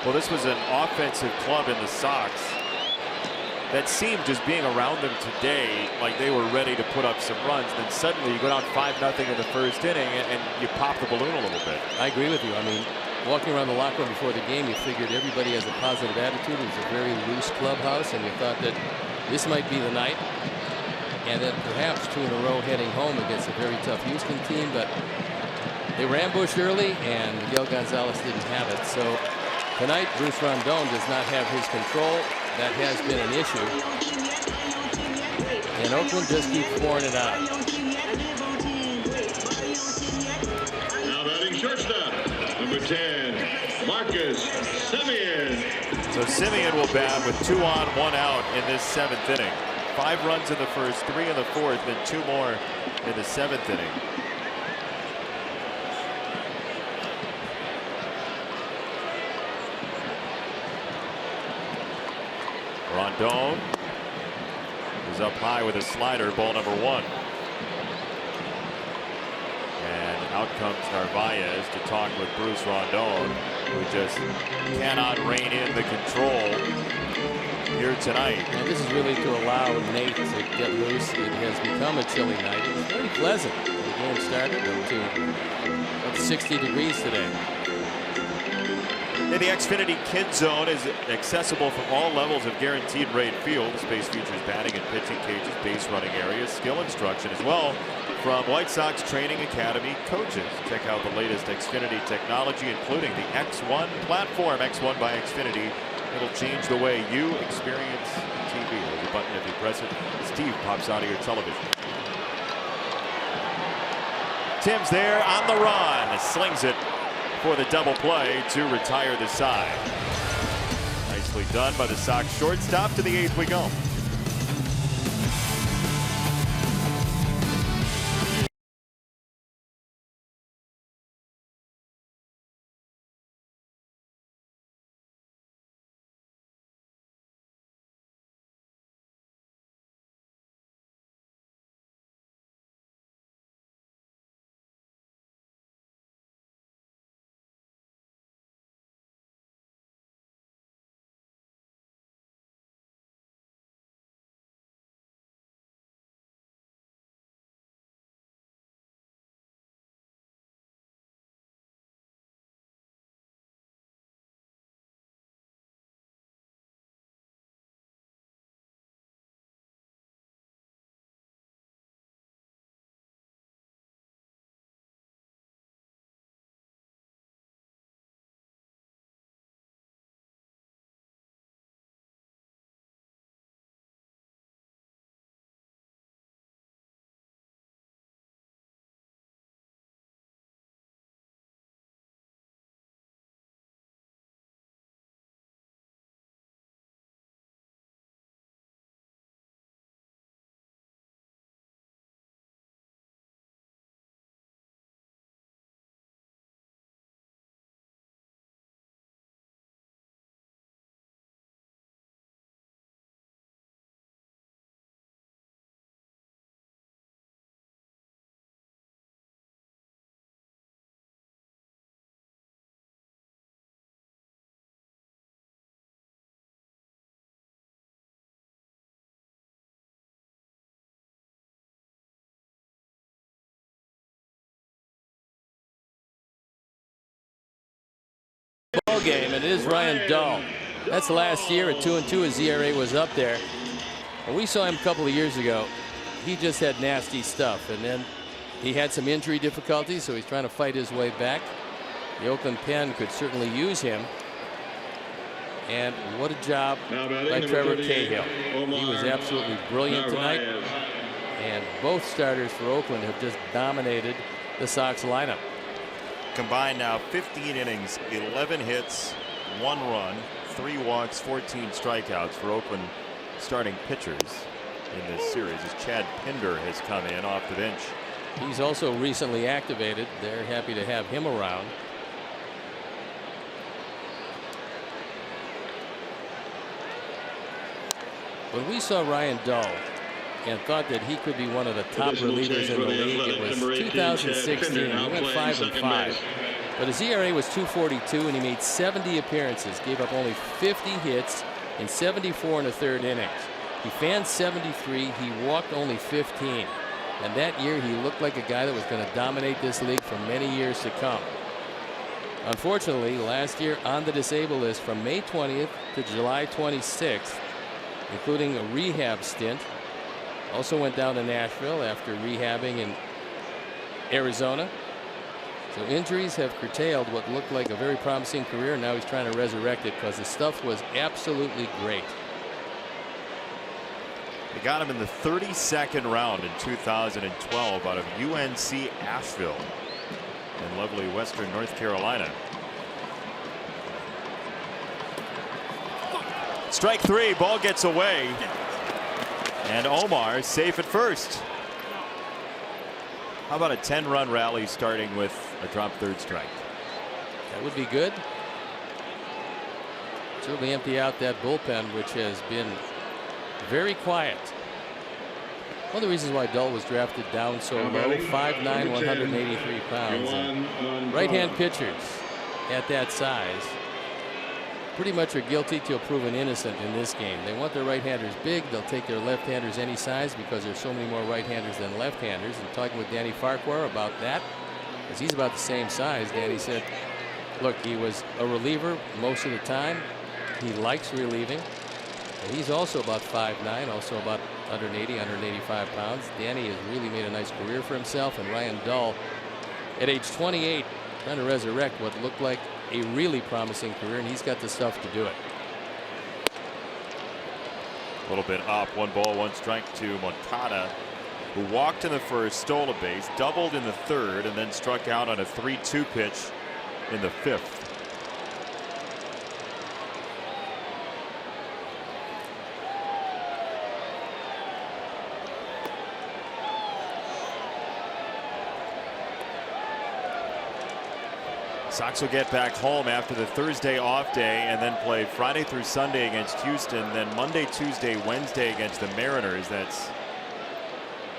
Well, this was an offensive club in the Sox that seemed, just being around them today, like they were ready to put up some runs. Then suddenly you go down 5-0 in the first inning and you pop the balloon a little bit. I agree with you. I mean, walking around the locker room before the game, you figured everybody has a positive attitude. It was a very loose clubhouse, and you thought that this might be the night. And then perhaps 2 in a row heading home against a very tough Houston team. But they were ambushed early, and Miguel Gonzalez didn't have it. So tonight, Bruce Rondon does not have his control. That has been an issue. And Oakland just keeps pouring it out. Now batting shortstop, number 10, Marcus Semien. So Semien will bat with 2 on, 1 out in this 7th inning. 5 runs in the first, 3 in the 4th, and 2 more in the 7th inning. Rondon is up high with a slider, ball number 1. And out comes Narvaez to talk with Bruce Rondon, who just cannot rein in the control here tonight. And this is really to allow Nate to get loose. It has become a chilly night. It was very pleasant. The game started up to 60 degrees today. The Xfinity Kid Zone is accessible from all levels of guaranteed rate field. The space features batting and pitching cages, base running areas, skill instruction as well from White Sox Training Academy coaches. Check out the latest Xfinity technology, including the X1 platform. X1 by Xfinity. It'll change the way you experience TV. There's a button if you press it. Steve pops out of your television. Tim's there on the run. Slings it for the double play to retire the side. Nicely done by the Sox shortstop. To the 8th we go. ball game, and it is Ryan Dahl. That's last year at 2-2. His ERA was up there. And we saw him a couple of years ago. He just had nasty stuff, and then he had some injury difficulties, so he's trying to fight his way back. The Oakland Pen could certainly use him. And what a job by Trevor Cahill. He was absolutely brilliant tonight. And both starters for Oakland have just dominated the Sox lineup. Combined now 15 innings, 11 hits, 1 run, 3 walks, 14 strikeouts for Oakland starting pitchers in this series as Chad Pinder has come in off the bench. He's also recently activated. They're happy to have him around. When we saw Ryan Dahl and thought that he could be one of the top relievers in the league, it was 2016. He went 5-5. But his ERA was 2.42, and he made 70 appearances, gave up only 50 hits in 74 1/3 innings. He fanned 73. He walked only 15. And that year, he looked like a guy that was going to dominate this league for many years to come. Unfortunately, last year on the disabled list from May 20th to July 26th, including a rehab stint. Also went down to Nashville after rehabbing in Arizona. So injuries have curtailed what looked like a very promising career. Now he's trying to resurrect it because the stuff was absolutely great. They got him in the 32nd round in 2012 out of UNC Asheville in lovely western North Carolina. Strike 3, ball gets away, and Omar safe at first. How about a 10-run rally starting with a drop third strike? That would be good. Certainly empty out that bullpen, which has been very quiet. One of the reasons why Dahl was drafted down so low, 5'9", 183 pounds. And right-hand pitchers at that size pretty much are guilty till proven innocent in this game. They want their right-handers big. They'll take their left-handers any size because there's so many more right-handers than left-handers. And talking with Danny Farquhar about that, because he's about the same size, Danny said, look, he was a reliever most of the time. He likes relieving. And he's also about 5'9", also about 180, 185 pounds. Danny has really made a nice career for himself. And Ryan Dahl, at age 28, trying to resurrect what looked like a really promising career, and he's got the stuff to do it. A little bit up, 1 ball, 1 strike to Moncada, who walked in the first, stole a base, doubled in the third, and then struck out on a 3-2 pitch in the 5th. Sox will get back home after the Thursday off day and then play Friday through Sunday against Houston, then Monday, Tuesday, Wednesday against the Mariners. That's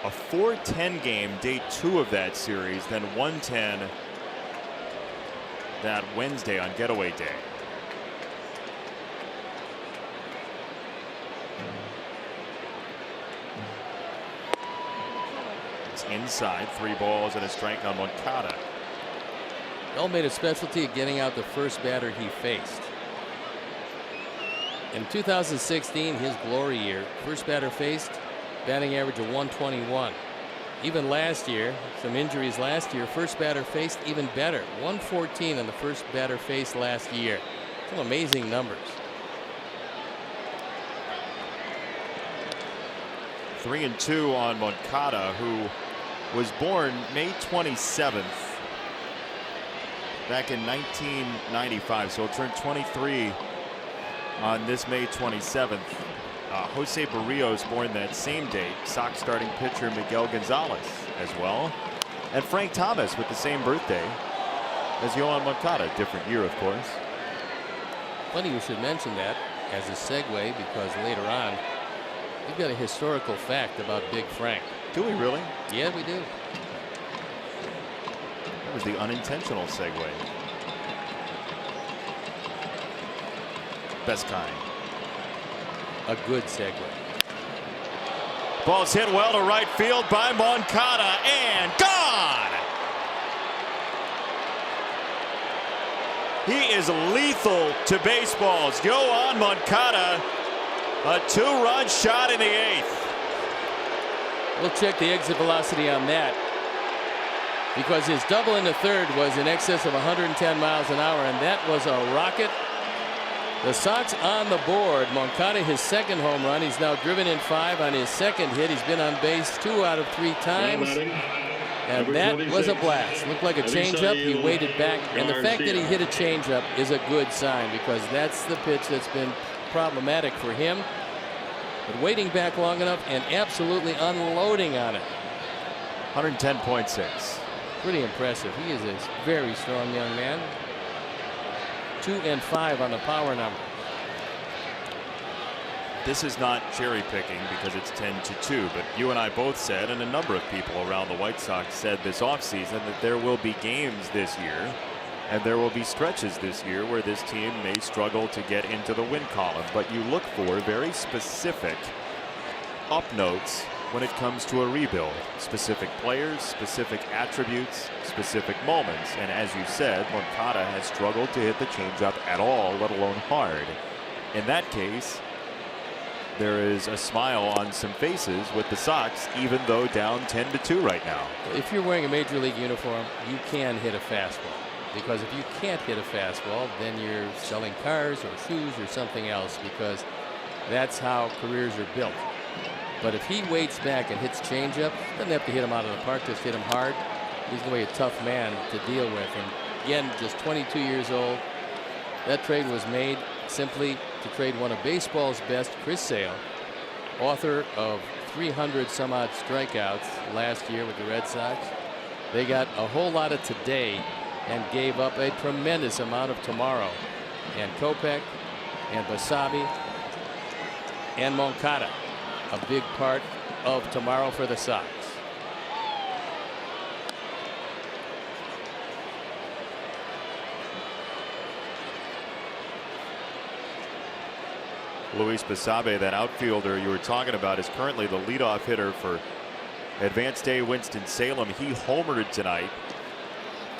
a 4-10 game, day 2 of that series, then 1-10 that Wednesday on getaway day. It's inside, 3 balls and a strike on Moncada. Dahl made a specialty of getting out the first batter he faced. In 2016, his glory year, first batter faced, batting average of 121. Even last year, some injuries last year, first batter faced even better, 114 on the first batter faced last year. Some amazing numbers. 3-2 on Moncada, who was born May 27th. Back in 1995, so he'll turn 23 on this May 27th. Jose Barrios born that same date. Sox starting pitcher Miguel Gonzalez as well. And Frank Thomas with the same birthday as Yohan Moncada. Different year, of course. Funny you should mention that as a segue, because later on, we've got a historical fact about Big Frank. Do we really? Yeah, we do. That was the unintentional segue. Best kind. A good segue. Ball's hit well to right field by Moncada and gone. He is lethal to baseballs. Yoan Moncada, a 2-run shot in the 8th. We'll check the exit velocity on that, because his double in the 3rd was in excess of 110 miles an hour, and that was a rocket. The Sox on the board. Moncada, his 2nd home run. He's now driven in 5 on his 2nd hit. He's been on base 2 out of 3 times. And that was a blast. Looked like a changeup. He waited back. And the fact that he hit a changeup is a good sign, because that's the pitch that's been problematic for him. But waiting back long enough and absolutely unloading on it. 110.6. Pretty impressive. He is a very strong young man. 2 and 5 on the power number. This is not cherry picking because it's 10-2, but you and I both said, and a number of people around the White Sox said this offseason, that there will be games this year and there will be stretches this year where this team may struggle to get into the win column. But you look for very specific up notes when it comes to a rebuild. Specific players, specific attributes, specific moments. And as you said, Moncada has struggled to hit the changeup at all, let alone hard. In that case, there is a smile on some faces with the Sox, even though down 10-2 right now. If you're wearing a major league uniform, you can hit a fastball. Because if you can't hit a fastball, then you're selling cars or shoes or something else, because that's how careers are built. But if he waits back and hits changeup, doesn't have to hit him out of the park, just hit him hard. He's going to be a tough man to deal with. And again, just 22 years old. That trade was made simply to trade one of baseball's best, Chris Sale, author of 300 some odd strikeouts last year with the Red Sox. They got a whole lot of today and gave up a tremendous amount of tomorrow. And Kopech and Basabe and Moncada, a big part of tomorrow for the Sox. Luis Basabe, that outfielder you were talking about, is currently the leadoff hitter for Advanced A Winston-Salem. He homered tonight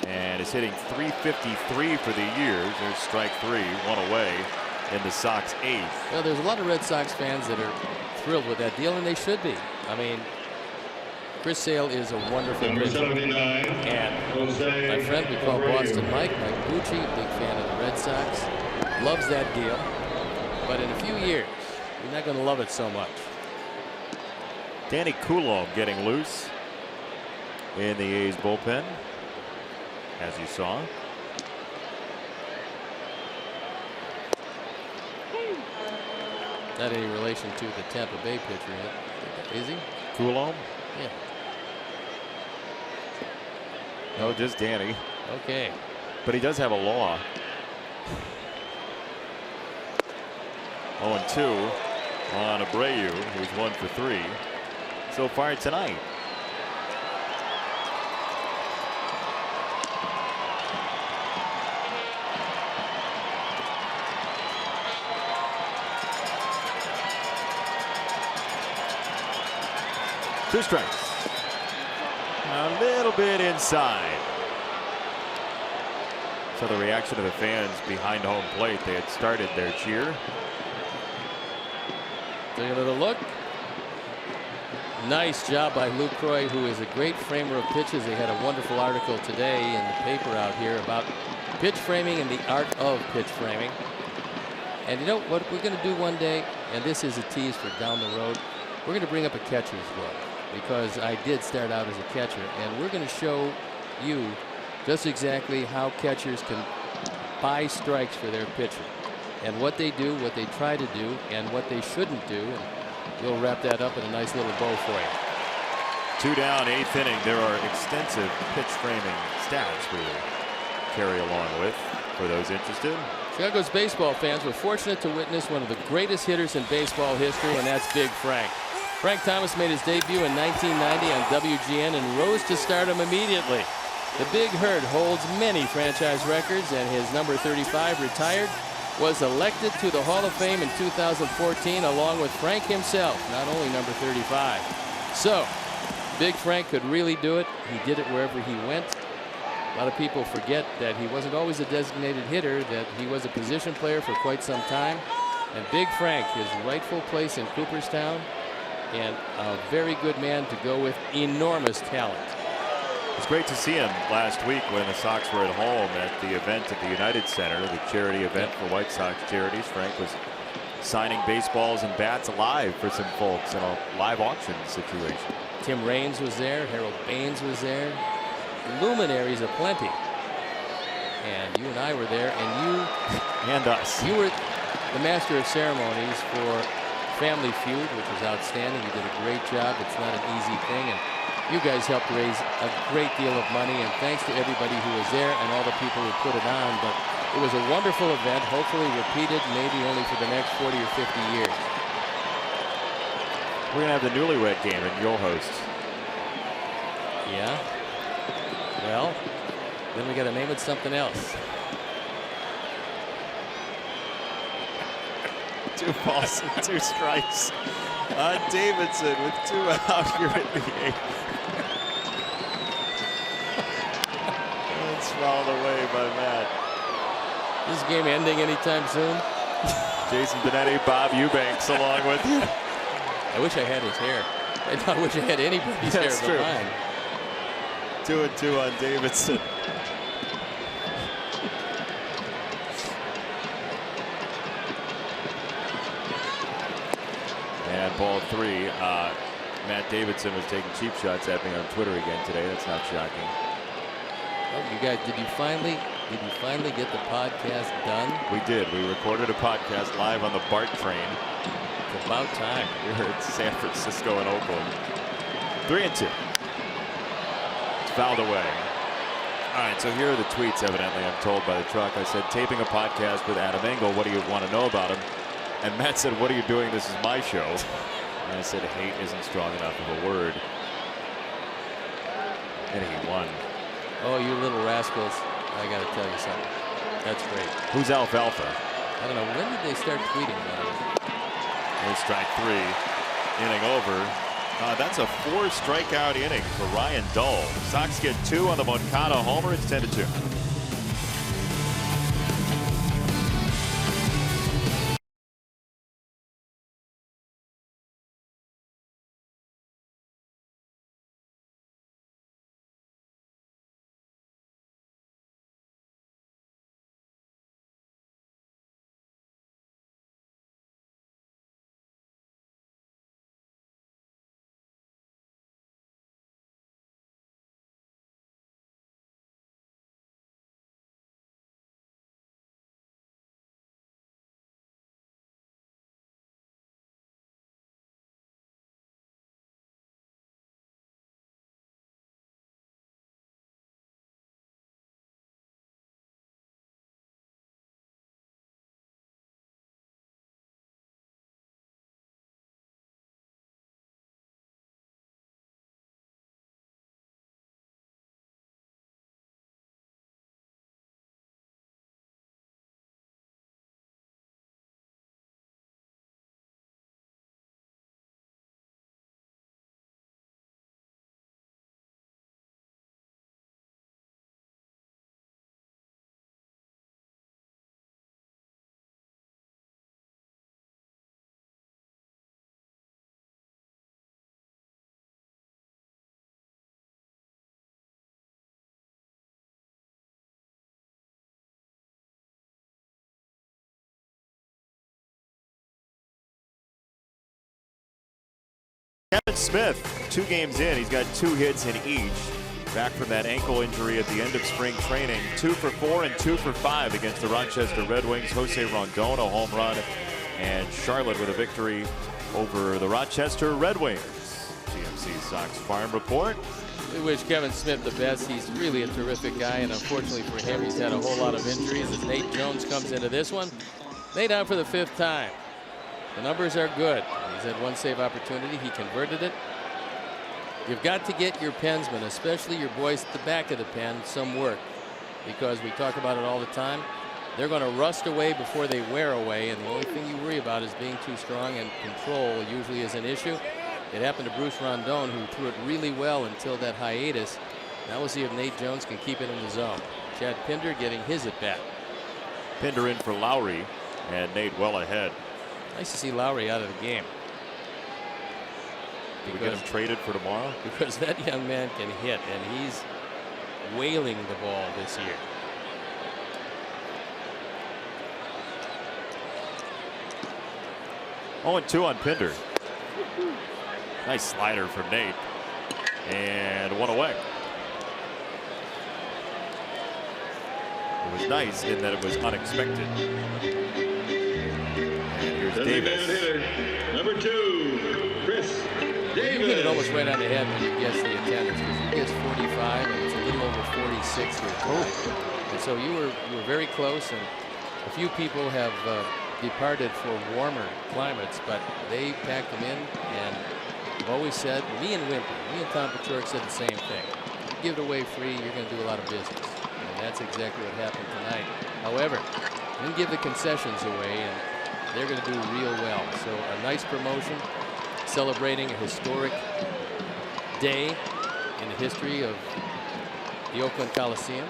and is hitting .353 for the year. There's strike 3, 1 away in the Sox 8th. Well, there's a lot of Red Sox fans that are thrilled with that deal, and they should be. I mean, Chris Sale is a wonderful pitcher. And my friend we call Boston Mike Bucci, big fan of the Red Sox, loves that deal. But in a few years, you're not going to love it so much. Danny Coulomb getting loose in the A's bullpen, as you saw. Not any relation to the Tampa Bay pitcher yet, is he? Coulomb? Yeah. No, just Danny. Okay. But he does have a law. 0-2 on Abreu, who's 1 for 3 so far tonight. Two strikes. A little bit inside. So the reaction of the fans behind home plate, they had started their cheer. Take another look. Nice job by Luke Croy, who is a great framer of pitches. They had a wonderful article today in the paper out here about pitch framing and the art of pitch framing. And you know what we're going to do one day, and this is a tease for down the road, we're going to bring up a catcher's glove, because I did start out as a catcher, and we're going to show you just exactly how catchers can buy strikes for their pitcher, and what they do, what they try to do, and what they shouldn't do. And we'll wrap that up in a nice little bow for you. 2 down, 8th inning. There are extensive pitch framing stats we will carry along with for those interested. Chicago's baseball fans were fortunate to witness one of the greatest hitters in baseball history, and that's Big Frank. Frank Thomas made his debut in 1990 on WGN and rose to stardom immediately. The Big Hurt holds many franchise records, and his number 35, retired, was elected to the Hall of Fame in 2014 along with Frank himself, not only number 35. So Big Frank could really do it. He did it wherever he went. A lot of people forget that he wasn't always a designated hitter, that he was a position player for quite some time. And Big Frank, his rightful place in Cooperstown, and a very good man to go with enormous talent. It was great to see him last week when the Sox were at home at the event at the United Center, the charity event for White Sox charities. Frank was signing baseballs and bats live for some folks in a live auction situation. Tim Raines was there. Harold Baines was there. Luminaries aplenty. And you and I were there, and and us. You were the master of ceremonies for Family Feud, which was outstanding. You did a great job. It's not an easy thing, and you guys helped raise a great deal of money, and thanks to everybody who was there and all the people who put it on. But it was a wonderful event, hopefully repeated, maybe only for the next 40 or 50 years. We're going to have the newlywed game, and you'll host. Yeah? Well, then we got to name it something else. 2 balls and 2 strikes on Davidson with 2 out here at the 8th. It's fouled away by Matt. Is this game ending anytime soon? Jason Benetti, Bob Eubanks along with you. I wish I had his hair. I wish I had anybody's hair That's but true. mine. 2 and 2 on Davidson. And ball 3. Matt Davidson was taking cheap shots at me on Twitter again today. That's not shocking. Oh, you guys, did you finally get the podcast done? We did. We recorded a podcast live on the BART train. It's about time. We're at San Francisco and Oakland. 3 and 2. It's fouled away. All right, so here are the tweets, evidently, I'm told by the truck. I said, taping a podcast with Adam Engel. What do you want to know about him? And Matt said, what are you doing? This is my show. And I said, hate isn't strong enough of a word. And he won. Oh, you little rascals. I got to tell you something. That's great. Who's Alfalfa? I don't know. When did they start tweeting about it? There's strike 3. Inning over. That's a 4 strikeout inning for Ryan Dull. Sox get 2 on the Moncada homer. It's 10 to 2. Kevin Smith, 2 games in, he's got 2 hits in each. Back from that ankle injury at the end of spring training. 2 for 4 and 2 for 5 against the Rochester Red Wings. Jose Rondon, a home run, and Charlotte with a victory over the Rochester Red Wings. GMC Sox Farm Report. We wish Kevin Smith the best. He's really a terrific guy, and unfortunately for him, he's had a whole lot of injuries as Nate Jones comes into this one. Nate out for the 5th time. The numbers are good. He's had 1 save opportunity. He converted it. You've got to get your pensmen, especially your boys at the back of the pen, some work, because we talk about it all the time. They're going to rust away before they wear away, and the only thing you worry about is being too strong, and control usually is an issue. It happened to Bruce Rondon, who threw it really well until that hiatus. Now we'll see if Nate Jones can keep it in the zone. Chad Pinder getting his at bat. Pinder in for Lowry, and Nate well ahead. Nice to see Lowry out of the game. Did we get him traded for tomorrow? Because that young man can hit, and he's wailing the ball this year. Oh, and 2 on Pinder. Nice slider from Nate. And 1 away. It was nice in that it was unexpected. And here's Davis. Hitter, number 2, Chris Davis. You hit it almost right on the head when you guess the attendance, because he gets 45 and it's a little over 46 here tonight. And so you were very close, and a few people have departed for warmer climates, but they packed them in, and I've always said, me and Tom Paciorek said the same thing. You give it away free, you're going to do a lot of business. And that's exactly what happened tonight. However, you didn't give the concessions away, and they're going to do real well. So a nice promotion, celebrating a historic day in the history of the Oakland Coliseum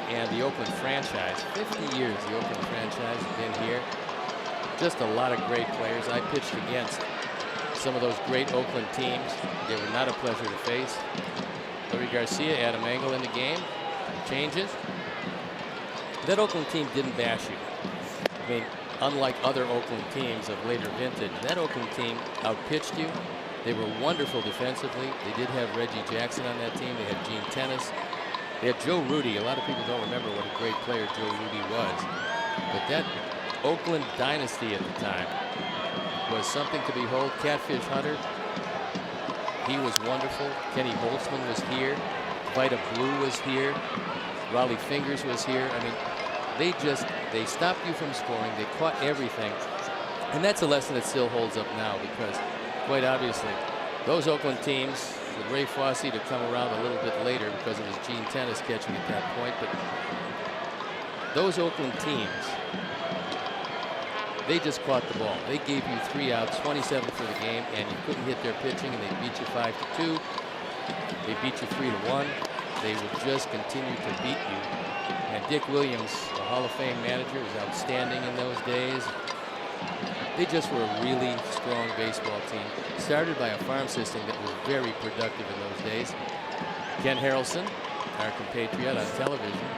and the Oakland franchise. 50 years the Oakland franchise has been here. Just a lot of great players. I pitched against some of those great Oakland teams. They were not a pleasure to face. Larry Garcia, Adam Engel in the game. Changes. That Oakland team didn't bash you. I mean, unlike other Oakland teams of later vintage, that Oakland team outpitched you. They were wonderful defensively. They did have Reggie Jackson on that team. They had Gene Tennis. They had Joe Rudy. A lot of people don't remember what a great player Joe Rudy was. But that Oakland dynasty at the time was something to behold. Catfish Hunter, he was wonderful. Kenny Holtzman was here. Vita Blue was here. Raleigh Fingers was here. I mean, they stopped you from scoring. They caught everything. And that's a lesson that still holds up now, because quite obviously those Oakland teams, with Ray Fosse to come around a little bit later because it was Gene Tennis catching at that point, but those Oakland teams, they just caught the ball. They gave you 3 outs, 27 for the game, and you couldn't hit their pitching, and they beat you 5-2. They beat you 3-1. They would just continue to beat you. And Dick Williams, the Hall of Fame manager, was outstanding in those days. They just were a really strong baseball team, started by a farm system that was very productive in those days. Ken Harrelson, our compatriot on television,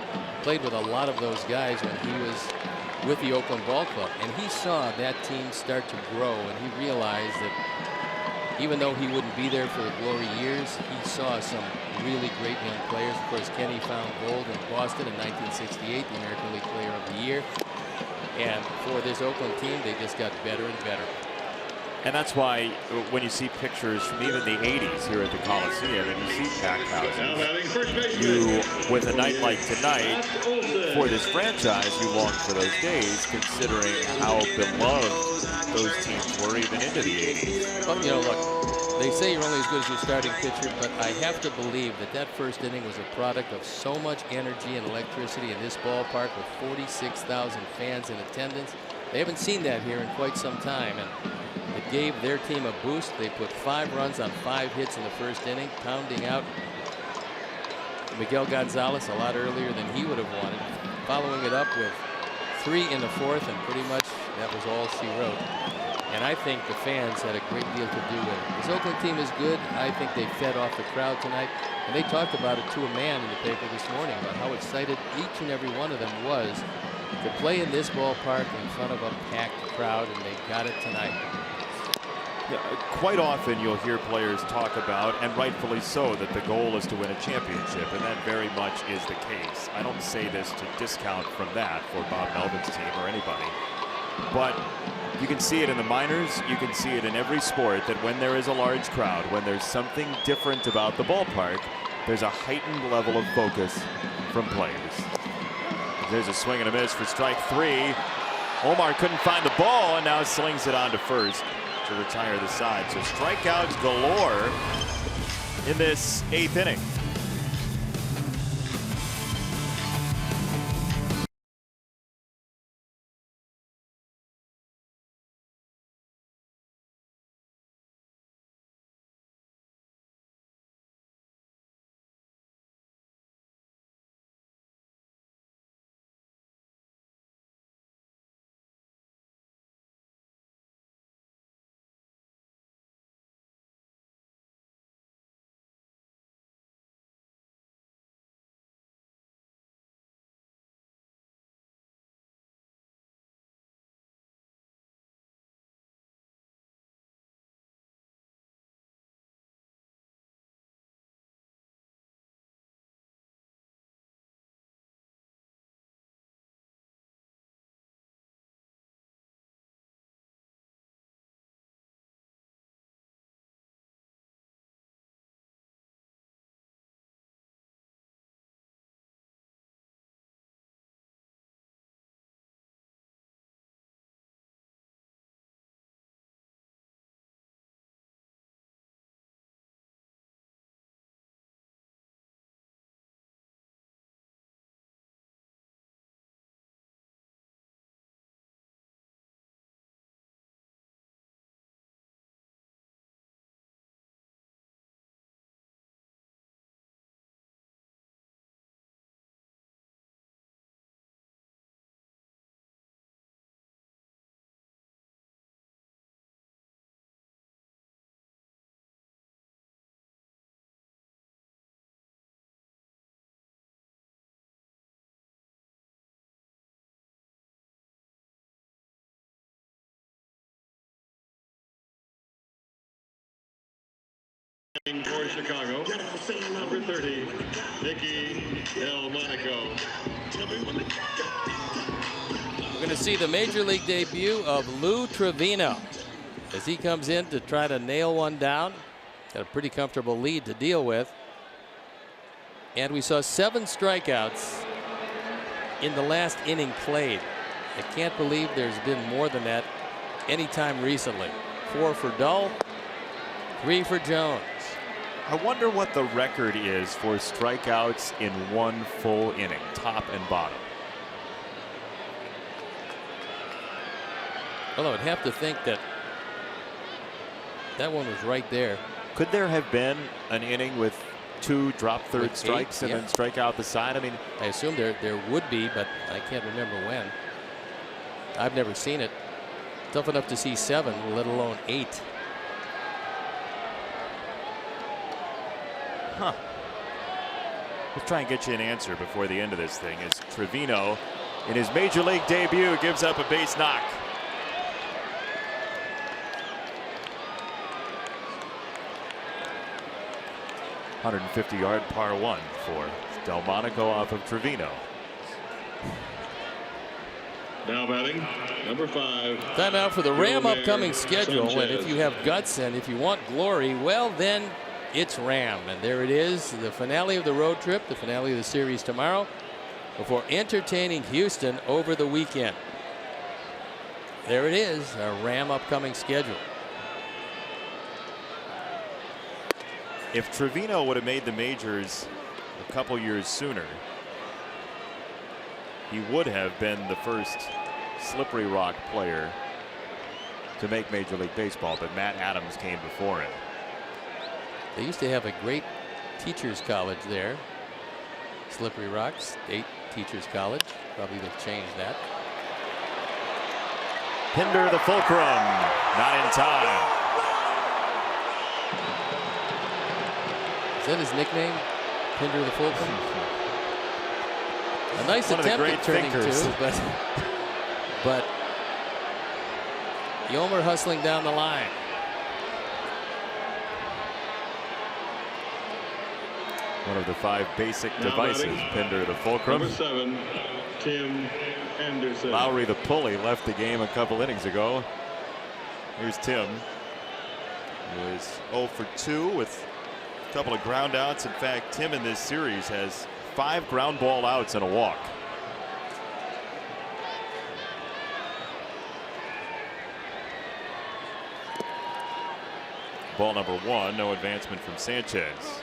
played with a lot of those guys when he was with the Oakland Ball Club, and he saw that team start to grow, and he realized that even though he wouldn't be there for the glory years, he saw some really great young players. Of course, Kenny found gold in Boston in 1968, the American League Player of the Year. And for this Oakland team, they just got better and better. And that's why when you see pictures from even the 80s here at the Coliseum, and you see packed houses, you, with a night like tonight, for this franchise, you long for those days, considering how beloved those teams were even into the 80s. Well, you know, look, they say you're only as good as your starting pitcher, but I have to believe that that first inning was a product of so much energy and electricity in this ballpark with 46,000 fans in attendance. They haven't seen that here in quite some time, and it gave their team a boost. They put 5 runs on 5 hits in the first inning, pounding out Miguel Gonzalez a lot earlier than he would have wanted, following it up with 3 in the 4th, and pretty much that was all she wrote. And I think the fans had a great deal to do with it. This Oakland team is good. I think they fed off the crowd tonight. And they talked about it to a man in the paper this morning about how excited each and every one of them was to play in this ballpark in front of a packed crowd, and they got it tonight. Yeah, quite often you'll hear players talk about, and rightfully so, that the goal is to win a championship, and that very much is the case. I don't say this to discount from that for Bob Melvin's team or anybody, but you can see it in the minors, you can see it in every sport, that when there is a large crowd, when there's something different about the ballpark, there's a heightened level of focus from players. There's a swing and a miss for strike 3. Omar couldn't find the ball, and now slings it on to first to retire the side. So strikeouts galore in this 8th inning. For Chicago, number 30, Nicky Delmonico. We're going to see the Major League debut of Lou Trevino as he comes in to try to nail one down. Got a pretty comfortable lead to deal with. And we saw 7 strikeouts in the last inning played. I can't believe there's been more than that anytime recently. 4 for Dull, 3 for Jones. I wonder what the record is for strikeouts in one full inning, top and bottom. Well, I would have to think that that one was right there. Could there have been an inning with 2 drop third With strikes 8, and then strike out the side? I mean, I assume there would be, but I can't remember when. I've never seen it. Tough enough to see 7, let alone 8. Huh. We'll try and get you an answer before the end of this thing, as Trevino, in his Major League debut, gives up a base knock. .150-yard par 1 for Delmonico off of Trevino. Now batting, number 5. Timeout for the Ram upcoming schedule. And if you have guts and if you want glory, well, then it's Ram. And there it is, the finale of the road trip, the finale of the series tomorrow, before entertaining Houston over the weekend. There it is, a Ram upcoming schedule. If Trevino would have made the majors a couple years sooner, he would have been the first Slippery Rock player to make Major League Baseball, but Matt Adams came before him. They used to have a great teachers college there. Slippery Rock State Teachers College. Probably they've changed that. Pinder the fulcrum, not in time. Is that his nickname? Pinder the fulcrum? A nice One of the attempt great at turning thinkers. 2, but Yomer hustling down the line. One of the 5 basic Now devices, batting, Pinder the fulcrum. Number 7, Tim Anderson. Lowry the pulley left the game a couple innings ago. Here's Tim. He was 0 for 2 with a couple of ground outs. In fact, Tim in this series has 5 ground ball outs and a walk. Ball number 1, no advancement from Sanchez.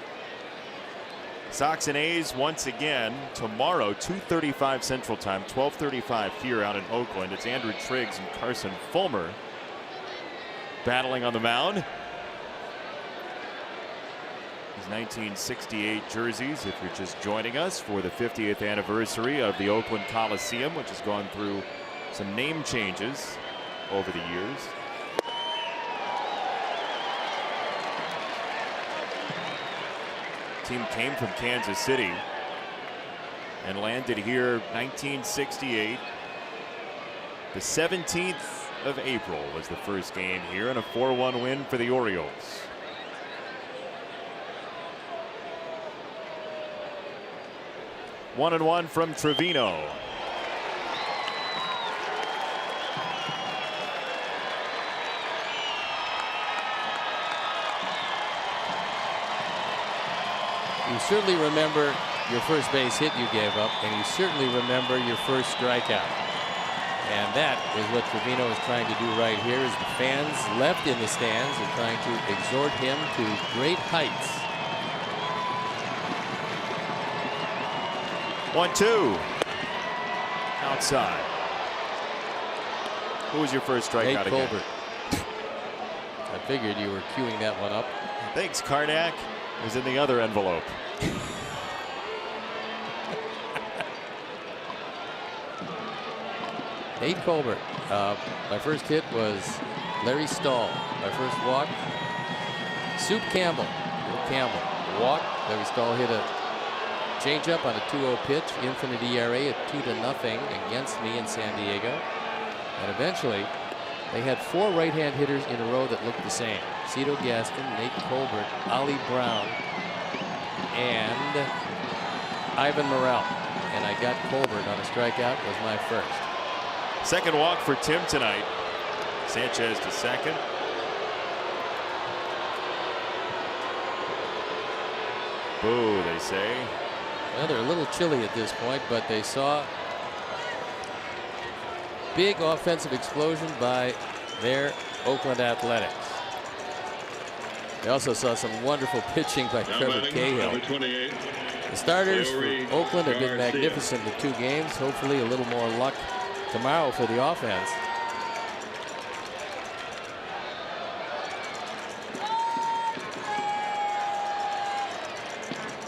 Sox and A's once again tomorrow, 2:35 Central Time, 12:35 here out in Oakland. It's Andrew Triggs and Carson Fulmer battling on the mound. These 1968 jerseys, if you're just joining us for the 50th anniversary of the Oakland Coliseum, which has gone through some name changes over the years. Team came from Kansas City and landed here 1968. The 17th of April was the first game here, and a 4-1 win for the Orioles. One and one from Trevino. You certainly remember your first base hit you gave up, and you certainly remember your first strikeout. And that is what Trevino is trying to do right here, is the fans left in the stands are trying to exhort him to great heights. 1-2. Outside. Who was your first strikeout again? Colbert. I figured you were queuing that one up. Thanks, Karnak. It was in the other envelope. Nate Colbert. My first hit was Larry Stahl. My first walk, Soup Campbell. Bill Campbell walk. Larry Stahl hit a changeup on a 2-0 pitch. Infinite ERA at 2-0 against me in San Diego. And eventually, they had 4 right-hand hitters in a row that looked the same. Cito Gaston, Nate Colbert, Ollie Brown, and Ivan Morrell. And I got Colbert on a strikeout, was my first. Second walk for Tim tonight. Sanchez to second. Boo, they say. Well, they're a little chilly at this point, but they saw big offensive explosion by their Oakland Athletics. They also saw some wonderful pitching by Trevor Cahill. The starters for Oakland have been magnificent in the 2 games. Hopefully a little more luck tomorrow for the offense.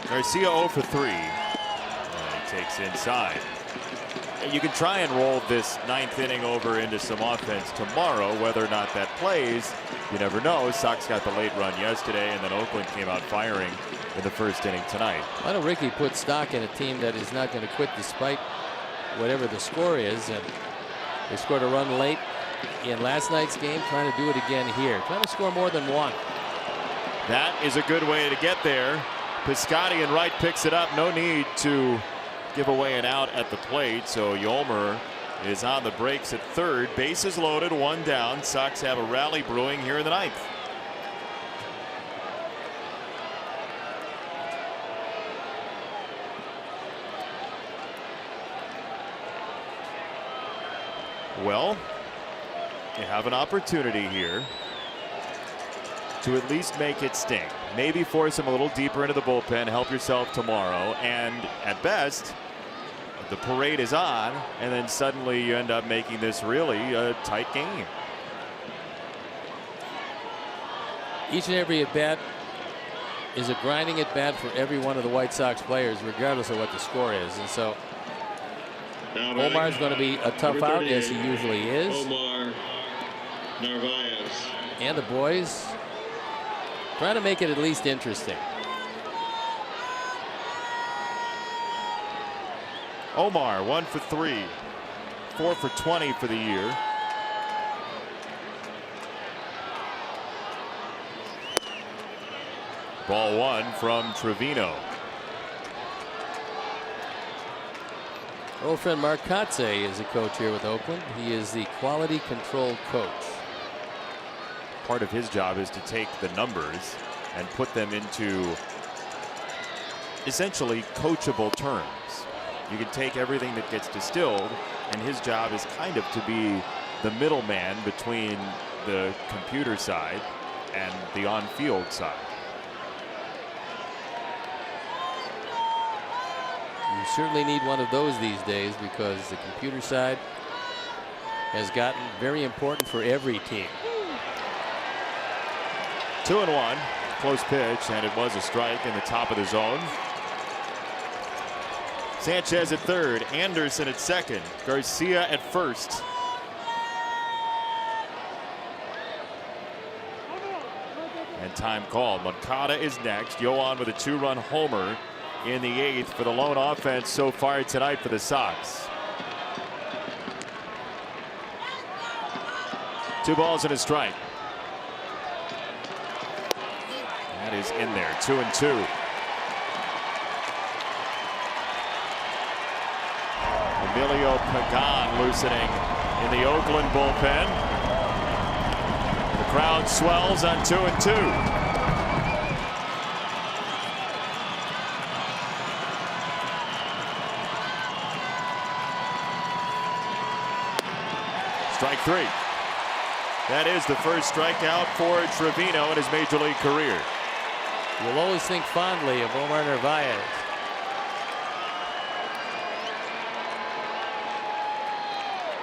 Garcia 0 for 3. And he takes inside. You can try and roll this 9th inning over into some offense tomorrow. Whether or not that plays, you never know. Sox got the late run yesterday, and then Oakland came out firing in the first inning tonight. Why don't Ricky put stock in a team that is not going to quit despite whatever the score is? And they scored a run late in last night's game, trying to do it again here. Trying to score more than 1. That is a good way to get there. Piscotty in right picks it up. No need to give away an out at the plate. So Yolmer is on the brakes at third. Bases loaded, 1 down. Sox have a rally brewing here in the 9th. Well, you have an opportunity here to at least make it sting. Maybe force him a little deeper into the bullpen, help yourself tomorrow, and at best, the parade is on, and then suddenly you end up making this really a tight game. Each and every at-bat is a grinding at-bat for every one of the White Sox players, regardless of what the score is. And so Omar's going to be a tough out, as he usually is. Omar Narvaez. And the boys trying to make it at least interesting. Omar 1 for 3, 4 for 20 for the year. Ball 1 from Trevino. Old friend Mark Kotze is a coach here with Oakland. He is the quality control coach. Part of his job is to take the numbers and put them into essentially coachable terms. You can take everything that gets distilled, and his job is kind of to be the middleman between the computer side and the on-field side. You certainly need one of those these days, because the computer side has gotten very important for every team. 2-1, close pitch, and it was a strike in the top of the zone. Sanchez at third, Anderson at second, Garcia at first. And time called. Moncada is next. Yoan with a 2-run homer in the 8th for the lone offense so far tonight for the Sox. 2 balls and a strike. That is in there. 2-2. Emilio Pagan loosening in the Oakland bullpen. The crowd swells on 2-2. Strike 3. That is the first strikeout for Trevino in his major league career. You'll always think fondly of Omar Narvaez.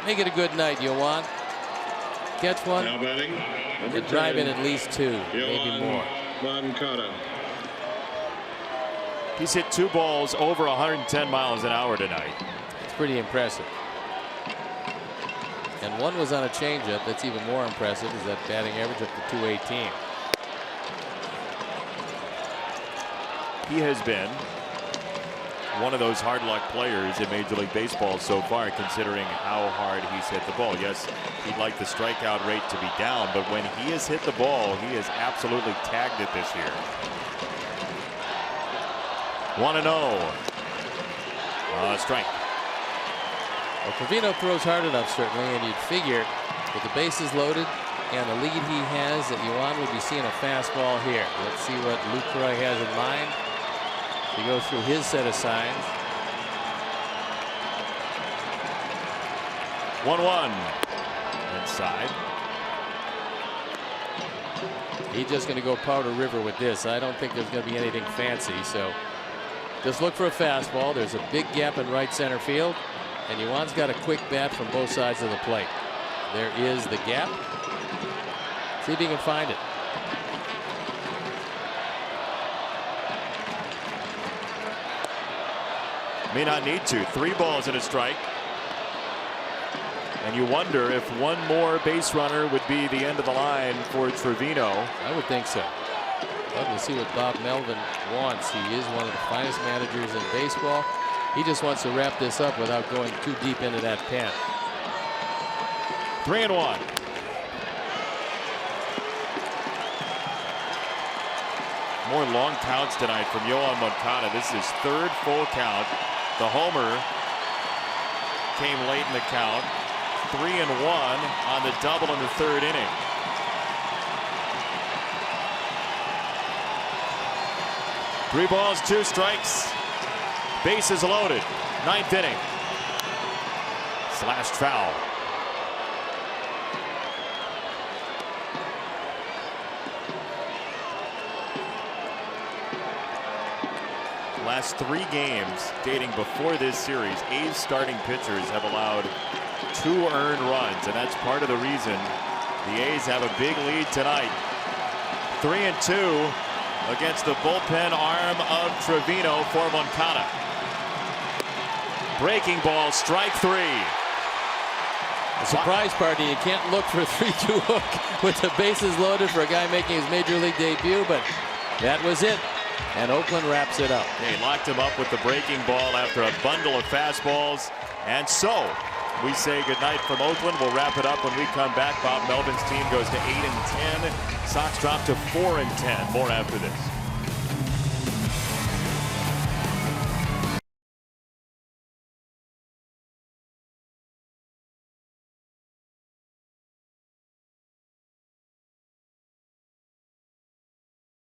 Make it a good night, Yoan. Catch one Now batting, and drive in at least 2, maybe more. Moncada. He's hit 2 balls over 110 miles an hour tonight. It's pretty impressive. And one was on a changeup. That's even more impressive, is that batting average up to 218. He has been one of those hard luck players in Major League Baseball so far, considering how hard he's hit the ball. Yes, he'd like the strikeout rate to be down, but when he has hit the ball, he has absolutely tagged it this year. 1-0. Strike. Well, Trevino throws hard enough, certainly, and you'd figure with the bases loaded and the lead he has that Yuan would be seeing a fastball here. Let's see what Lucroy has in mind. He goes through his set of signs. 1-1. Inside. He's just going to go Powder River with this. I don't think there's going to be anything fancy, so just look for a fastball. There's a big gap in right center field, and Yuan's got a quick bat from both sides of the plate. There is the gap. See if he can find it. May not need to. 3 balls and a strike. And you wonder if one more base runner would be the end of the line for Trevino. I would think so. Love to see what Bob Melvin wants. He is one of the finest managers in baseball. He just wants to wrap this up without going too deep into that pen. 3-1. More long counts tonight from Yoan Moncada. This is his 3rd full count. The homer came late in the count. 3-1 on the double in the 3rd inning. Three balls, 2 strikes. Bases loaded. 9th inning. Slashed foul. Last 3 games dating before this series, A's starting pitchers have allowed 2 earned runs, and that's part of the reason the A's have a big lead tonight. 3-2 against the bullpen arm of Trevino for Moncada. Breaking ball, strike 3. A surprise party. You can't look for a 3-2 hook with the bases loaded for a guy making his major league debut, but that was it. And Oakland wraps it up. They locked him up with the breaking ball after a bundle of fastballs. And so we say goodnight from Oakland. We'll wrap it up when we come back. Bob Melvin's team goes to 8-10. Sox drop to 4-10. More after this.